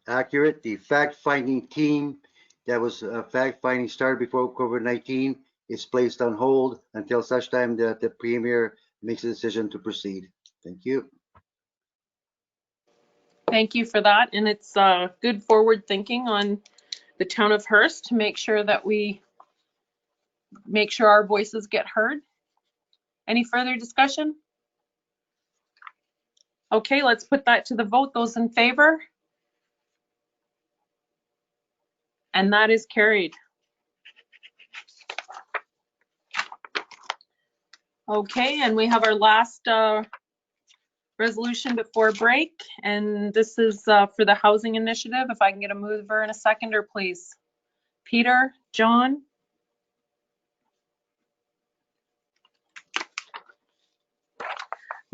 accurate. The fact-finding team that was fact-finding started before COVID-19 is placed on hold until such time that the Premier makes a decision to proceed. Thank you. Thank you for that. And it's good forward thinking on the Town of Hearst to make sure that we make sure our voices get heard. Any further discussion? Okay, let's put that to the vote. Those in favor? And that is carried. Okay, and we have our last resolution before break, and this is for the housing initiative. If I can get a mover and a seconder, please. Peter, John.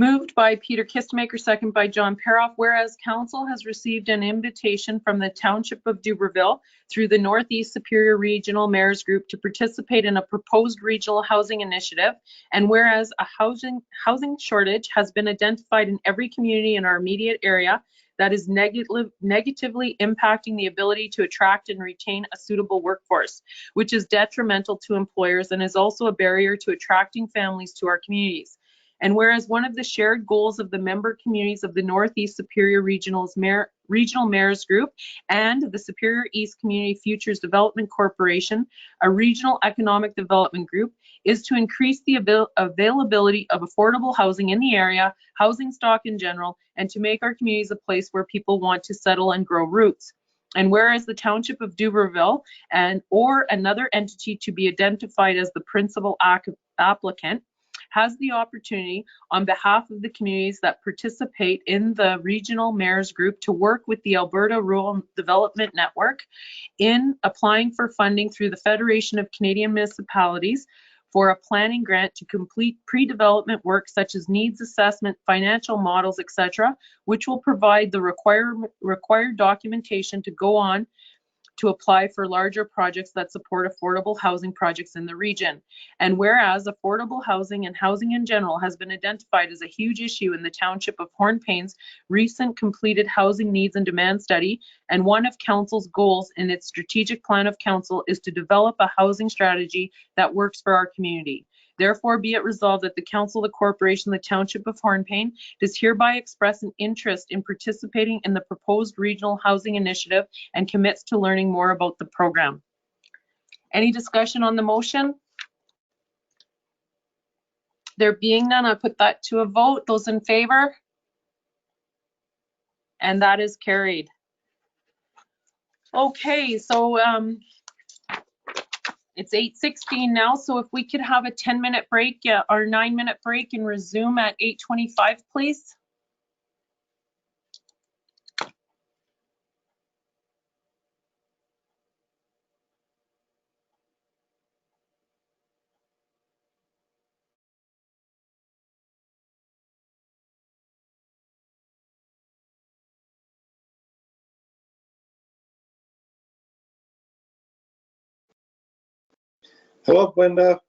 Moved by Peter Kistemaker, second by John Paroff, whereas council has received an invitation from the Township of Dubreuilville through the Northeast Superior Regional Mayors Group to participate in a proposed regional housing initiative, and whereas a housing shortage has been identified in every community in our immediate area that is negatively impacting the ability to attract and retain a suitable workforce, which is detrimental to employers and is also a barrier to attracting families to our communities. And whereas one of the shared goals of the member communities of the Northeast Superior Regional Mayors Group and the Superior East Community Futures Development Corporation, a regional economic development group, is to increase the availability of affordable housing in the area, housing stock in general, and to make our communities a place where people want to settle and grow roots. And whereas the Township of Dubreuilville or another entity to be identified as the principal applicant has the opportunity on behalf of the communities that participate in the Regional Mayors Group to work with the Alberta Rural Development Network in applying for funding through the Federation of Canadian Municipalities for a planning grant to complete pre-development work such as needs assessment, financial models, etc., which will provide the required documentation to go on to apply for larger projects that support affordable housing projects in the region. And whereas affordable housing and housing in general has been identified as a huge issue in the Township of Hornepayne's recent completed housing needs and demand study, and one of Council's goals in its strategic plan of Council is to develop a housing strategy that works for our community. Therefore, be it resolved that the Council of the Corporation, the Township of Hornepayne, does hereby express an interest in participating in the proposed regional housing initiative and commits to learning more about the program. Any discussion on the motion? There being none, I put that to a vote. Those in favor? And that is carried. Okay, so it's 8:16 now, so if we could have a 10-minute break or 9-minute break and resume at 8:25, please. Hello, Brenda.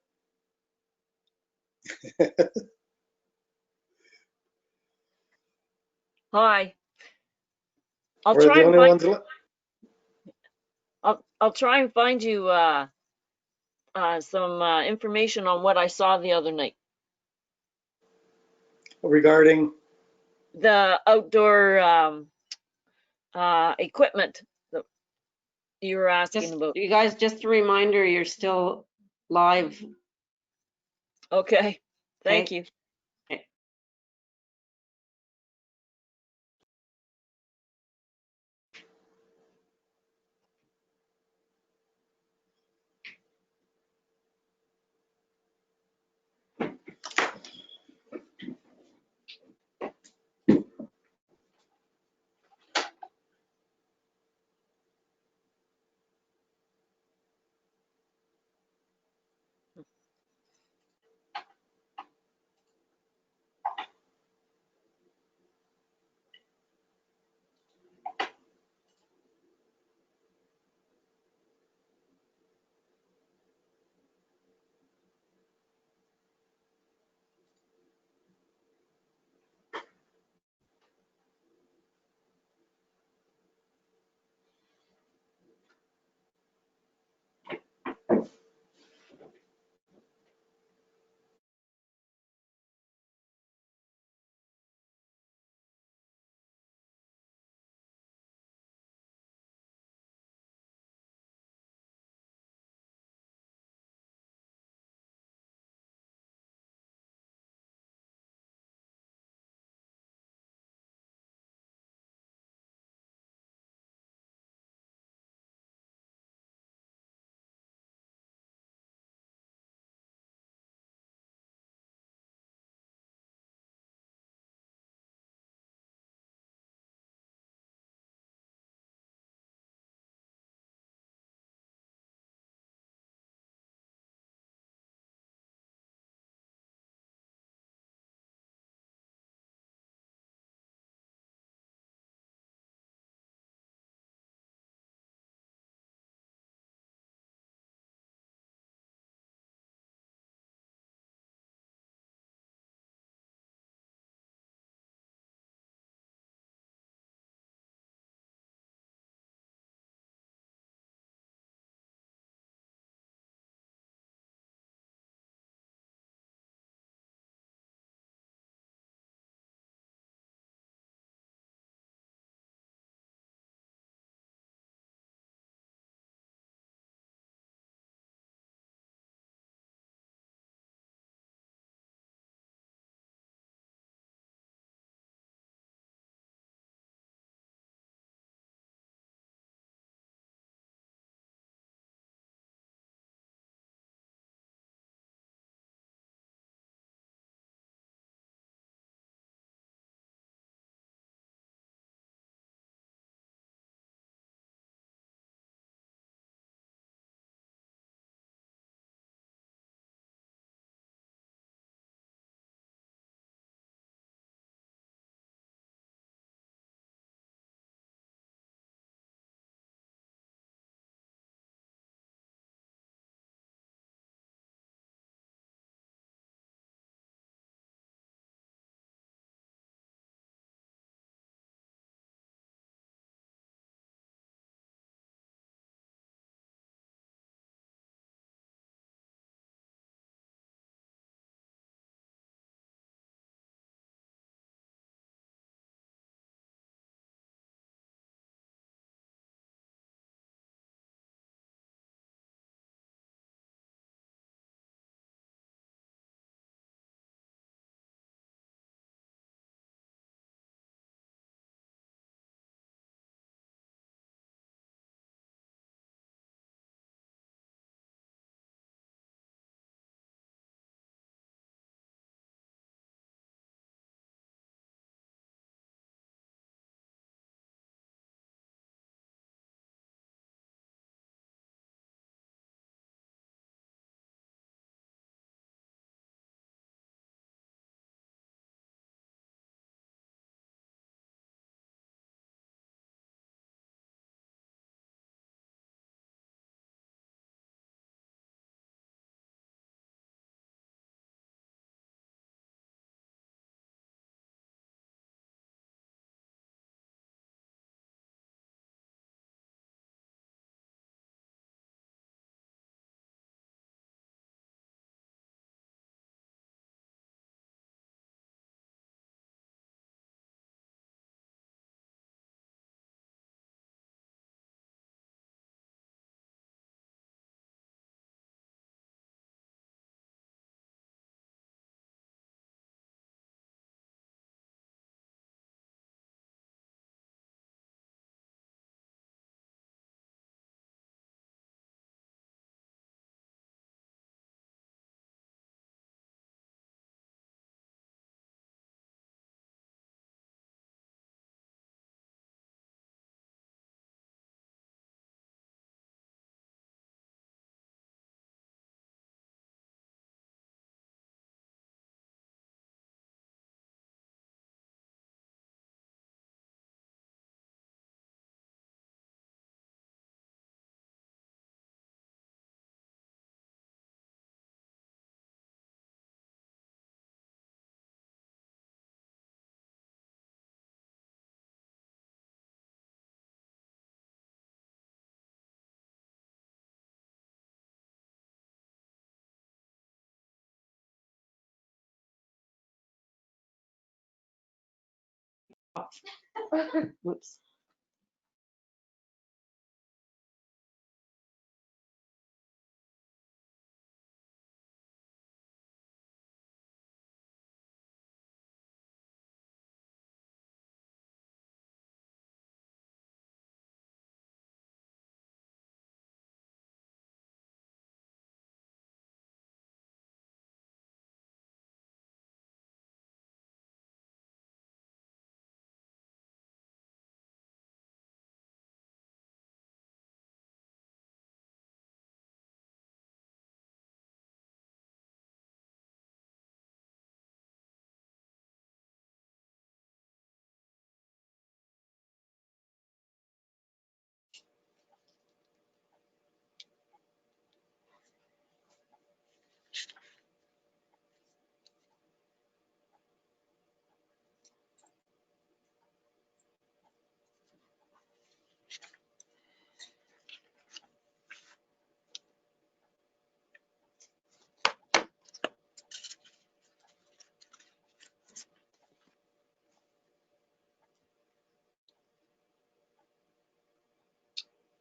Hi. I'll We're the try and only find, ones left. I'll try and find you some information on what I saw the other night. Regarding, The outdoor equipment that you were asking about. You guys, just a reminder, you're still live. Okay, thank you. Whoops.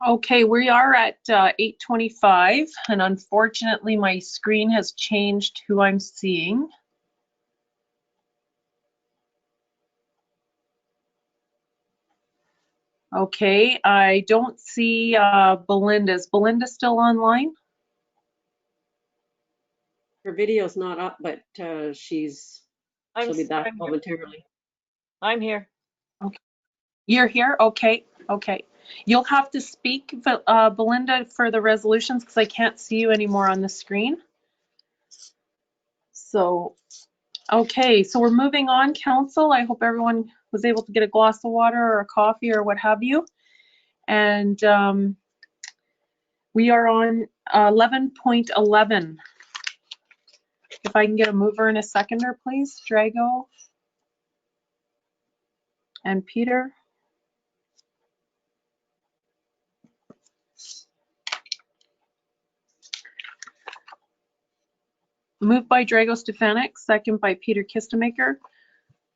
Okay, we are at 8:25, and unfortunately my screen has changed who I'm seeing. Okay, I don't see Belinda. Is Belinda still online? Her video's not up, but she'll be back momentarily. I'm here. Okay. You're here? Okay, okay. You'll have to speak, Belinda, for the resolutions because I can't see you anymore on the screen. So, okay, so we're moving on, council. I hope everyone was able to get a glass of water or a coffee or what have you. And we are on 11.11. If I can get a mover and a seconder, please, Drago and Peter. Moved by Drago Stefanik, second by Peter Kistemaker.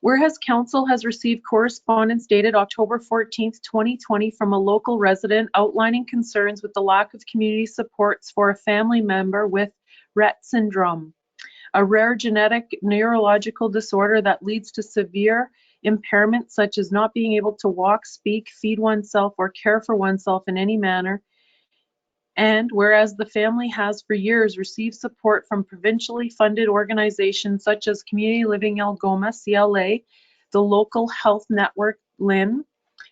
Whereas council has received correspondence dated October 14th, 2020 from a local resident outlining concerns with the lack of community supports for a family member with Rett syndrome, a rare genetic neurological disorder that leads to severe impairment such as not being able to walk, speak, feed oneself, or care for oneself in any manner. And whereas the family has for years received support from provincially funded organizations such as Community Living Algoma, CLA, the Local Health Network, LIN,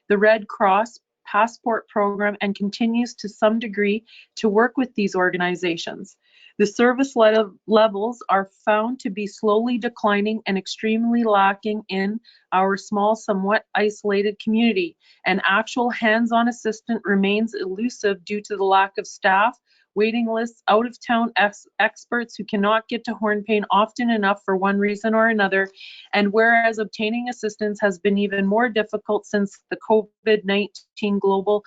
the Red Cross Passport Program, and continues to some degree to work with these organizations. The service levels are found to be slowly declining and extremely lacking in our small, somewhat isolated community, and actual hands-on assistance remains elusive due to the lack of staff, waiting lists, out-of-town experts who cannot get to Hornepayne often enough for one reason or another, and whereas obtaining assistance has been even more difficult since the COVID-19 global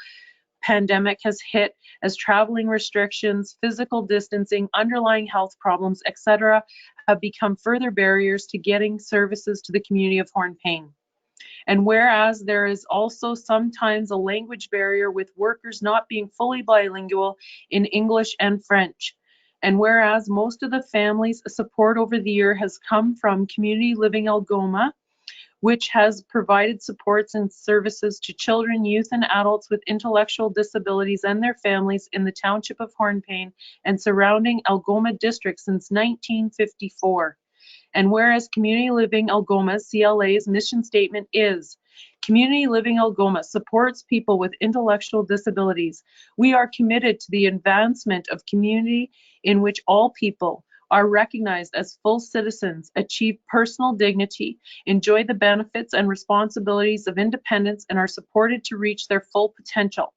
pandemic has hit, as traveling restrictions, physical distancing, underlying health problems, etc., have become further barriers to getting services to the community of Hornepayne. And whereas there is also sometimes a language barrier with workers not being fully bilingual in English and French. And whereas most of the families' support over the year has come from Community Living Algoma, which has provided supports and services to children, youth, and adults with intellectual disabilities and their families in the township of Hornepayne and surrounding Algoma district since 1954. And whereas Community Living Algoma, CLA's mission statement is, Community Living Algoma supports people with intellectual disabilities. We are committed to the advancement of community in which all people are recognized as full citizens, achieve personal dignity, enjoy the benefits and responsibilities of independence, and are supported to reach their full potential.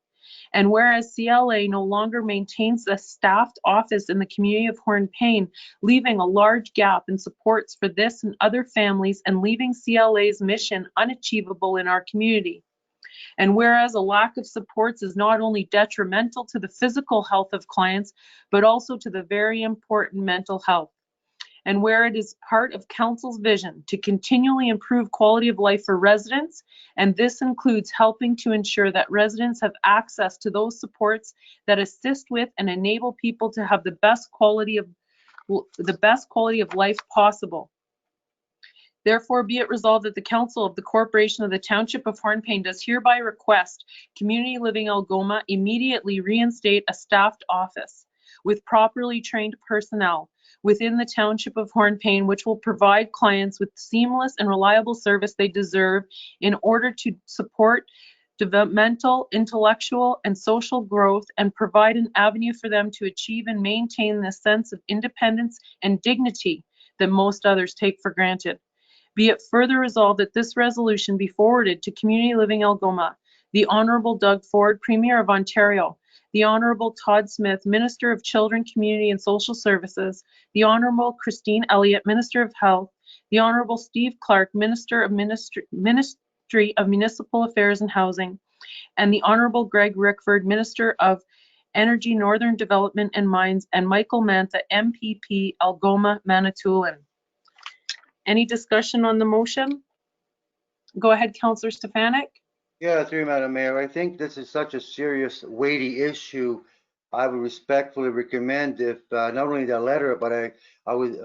And whereas CLA no longer maintains a staffed office in the community of Hornepayne, leaving a large gap in supports for this and other families and leaving CLA's mission unachievable in our community. And whereas a lack of supports is not only detrimental to the physical health of clients, but also to the very important mental health. and where it is part of council's vision to continually improve quality of life for residents, and this includes helping to ensure that residents have access to those supports that assist with and enable people to have the best quality of life possible. Therefore, be it resolved that the Council of the Corporation of the Township of Hornepayne does hereby request Community Living Algoma immediately reinstate a staffed office with properly trained personnel within the Township of Hornepayne, which will provide clients with seamless and reliable service they deserve in order to support developmental, intellectual, and social growth, and provide an avenue for them to achieve and maintain the sense of independence and dignity that most others take for granted. Be it further resolved that this resolution be forwarded to Community Living Algoma, the Honourable Doug Ford, Premier of Ontario, the Honourable Todd Smith, Minister of Children, Community and Social Services, the Honourable Christine Elliott, Minister of Health, the Honourable Steve Clark, Minister of Ministry of Municipal Affairs and Housing, and the Honourable Greg Rickford, Minister of Energy, Northern Development and Mines, and Michael Mantha, MPP, Algoma, Manitoulin. Any discussion on the motion? Go ahead, Councillor Stefanik. Yeah, through you, Madam Mayor. I think this is such a serious, weighty issue. I would respectfully recommend if not only the letter, but I would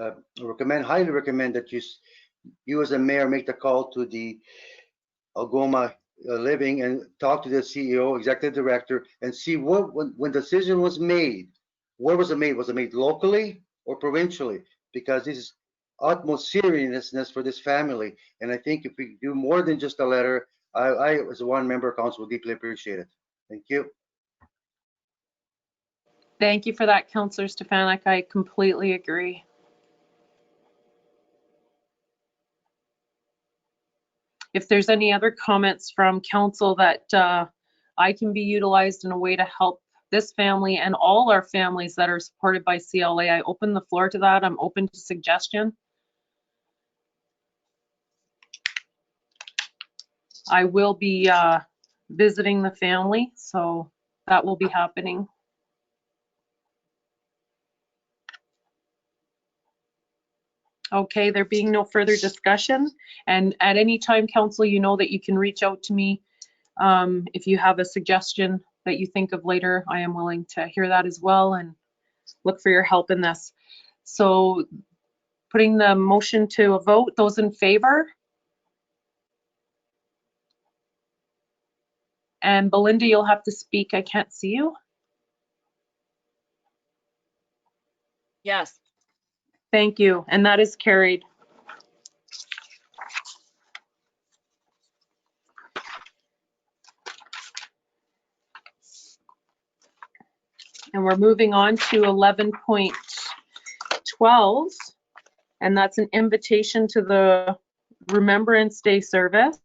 highly recommend that you as a mayor make the call to the Algoma Living and talk to the CEO, executive director, and see when decision was made, where was it made? Was it made locally or provincially? Because this is utmost seriousness for this family. And I think if we do more than just a letter, I as one member of council will deeply appreciate it. Thank you. Thank you for that, Councillor Stefanik. I completely agree. If there's any other comments from council that I can be utilized in a way to help this family and all our families that are supported by CLA, I open the floor to that. I'm open to suggestion. I will be visiting the family, so that will be happening. Okay, there being no further discussion, and at any time, council, you know that you can reach out to me if you have a suggestion that you think of later. I am willing to hear that as well and look for your help in this. So putting the motion to a vote, those in favor? And Belinda, you'll have to speak. I can't see you. Yes. Thank you, and that is carried. And we're moving on to 11.12, and that's an invitation to the Remembrance Day service.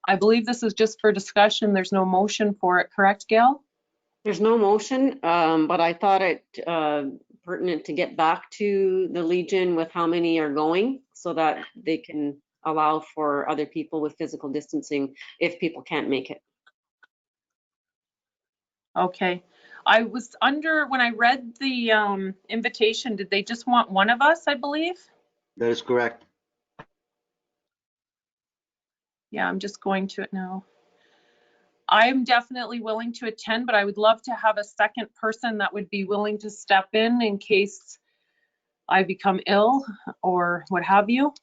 I believe this is just for discussion. There's no motion for it, correct, Gail? There's no motion, but I thought it pertinent to get back to the Legion with how many are going so that they can allow for other people with physical distancing if people can't make it. Okay. I was under, when I read the invitation, did they just want one of us, I believe? That is correct. Yeah, I'm just going to it now. I'm definitely willing to attend, but I would love to have a second person that would be willing to step in case I become ill or what have you.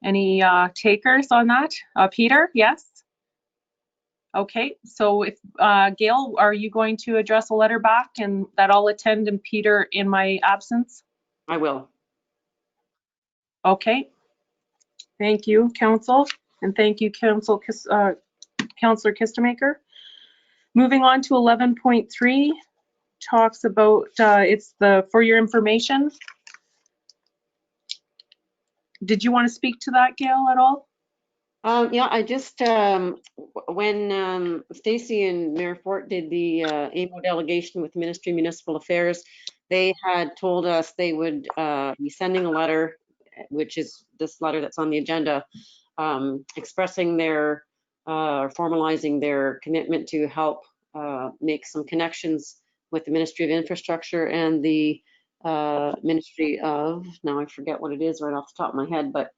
Any takers on that? Peter, yes? Okay, so if Gail, are you going to address a letter back and that I'll attend, and Peter in my absence? I will. Okay. Thank you, Council, and thank you, Councillor Kistemaker. Moving on to 11.3, talks about it's the for your information. Did you want to speak to that, Gail, at all? Yeah, I just when Stacy and Mayor Fort did the AMO delegation with Ministry of Municipal Affairs, they had told us they would be sending a letter, which is this letter that's on the agenda, expressing their are formalizing their commitment to help make some connections with the Ministry of Infrastructure and the Ministry of, now I forget what it is right off the top of my head, but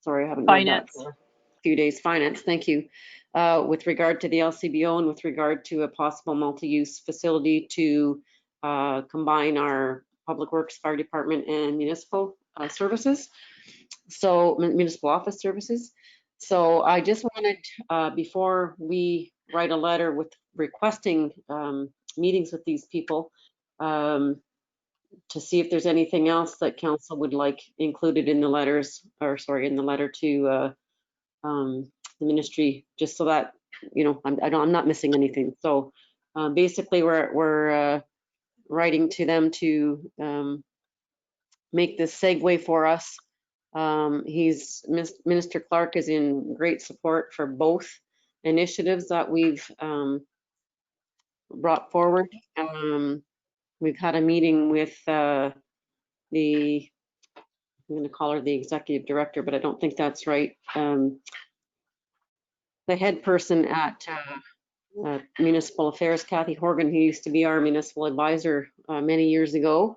sorry, I haven't read that Finance. for a few days. Finance, thank you. With regard to the LCBO and with regard to a possible multi-use facility to combine our Public Works, Fire Department, and municipal services. So municipal office services. So I just wanted, before we write a letter with requesting meetings with these people, to see if there's anything else that council would like included in the letters, or sorry, in the letter to the ministry, just so that, you know, I'm not missing anything. So basically we're writing to them to make this segue for us. Minister Clark is in great support for both initiatives that we've brought forward. We've had a meeting with I'm going to call her the executive director, but I don't think that's right. The head person at Municipal Affairs, Kathy Horgan, who used to be our municipal advisor many years ago.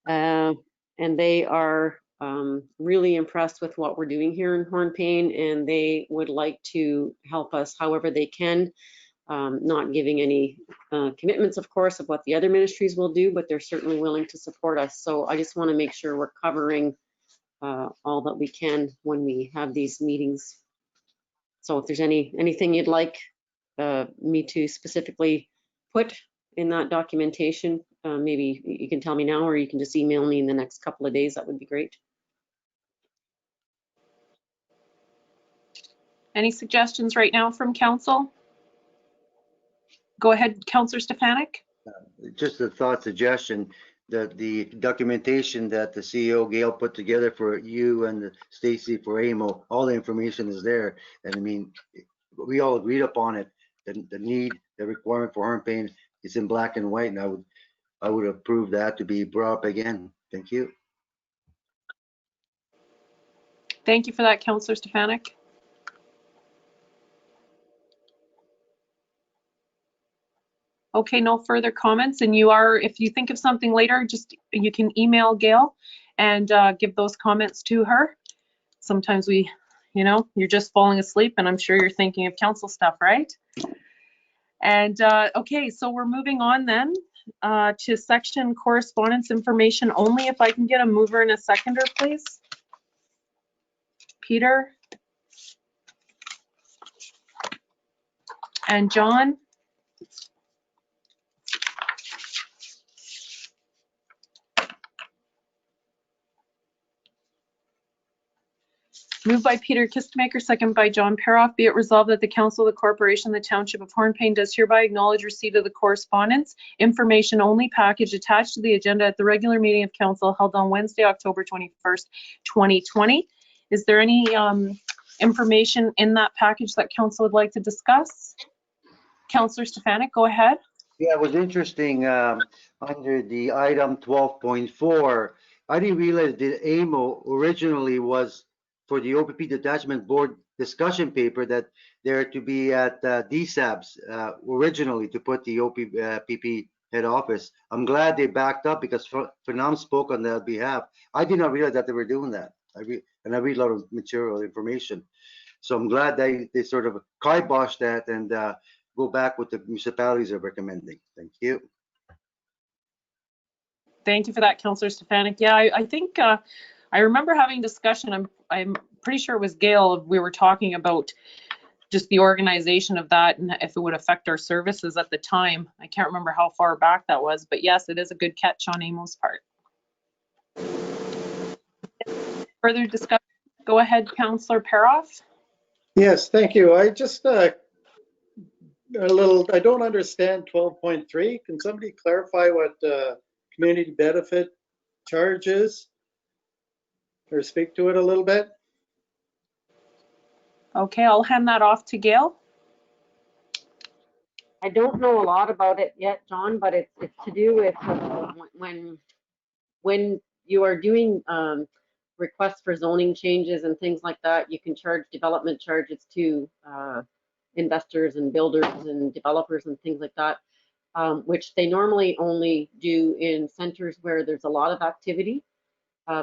And they are really impressed with what we're doing here in Hornepayne, and they would like to help us however they can. Not giving any commitments, of course, of what the other ministries will do, but they're certainly willing to support us. So I just want to make sure we're covering all that we can when we have these meetings. So if there's anything you'd like me to specifically put in that documentation, maybe you can tell me now, or you can just email me in the next couple of days. That would be great. Any suggestions right now from council? Go ahead, Councillor Stefanik. Just a thought suggestion that the documentation that the CEO Gail put together for you and Stacy for AMO, all the information is there. And I mean, we all agreed upon it. The need, the requirement for Hornepayne is in black and white, and I would approve that to be brought up again. Thank you. Thank you for that, Councillor Stefanik. Okay, no further comments. And if you think of something later, you can email Gail and give those comments to her. Sometimes you're just falling asleep, and I'm sure you're thinking of council stuff, right? And okay, so we're moving on then to section correspondence information only. If I can get a mover and a seconder, please. Peter and John. Moved by Peter Kistemaker, second by John Peroff. Be it resolved that the Council of the Corporation, the Township of Hornepayne, does hereby acknowledge receipt of the correspondence information only package attached to the agenda at the regular meeting of Council held on Wednesday, October 21st, 2020. Is there any information in that package that Council would like to discuss? Councillor Stefanik, go ahead. Yeah, it was interesting. Under the item 12.4, I didn't realize that AMO originally was for the OPP Detachment Board discussion paper that they're to be at DSABs originally to put the OPP head office. I'm glad they backed up because Phenom spoke on their behalf. I did not realize that they were doing that. I read a lot of material information. So I'm glad they sort of kibosh that and go back with the municipalities are recommending. Thank you. Thank you for that, Councillor Stefanik. Yeah, I think I remember having discussion. I'm pretty sure it was Gail. We were talking about just the organization of that and if it would affect our services at the time. I can't remember how far back that was, but yes, it is a good catch on AMO's part. Further discussion? Go ahead, Councillor Peroff. Yes, thank you. I just I don't understand 12.3. Can somebody clarify what community benefit charge is? Or speak to it a little bit? Okay, I'll hand that off to Gail. I don't know a lot about it yet, John, but it's to do with when you are doing request for zoning changes and things like that, you can charge development charges to investors and builders and developers and things like that, which they normally only do in centers where there's a lot of activity,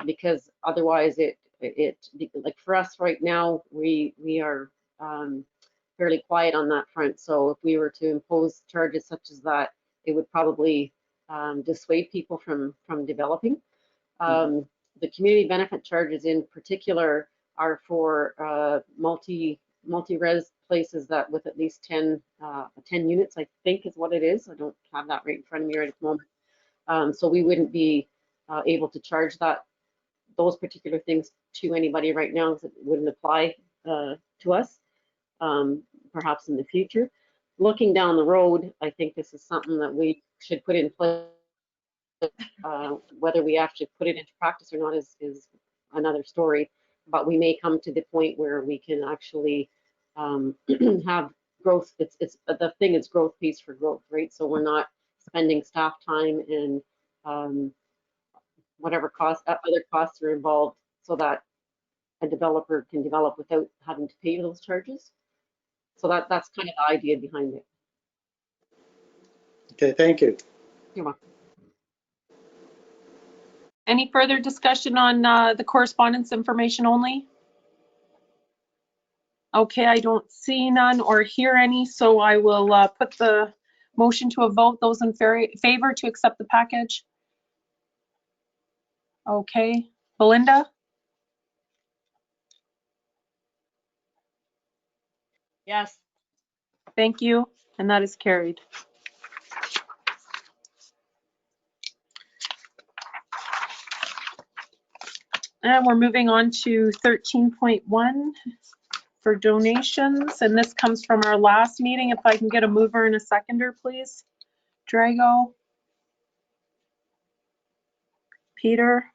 because otherwise like for us right now, we are fairly quiet on that front. So if we were to impose charges such as that, it would probably dissuade people from developing. The community benefit charges in particular are for multi-res places that with at least 10 units, I think is what it is. I don't have that right in front of me right at the moment. So we wouldn't be able to charge those particular things to anybody right now, because it wouldn't apply to us, perhaps in the future. Looking down the road, I think this is something that we should put in place. Whether we actually put it into practice or not is another story, but we may come to the point where we can actually have growth. It's the thing is growth pays for growth, right? So we're not spending staff time and whatever other costs are involved, so that a developer can develop without having to pay those charges. So that's kind of the idea behind it. Okay, thank you. You're welcome. Any further discussion on the correspondence information only? Okay, I don't see none or hear any, so I will put the motion to a vote. Those in favor to accept the package? Okay, Belinda? Yes. Thank you, and that is carried. And we're moving on to 13.1 for donations, and this comes from our last meeting. If I can get a mover and a seconder, please. Drago. Peter.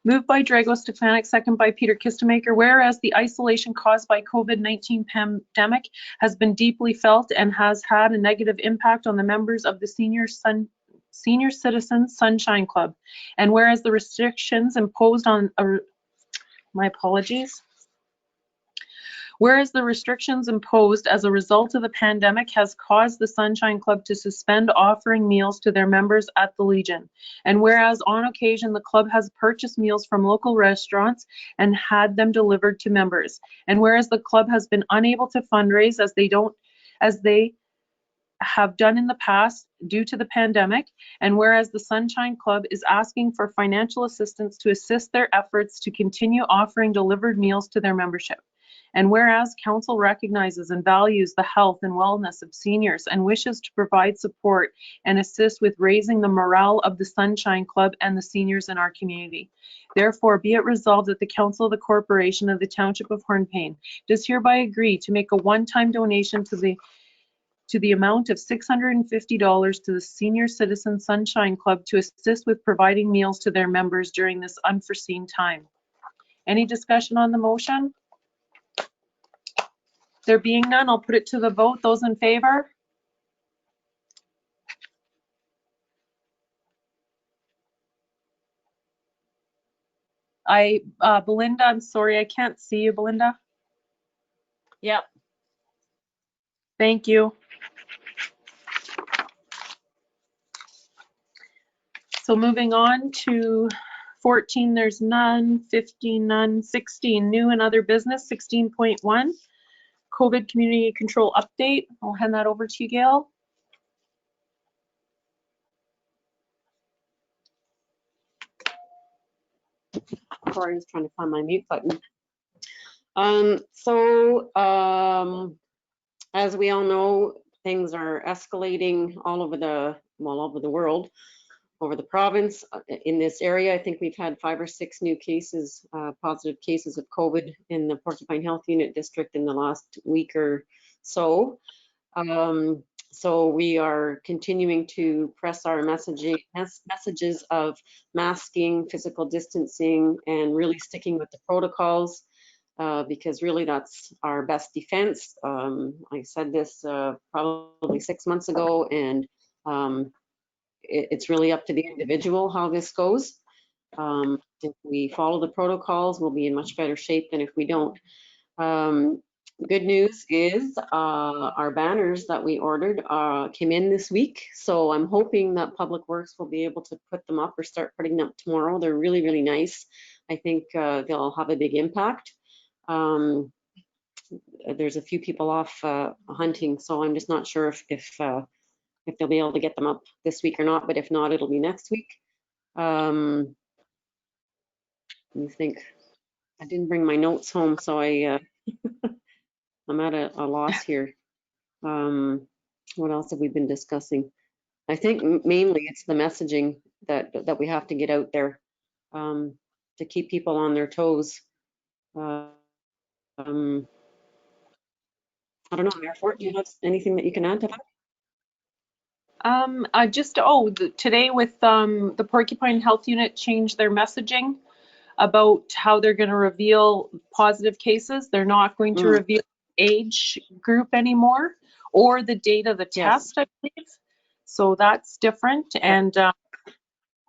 Moved by Drago Stefanik, second by Peter Kistemaker. Whereas the isolation caused by COVID-19 pandemic has been deeply felt and has had a negative impact on the members of the Senior Citizens Sunshine Club. And whereas the restrictions imposed on, my apologies. Whereas the restrictions imposed as a result of the pandemic has caused the Sunshine Club to suspend offering meals to their members at the Legion. And whereas on occasion the club has purchased meals from local restaurants and had them delivered to members. And whereas the club has been unable to fundraise as they have done in the past due to the pandemic, and whereas the Sunshine Club is asking for financial assistance to assist their efforts to continue offering delivered meals to their membership. And whereas council recognizes and values the health and wellness of seniors and wishes to provide support and assist with raising the morale of the Sunshine Club and the seniors in our community. Therefore, be it resolved that the Council of the Corporation of the Township of Hornepayne does hereby agree to make a one-time donation to the amount of $650 to the Senior Citizen Sunshine Club to assist with providing meals to their members during this unforeseen time. Any discussion on the motion? There being none, I'll put it to the vote. Those in favor? Belinda, I'm sorry, I can't see you, Belinda. Yep. Thank you. So moving on to 14, there's none, 15, none, 16, new and other business, 16.1. COVID community control update. I'll hand that over to you, Gail. Sorry, I was trying to find my mute button. As we all know, things are escalating all over the world, over the province. In this area, I think we've had 5 or 6 new cases, positive cases of COVID in the Porcupine Health Unit District in the last week or so. So we are continuing to press our messages of masking, physical distancing, and really sticking with the protocols, because really that's our best defense. I said this probably 6 months ago, and it's really up to the individual how this goes. If we follow the protocols, we'll be in much better shape than if we don't. Good news is our banners that we ordered came in this week. So I'm hoping that Public Works will be able to put them up or start putting them up tomorrow. They're really, really nice. I think they'll have a big impact. There's a few people off hunting, so I'm just not sure if they'll be able to get them up this week or not, but if not, it'll be next week. You think I didn't bring my notes home, so I'm at a loss here. What else have we been discussing? I think mainly it's the messaging that we have to get out there to keep people on their toes. I don't know, Mayor Fort, do you have anything that you can add to that? Today with the Porcupine Health Unit changed their messaging about how they're going to reveal positive cases. They're not going to reveal age group anymore or the date of the test, I believe. So that's different. And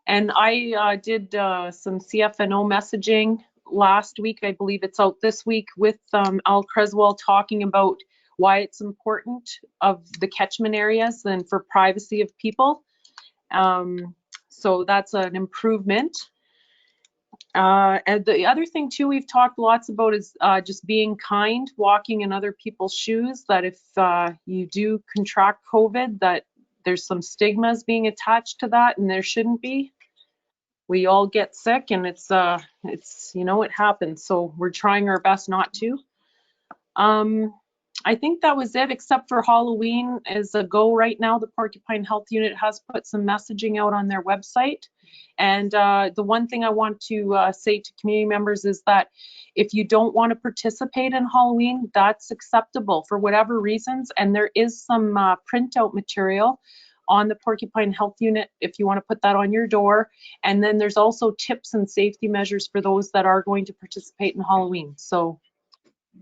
I did some CFNO messaging last week. I believe it's out this week with Al Creswell talking about why it's important of the catchment areas and for privacy of people. So that's an improvement. And the other thing too we've talked lots about is just being kind, walking in other people's shoes, that if you do contract COVID, that there's some stigmas being attached to that, and there shouldn't be. We all get sick, and it's you know, it happens, so we're trying our best not to. I think that was it, except for Halloween is a go right now. The Porcupine Health Unit has put some messaging out on their website. And the one thing I want to say to community members is that if you don't want to participate in Halloween, that's acceptable for whatever reasons. And there is some printout material on the Porcupine Health Unit if you want to put that on your door. And then there's also tips and safety measures for those that are going to participate in Halloween. So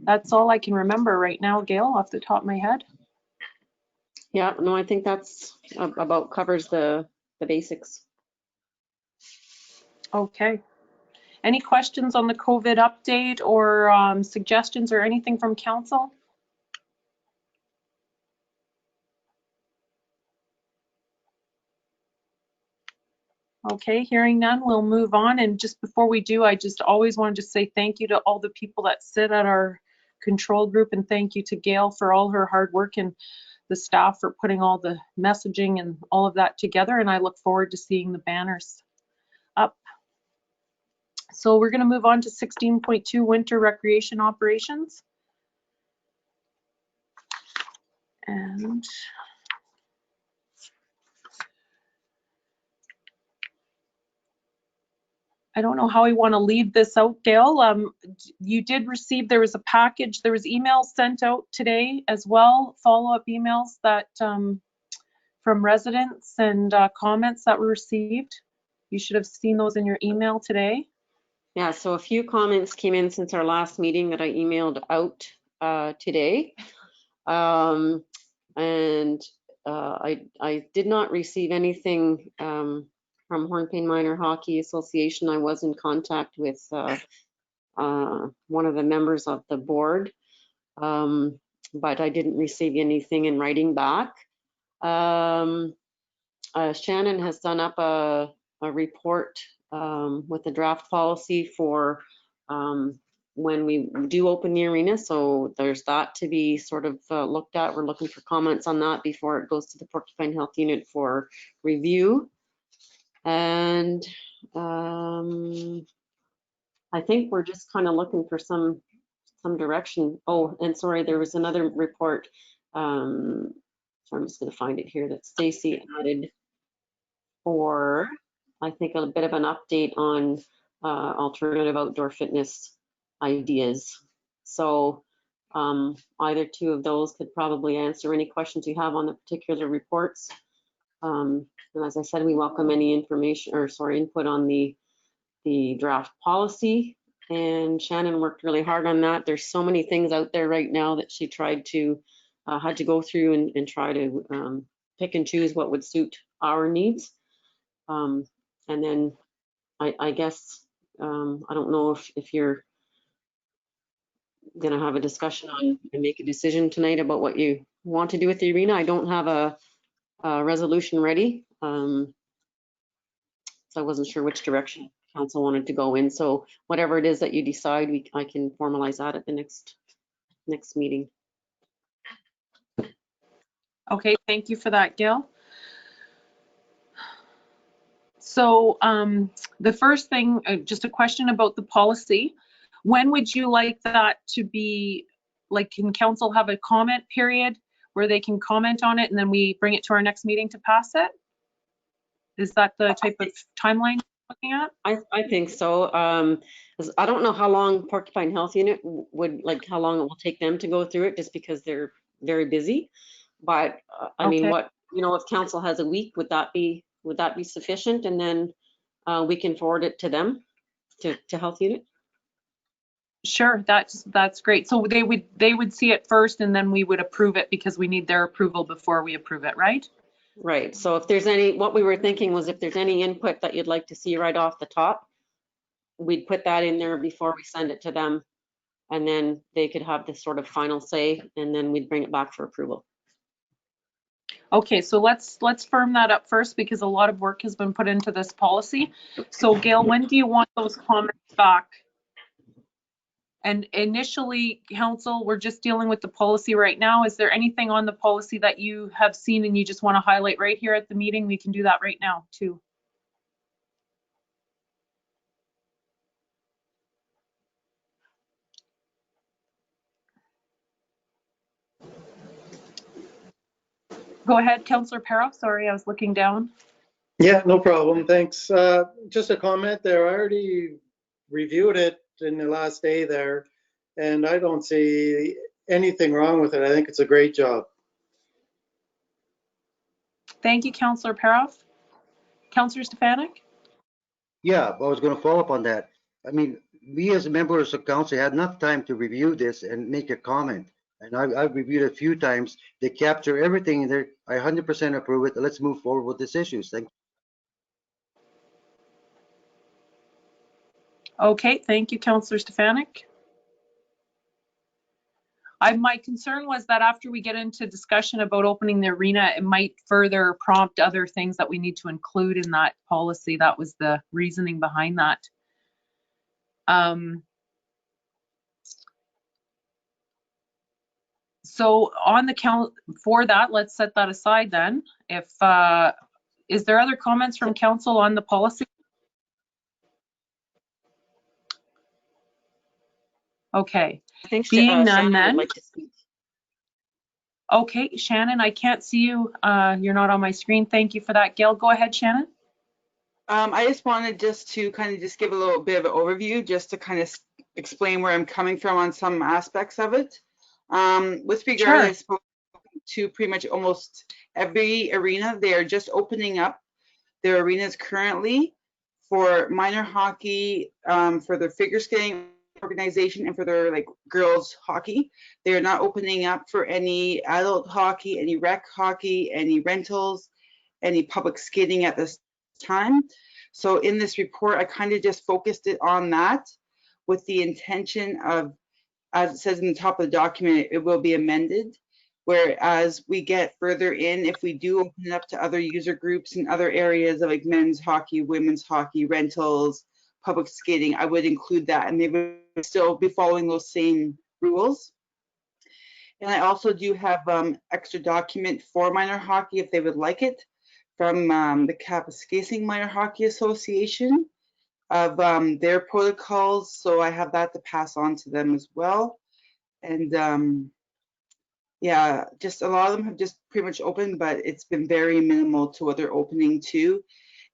that's all I can remember right now, Gail, off the top of my head. Yeah, no, I think that's about covers the basics. Okay. Any questions on the COVID update or suggestions or anything from council? Okay, hearing none, we'll move on. And just before we do, I just always wanted to say thank you to all the people that sit at our control group, and thank you to Gail for all her hard work and the staff for putting all the messaging and all of that together. And I look forward to seeing the banners up. So we're going to move on to 16.2 winter recreation operations. And I don't know how we want to lead this out, Gail. You did receive, there was a package, there was emails sent out today as well, follow-up emails that from residents and comments that were received. You should have seen those in your email today. Yeah, so a few comments came in since our last meeting that I emailed out today. I did not receive anything from Hornepayne Minor Hockey Association. I was in contact with one of the members of the board, but I didn't receive anything in writing back. Shannon has done up a report with the draft policy for when we do open the arena. So there's that to be sort of looked at. We're looking for comments on that before it goes to the Porcupine Health Unit for review. And I think we're just kind of looking for some direction. Oh, and sorry, there was another report. So I'm just going to find it here that Stacy added for, I think, a bit of an update on alternative outdoor fitness ideas. So either two of those could probably answer any questions you have on the particular reports. And as I said, we welcome any information or input on the draft policy. And Shannon worked really hard on that. There's so many things out there right now that she tried to had to go through and try to pick and choose what would suit our needs. And then I guess, I don't know if you're gonna have a discussion on and make a decision tonight about what you want to do with the arena. I don't have a resolution ready. So I wasn't sure which direction council wanted to go in. So whatever it is that you decide, I can formalize that at the next meeting. Okay, thank you for that, Gail. So the first thing, just a question about the policy. When would you like that to be, like, can council have a comment period where they can comment on it and then we bring it to our next meeting to pass it? Is that the type of timeline you're looking at? I think so. 'Cause I don't know how long Porcupine Health Unit would, like, how long it will take them to go through it, just because they're very busy. But I mean, Okay. what, if council has a week, would that be sufficient? And then we can forward it to them, to Health Unit? Sure, that's great. So they would see it first and then we would approve it because we need their approval before we approve it, right? Right. So if there's what we were thinking was, if there's any input that you'd like to see right off the top, we'd put that in there before we send it to them. And then they could have this sort of final say, and then we'd bring it back for approval. Okay, so let's firm that up first because a lot of work has been put into this policy. So Gail, when do you want those comments back? And initially, council, we're just dealing with the policy right now. Is there anything on the policy that you have seen and you just want to highlight right here at the meeting? We can do that right now too. Go ahead, Councillor Para. Sorry, I was looking down. Yeah, no problem. Thanks. Just a comment there. I already reviewed it in the last day there, and I don't see anything wrong with it. I think it's a great job. Thank you, Councillor Paroff. Councillor Stefanik? Yeah, I was going to follow up on that. I mean, we as members of council had enough time to review this and make a comment. And I've reviewed it a few times. They capture everything in there. I 100% approve it. Let's move forward with these issues. Thank you. Okay, thank you, Councillor Stefanik. My concern was that after we get into discussion about opening the arena, it might further prompt other things that we need to include in that policy. That was the reasoning behind that. So on the count for that, let's set that aside then. Is there other comments from council on the policy? Okay. I think Being none Shannon then. would like to speak. Okay, Shannon, I can't see you. You're not on my screen. Thank you for that. Gail, go ahead, Shannon. I just wanted to kind of just give a little bit of an overview, just to kind of explain where I'm coming from on some aspects of it. With regard, Sure. I spoke to pretty much almost every arena. They are just opening up their arenas currently for minor hockey, for their figure skating organization, and for their girls hockey. They are not opening up for any adult hockey, any rec hockey, any rentals, any public skating at this time. So in this report, I kind of just focused it on that with the intention of, as it says in the top of the document, it will be amended. Whereas we get further in, if we do open it up to other user groups in other areas of men's hockey, women's hockey, rentals, public skating, I would include that, and they would still be following those same rules. And I also do have extra document for minor hockey if they would like it, from the Kapuskasing Minor Hockey Association of their protocols. So I have that to pass on to them as well. And yeah, just a lot of them have just pretty much opened, but it's been very minimal to what they're opening to.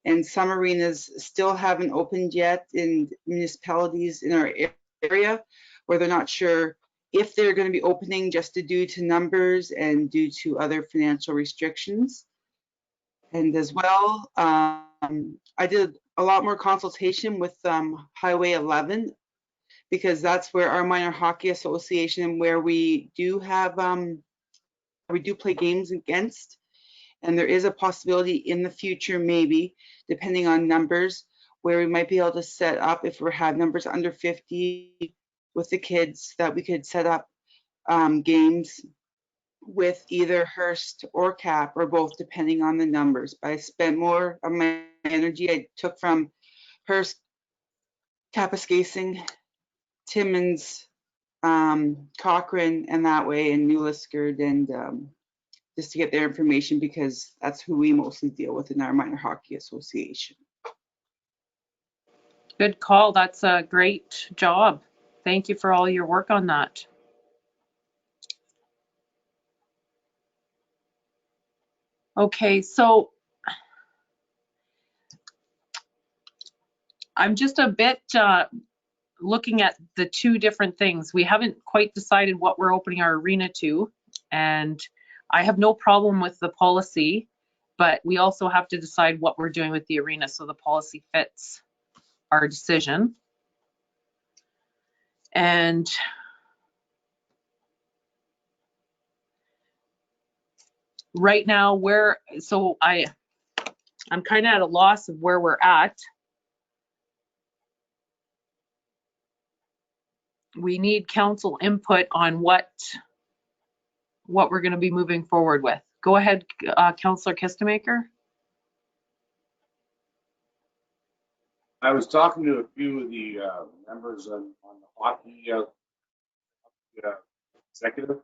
And some arenas still haven't opened yet in municipalities in our area, where they're not sure if they're going to be opening just due to numbers and due to other financial restrictions. And as well, I did a lot more consultation with Highway 11, because that's where our minor hockey association, where we do have, we do play games against. And there is a possibility in the future, maybe, depending on numbers, where we might be able to set up, if we have numbers under 50 with the kids, that we could set up games with either Hearst or CAP or both, depending on the numbers. But I spent more of my energy I took from Hearst, Kapuskasing, Timmins, Cochrane, and that way, and New Liskeard, and just to get their information, because that's who we mostly deal with in our minor hockey association. Good call. That's a great job. Thank you for all your work on that. Okay, so I'm just a bit looking at the two different things. We haven't quite decided what we're opening our arena to, and I have no problem with the policy, but we also have to decide what we're doing with the arena so the policy fits our decision. And right now, I'm kind of at a loss of where we're at. We need council input on what we're going to be moving forward with. Go ahead, Councillor Kistemaker. I was talking to a few of the members on the hockey executive,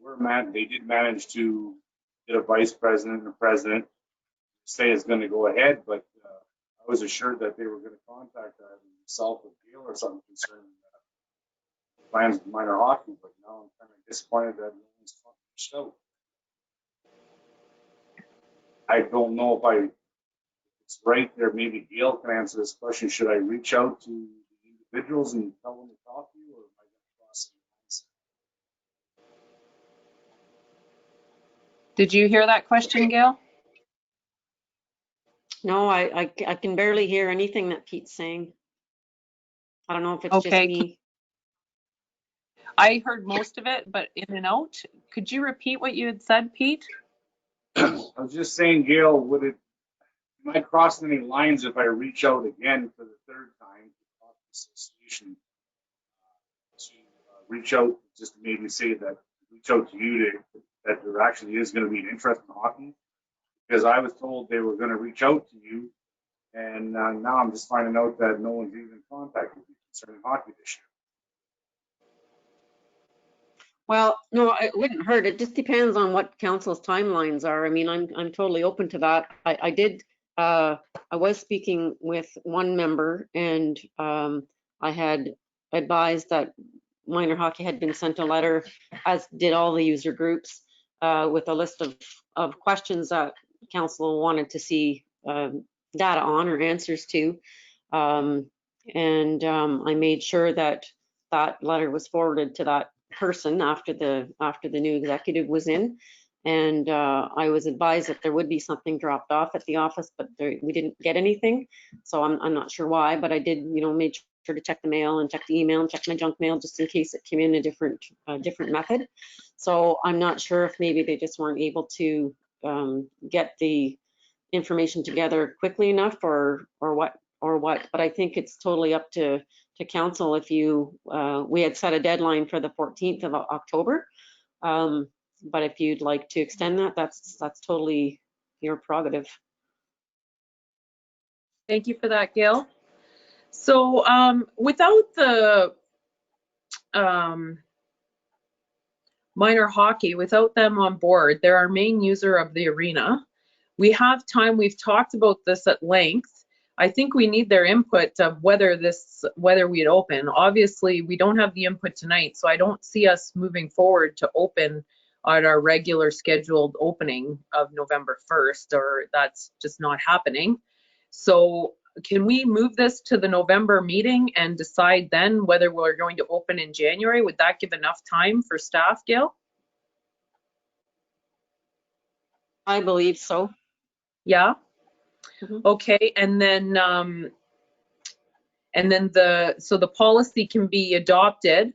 and they did manage to get a vice president and a president say it's going to go ahead, but I was assured that they were going to contact myself or Gail or something concerning plans with minor hockey, but now I'm kind of disappointed that no one's reached out. I don't know if it's right there. Maybe Gail can answer this question. Should I reach out to the individuals and tell them to talk to you, or am I going to cross any lines? Did you hear that question, Gail? No, I can barely hear anything that Pete's saying. I don't know if it's just me. I heard most of it, but in and out. Could you repeat what you had said, Pete? I was just saying, Gail, am I crossing any lines if I reach out again for the third time to the hockey association to reach out, just maybe say that, reach out to you that there actually is going to be an interest in hockey? Because I was told they were going to reach out to you, and now I'm just finding out that no one's even contacted me concerning hockey this year. Well, no, it wouldn't hurt. It just depends on what council's timelines are. I mean, I'm totally open to that. I was speaking with one member, and I had advised that minor hockey had been sent a letter, as did all the user groups, with a list of questions that council wanted to see data on or answers to. I made sure that that letter was forwarded to that person after the new executive was in, and I was advised that there would be something dropped off at the office, but we didn't get anything, so I'm not sure why, but I did, made sure to check the mail and check the email and check my junk mail just in case it came in a different method. So I'm not sure if maybe they just weren't able to get the information together quickly enough or what, but I think it's totally up to council. If we had set a deadline for the 14th of October, but if you'd like to extend that, that's totally your prerogative. Thank you for that, Gail. So without the minor hockey, without them on board, they're our main user of the arena. We have time, we've talked about this at length. I think we need their input of whether we'd open. Obviously, we don't have the input tonight, so I don't see us moving forward to open at our regular scheduled opening of November 1st, or that's just not happening. So can we move this to the November meeting and decide then whether we're going to open in January? Would that give enough time for staff, Gail? I believe so. Yeah. Mm-hmm. Okay, and then so the policy can be adopted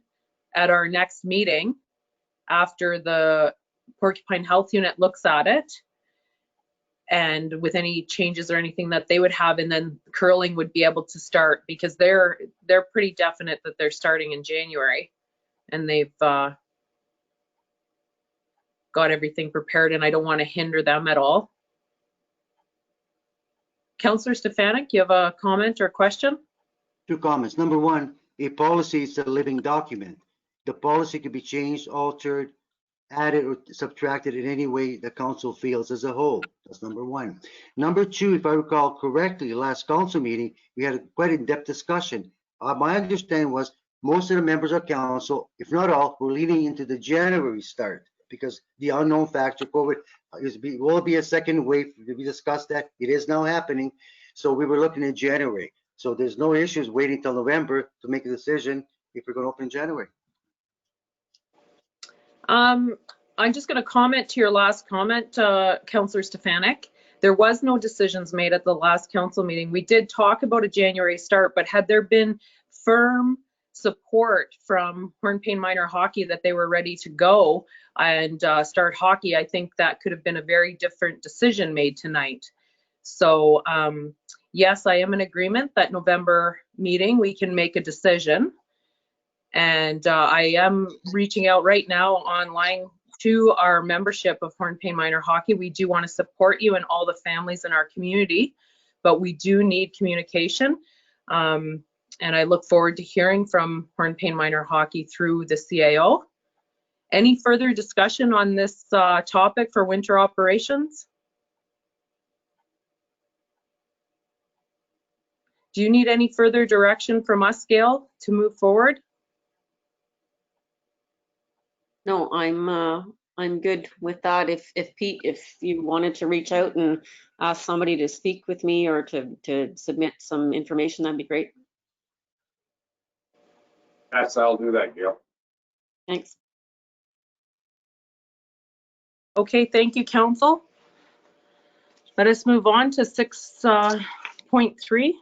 at our next meeting after the Porcupine Health Unit looks at it. and with any changes or anything that they would have, and then curling would be able to start, because they're pretty definite that they're starting in January, and they've got everything prepared, and I don't want to hinder them at all. Councillor Stefanik, you have a comment or question? 2 comments. Number 1, a policy is a living document. The policy can be changed, altered, added, or subtracted in any way the council feels as a whole. That's number 1. Number 2, if I recall correctly, last council meeting, we had a quite in-depth discussion. My understanding was most of the members of council, if not all, were leaning into the January start because the unknown factor COVID will be a second wave. We discussed that. It is now happening. So we were looking at January. So there's no issues waiting till November to make a decision if we're going to open in January. I'm just going to comment to your last comment, Councillor Stefanik. There was no decisions made at the last council meeting. We did talk about a January start, but had there been firm support from Hornepayne Minor Hockey that they were ready to go and start hockey, I think that could have been a very different decision made tonight. So yes, I am in agreement that November meeting we can make a decision. And I am reaching out right now online to our membership of Hornepayne Minor Hockey. We do want to support you and all the families in our community, but we do need communication. And I look forward to hearing from Hornepayne Minor Hockey through the CAO. Any further discussion on this topic for winter operations? Do you need any further direction from us, Gail, to move forward? No, I'm good with that. If Pete, if you wanted to reach out and ask somebody to speak with me or to submit some information, that'd be great. Yes, I'll do that, Gail. Thanks. Okay, thank you, Council. Let us move on to 6.3. If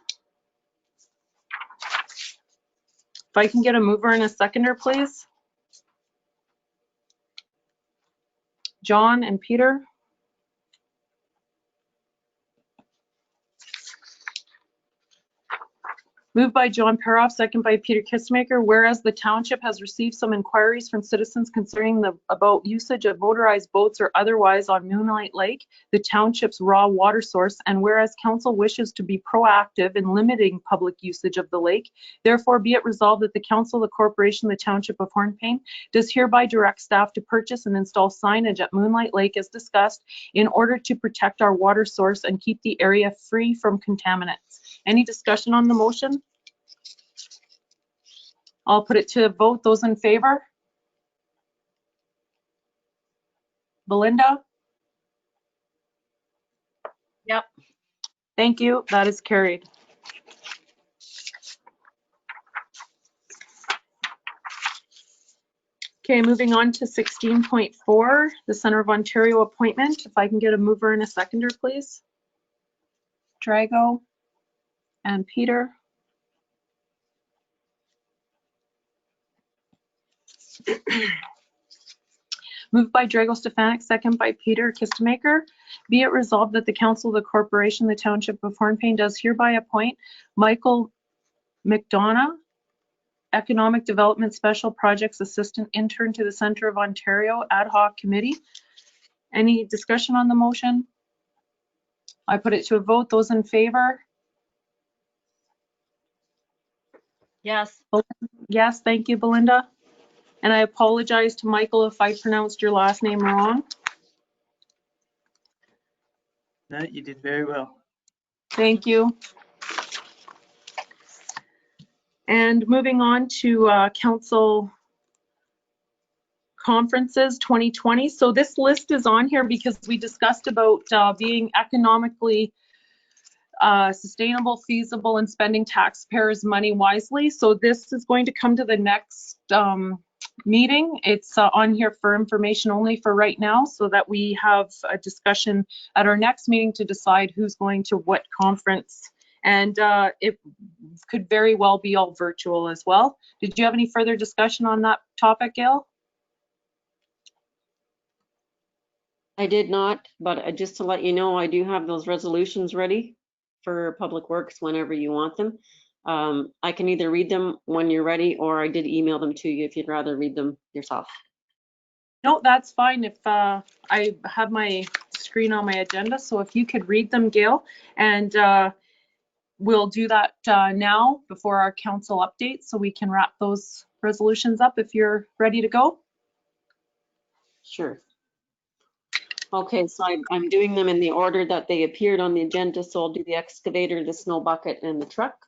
I can get a mover and a seconder, please. John and Peter. Moved by John Paroff, second by Peter Kissmaker. Whereas the township has received some inquiries from citizens concerning about usage of motorized boats or otherwise on Moonlight Lake, the township's raw water source, and whereas council wishes to be proactive in limiting public usage of the lake, therefore be it resolved that the council, the corporation, the township of Hornepayne does hereby direct staff to purchase and install signage at Moonlight Lake as discussed in order to protect our water source and keep the area free from contaminants. Any discussion on the motion? I'll put it to a vote. Those in favor? Belinda? Yep. Thank you. That is carried. Okay, moving on to 16.4, the Centre of Ontario appointment. If I can get a mover and a seconder, please. Drago and Peter. Moved by Drago Stefanik, second by Peter Kistemaker. Be it resolved that the council of the corporation, the township of Hornepayne does hereby appoint Michael McDonough, Economic Development Special Projects Assistant Intern to the Centre of Ontario Ad Hoc Committee. Any discussion on the motion? I put it to a vote. Those in favor? Yes. Yes, thank you, Belinda. And I apologize to Michael if I pronounced your last name wrong. No, you did very well. Thank you. And moving on to council conferences 2020. So this list is on here because we discussed about being economically sustainable, feasible, and spending taxpayers' money wisely. So this is going to come to the next meeting. It's on here for information only for right now, so that we have a discussion at our next meeting to decide who's going to what conference. And it could very well be all virtual as well. Did you have any further discussion on that topic, Gail? I did not, but just to let you know, I do have those resolutions ready for Public Works whenever you want them. I can either read them when you're ready, or I did email them to you if you'd rather read them yourself. No, that's fine. If I have my screen on my agenda, so if you could read them, Gail, and we'll do that now before our council update, so we can wrap those resolutions up if you're ready to go. Sure. Okay, so I'm doing them in the order that they appeared on the agenda. So I'll do the excavator, the snow bucket, and the truck.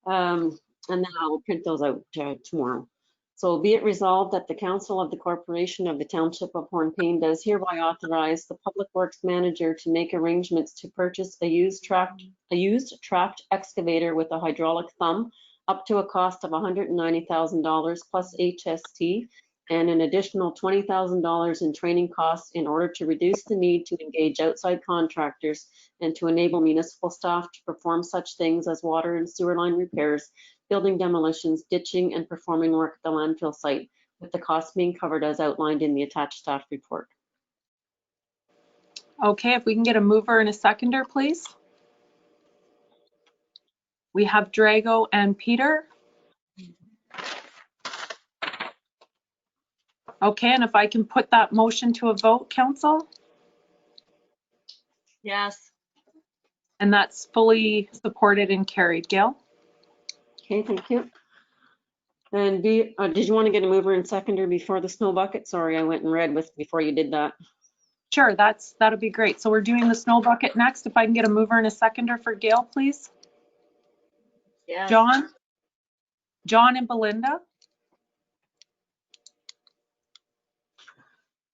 And then I'll print those out tomorrow. So be it resolved that the Council of the Corporation of the Township of Hornepayne does hereby authorize the Public Works Manager to make arrangements to purchase a used tracked excavator with a hydraulic thumb up to a cost of $190,000 plus HST and an additional $20,000 in training costs in order to reduce the need to engage outside contractors and to enable municipal staff to perform such things as water and sewer line repairs, building demolitions, ditching, and performing work at the landfill site, with the cost being covered as outlined in the attached staff report. Okay, if we can get a mover and a seconder, please. We have Drago and Peter. Okay, and if I can put that motion to a vote, council, Yes. and that's fully supported and carried. Gail? Okay, thank you. And did you want to get a mover and seconder before the snow bucket? Sorry, I went and read before you did that. Sure, that'll be great. So we're doing the snow bucket next. If I can get a mover and a seconder for Gail, please. Yes. John and Belinda.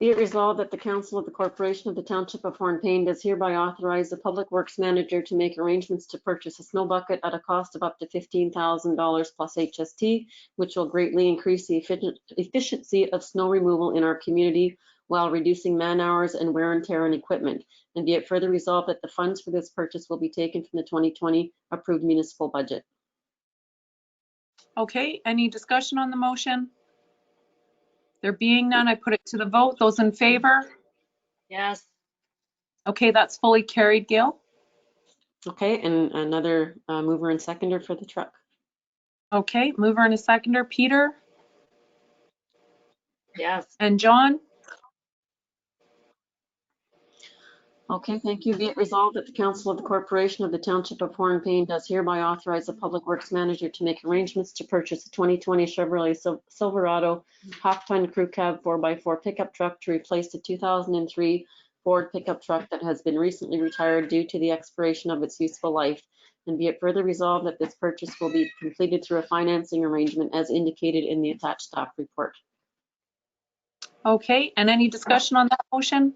Be it resolved that the Council of the Corporation of the Township of Hornepayne does hereby authorize the Public Works Manager to make arrangements to purchase a snow bucket at a cost of up to $15,000 plus HST, which will greatly increase the efficiency of snow removal in our community while reducing man hours and wear and tear on equipment. And be it further resolved that the funds for this purchase will be taken from the 2020 approved municipal budget. Okay, any discussion on the motion? There being none, I put it to the vote. Those in favor? Yes. Okay, that's fully carried, Gail. Okay, and another mover and seconder for the truck. Okay, mover and a seconder, Peter Yes. and John. Okay, thank you. Be it resolved that the Council of the Corporation of the Township of Hornepayne does hereby authorize the Public Works Manager to make arrangements to purchase a 2020 Chevrolet Silverado half-ton crew cab 4x4 pickup truck to replace the 2003 Ford pickup truck that has been recently retired due to the expiration of its useful life. And be it further resolved that this purchase will be completed through a financing arrangement as indicated in the attached staff report. Okay, and any discussion on that motion?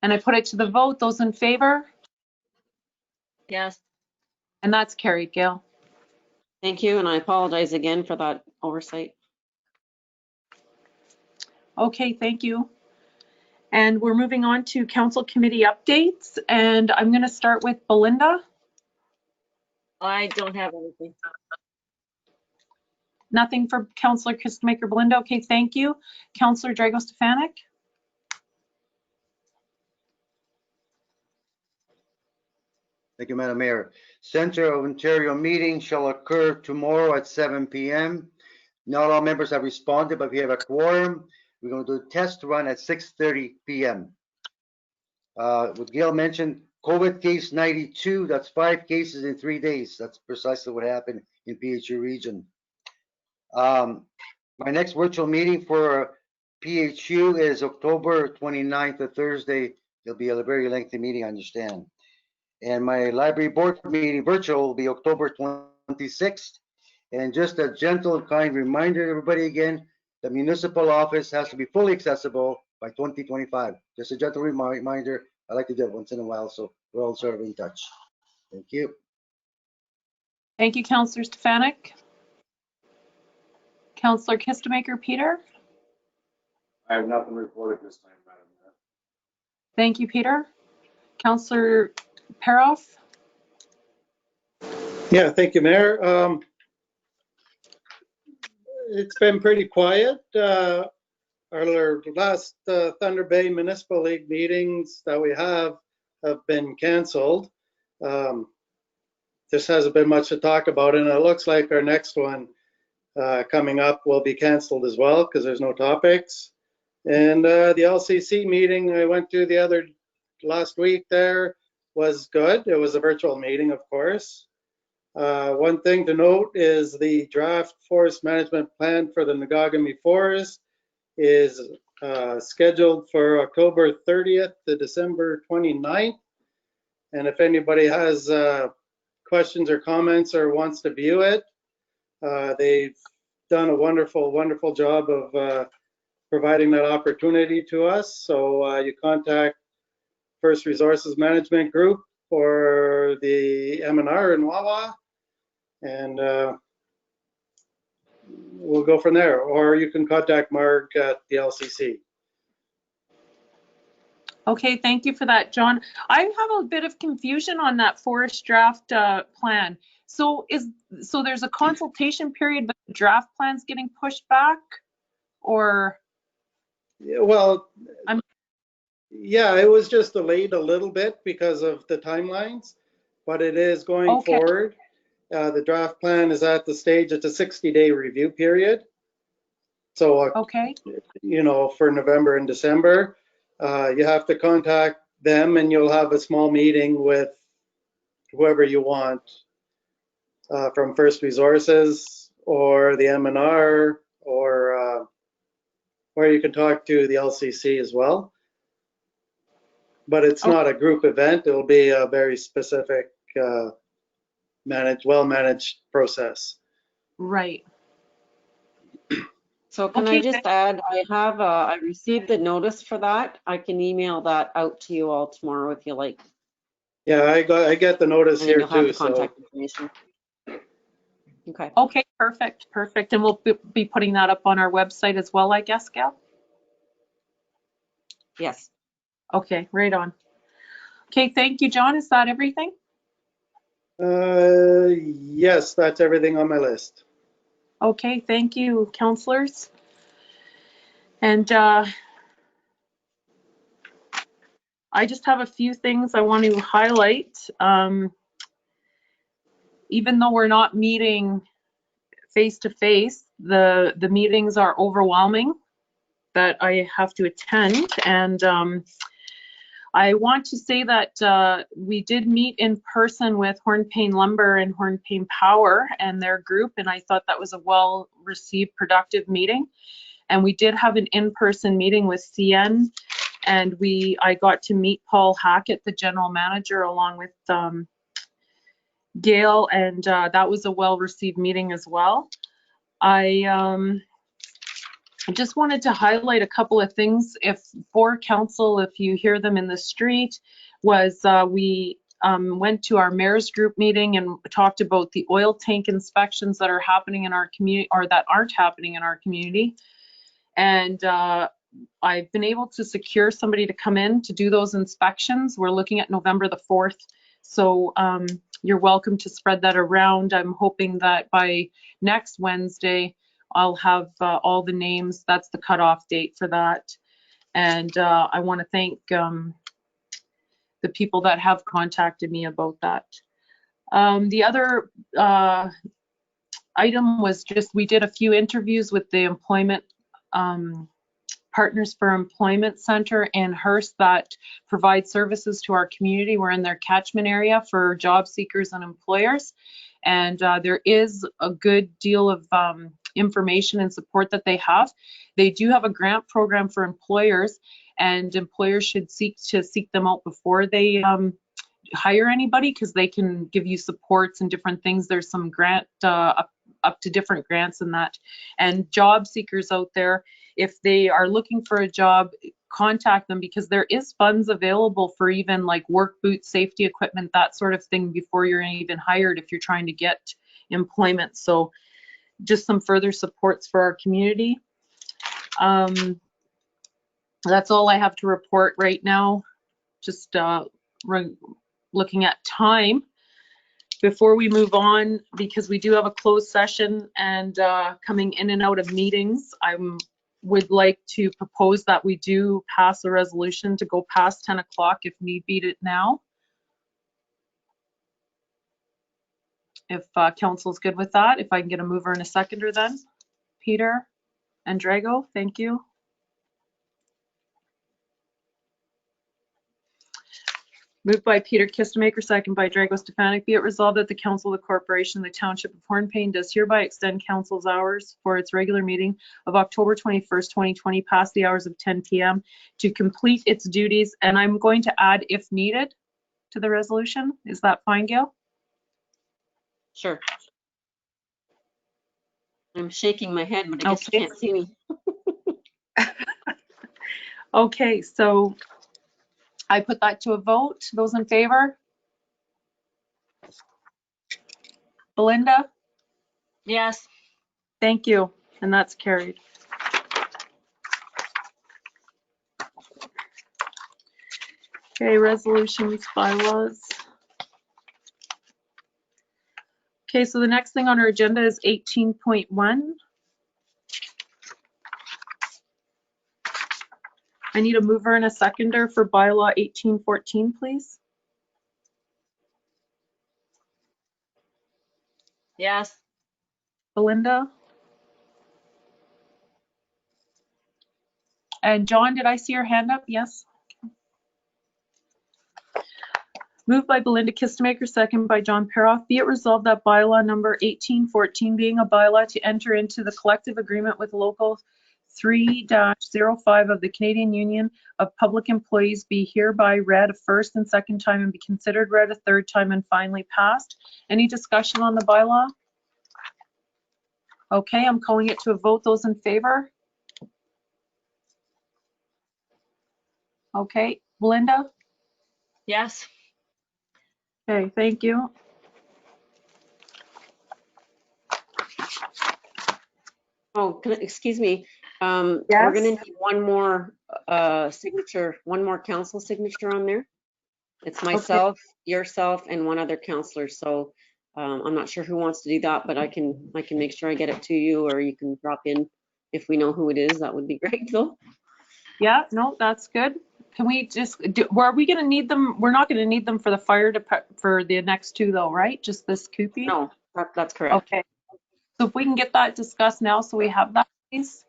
And I put it to the vote. Those in favor? Yes. And that's carried, Gail. Thank you, and I apologize again for that oversight. Okay, thank you. And we're moving on to council committee updates, and I'm going to start with Belinda. I don't have anything. Nothing for Councillor Kistemaker Belinda. Okay, thank you. Councillor Drago Stefanik. Thank you, Madam Mayor. Centre of Ontario meeting shall occur tomorrow at 7 p.m. Not all members have responded, but we have a quorum. We're going to do a test run at 6:30 p.m. What Gail mentioned, COVID case 92, that's 5 cases in 3 days. That's precisely what happened in PHU region. My next virtual meeting for PHU is October 29th, a Thursday. It'll be a very lengthy meeting, I understand. And my library board meeting virtual will be October 26th. And just a gentle and kind reminder, everybody again, the municipal office has to be fully accessible by 2025. Just a gentle reminder. I like to do it once in a while, so we're all sort of in touch. Thank you. Thank you, Councillor Stefanik. Councillor Kistemaker Peter. I have nothing to report at this time, Madam Mayor. Thank you, Peter. Councillor Peroff. Yeah, thank you, Mayor. It's been pretty quiet. our last Thunder Bay Municipal League meetings that we have been canceled. This hasn't been much to talk about, and it looks like our next one coming up will be canceled as well because there's no topics. And the LCC meeting I went to last week there was good. It was a virtual meeting, of course. One thing to note is the draft forest management plan for the Ngagami Forest is scheduled for October 30th to December 29th. And if anybody has questions or comments or wants to view it, they've done a wonderful, wonderful job of providing that opportunity to us. So you contact First Resources Management Group or the M&R in Wawa, and we'll go from there. Or you can contact Mark at the LCC. Okay, thank you for that, John. I have a bit of confusion on that forest draft plan. So there's a consultation period, but the draft plan's getting pushed back, or? Yeah, well, yeah, it was just delayed a little bit because of the timelines, but it is going forward. The draft plan is at the stage, it's a 60-day review period. So, you know, for November and December, you have to contact them and you'll have a small meeting with whoever you want from First Resources or the M&R or you can talk to the LCC as well. But it's not a group event. It'll be a very specific, well-managed process. Right. So can I just add, I received the notice for that. I can email that out to you all tomorrow if you like. Yeah, I get the notice And here you'll have too. the contact information. Okay. Okay, perfect. And we'll be putting that up on our website as well, I guess, Gail? Yes. Okay, right on. Okay, thank you, John. Is that everything? Yes, that's everything on my list. Okay, thank you, councillors. And I just have a few things I want to highlight. Even though we're not meeting face-to-face, the meetings are overwhelming that I have to attend. And I want to say that we did meet in person with Hornpain Lumber and Hornpain Power and their group, and I thought that was a well-received, productive meeting. And we did have an in-person meeting with CN, and I got to meet Paul Hackett, the general manager, along with Gail, and that was a well-received meeting as well. I just wanted to highlight a couple of things for council, if you hear them in the street, was we went to our mayor's group meeting and talked about the oil tank inspections that are happening in our community, or that aren't happening in our community. And I've been able to secure somebody to come in to do those inspections. We're looking at November the 4th. So you're welcome to spread that around. I'm hoping that by next Wednesday, I'll have all the names. That's the cutoff date for that. And I want to thank the people that have contacted me about that. The other item was just, we did a few interviews with the employment Partners for Employment Center in Hearst that provide services to our community. We're in their catchment area for job seekers and employers. And there is a good deal of information and support that they have. They do have a grant program for employers, and employers should seek them out before they hire anybody, because they can give you supports and different things. There's some grant up to different grants and that. And job seekers out there, if they are looking for a job, contact them, because there is funds available for even like work boots, safety equipment, that sort of thing before you're even hired if you're trying to get employment. So just some further supports for our community. That's all I have to report right now. Just looking at time before we move on, because we do have a closed session and coming in and out of meetings. I'm would like to propose that we do pass a resolution to go past 10 o'clock if need be now. If council's good with that, if I can get a mover and a seconder then. Peter and Drago, thank you. Moved by Peter Kistemaker, second by Drago Stefanic. Be it resolved that the Council of the Corporation of the Township of Hornpain does hereby extend council's hours for its regular meeting of October 21st, 2020, past the hours of 10 p.m. to complete its duties. And I'm going to add if needed to the resolution. Is that fine, Gail? Sure. I'm shaking my head, but I guess you can't see me. Okay, so I put that to a vote. Those in favor? Belinda? Yes. Thank you. And that's carried. Okay, resolutions, bylaws. Okay, so the next thing on our agenda is 18.1. I need a mover and a seconder for bylaw 1814, please. Yes. Belinda? And John, did I see your hand up? Yes. Moved by Belinda Kistemaker, second by John Peroff. Be it resolved that bylaw number 1814, being a bylaw to enter into the collective agreement with Local 3-05 of the Canadian Union of Public Employees, be hereby read a first and second time and be considered read a third time and finally passed. Any discussion on the bylaw? Okay, I'm calling it to a vote. Those in favor? Okay, Belinda? Yes. Okay, thank you. Oh, excuse me. Yes? We're gonna need one more signature, one more council signature on there. It's myself, yourself, and one other councillor. So I'm not sure who wants to do that, but I can make sure I get it to you, or you can drop in if we know who it is. That would be great, though. Yeah, no, that's good. Can we just do, are we going to need them? We're not going to need them for the fire for the next two though, right? Just this Koopy? No, that's correct. Okay. So if we can get that discussed now, so we have that, please.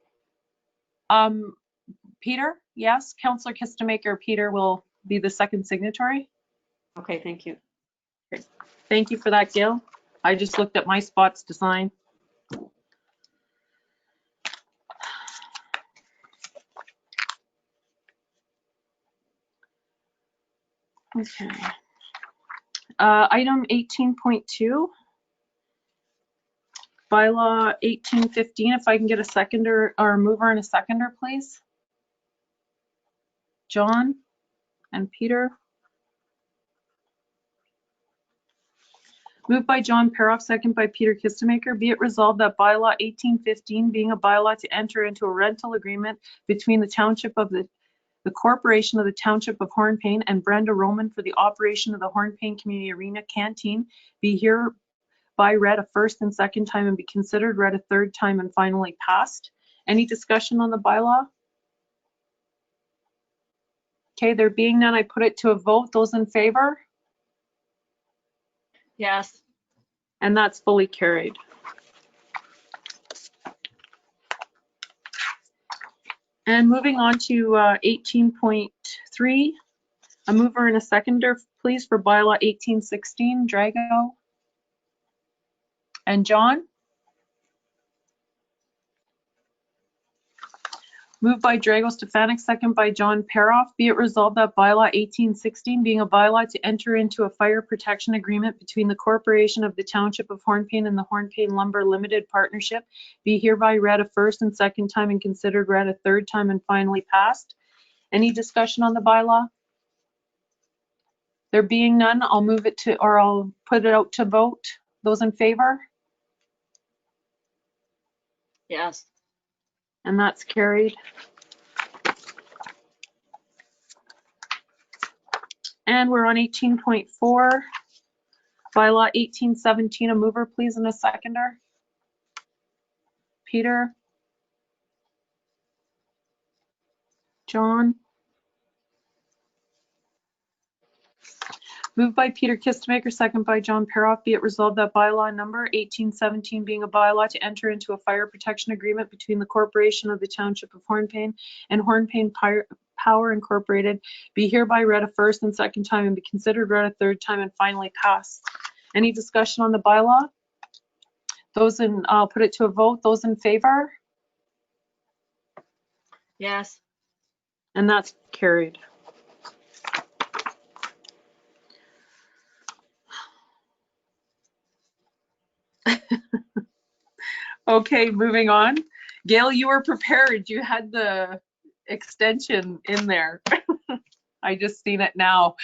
Peter, yes, Councillor Kistemaker, Peter will be the second signatory. Okay, thank you. Okay. Thank you for that, Gail. I just looked at my spots to sign. Okay. Item 18.2, bylaw 1815. If I can get a seconder or a mover and a seconder, please. John and Peter. Moved by John Peroff, second by Peter Kistemaker. Be it resolved that bylaw 1815, being a bylaw to enter into a rental agreement between the township of the Corporation of the Township of Hornpain and Brenda Roman for the operation of the Hornpain Community Arena Canteen, be hereby read a first and second time and be considered read a third time and finally passed. Any discussion on the bylaw? Okay, there being none, I put it to a vote. Those in favor? Yes. And that's fully carried. And moving on to 18.3, a mover and a seconder, please, for bylaw 1816, Drago and John. Moved by Drago Stefanic, second by John Peroff. Be it resolved that bylaw 1816, being a bylaw to enter into a fire protection agreement between the Corporation of the Township of Hornpain and the Hornpain Lumber Limited Partnership, be hereby read a first and second time and considered read a third time and finally passed. Any discussion on the bylaw? There being none, I'll move it to, or I'll put it out to vote. Those in favor? Yes. And that's carried. And we're on 18.4, bylaw 1817, a mover, please, and a seconder. Peter. John? Moved by Peter Kistemaker, second by John Peroff. Be it resolved that bylaw number 1817 being a bylaw to enter into a fire protection agreement between the corporation of the Township of Hornpain and Hornpain Power Incorporated be hereby read a first and second time and be considered read a third time and finally passed. Any discussion on the bylaw? Those in, I'll put it to a vote. Those in favor? Yes. And that's carried. Okay, moving on. Gail, you were prepared. You had the extension in there. I just seen it now.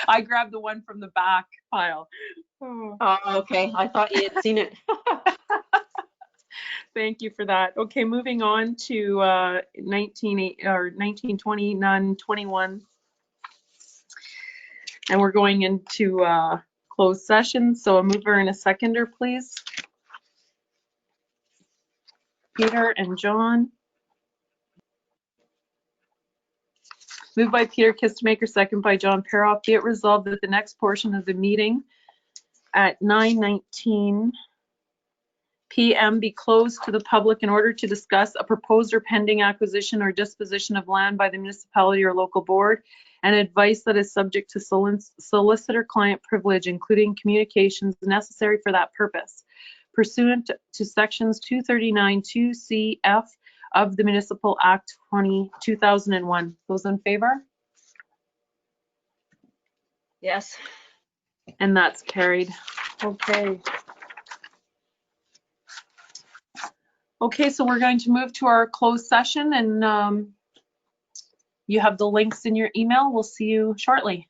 I grabbed the one from the back pile. Oh. Oh, okay. I thought you had seen it. Thank you for that. Okay, moving on to 1920, none, 21. And we're going into closed session. So a mover and a seconder, please. Peter and John. Moved by Peter Kistemaker, second by John Peroff. Be it resolved that the next portion of the meeting at 9:19 p.m. be closed to the public in order to discuss a proposed or pending acquisition or disposition of land by the municipality or local board and advice that is subject to solicitor-client privilege, including communications necessary for that purpose, pursuant to sections 239 2CF of the Municipal Act 2001. Those in favor? Yes. And that's carried. Okay. Okay, so we're going to move to our closed session, and you have the links in your email. We'll see you shortly.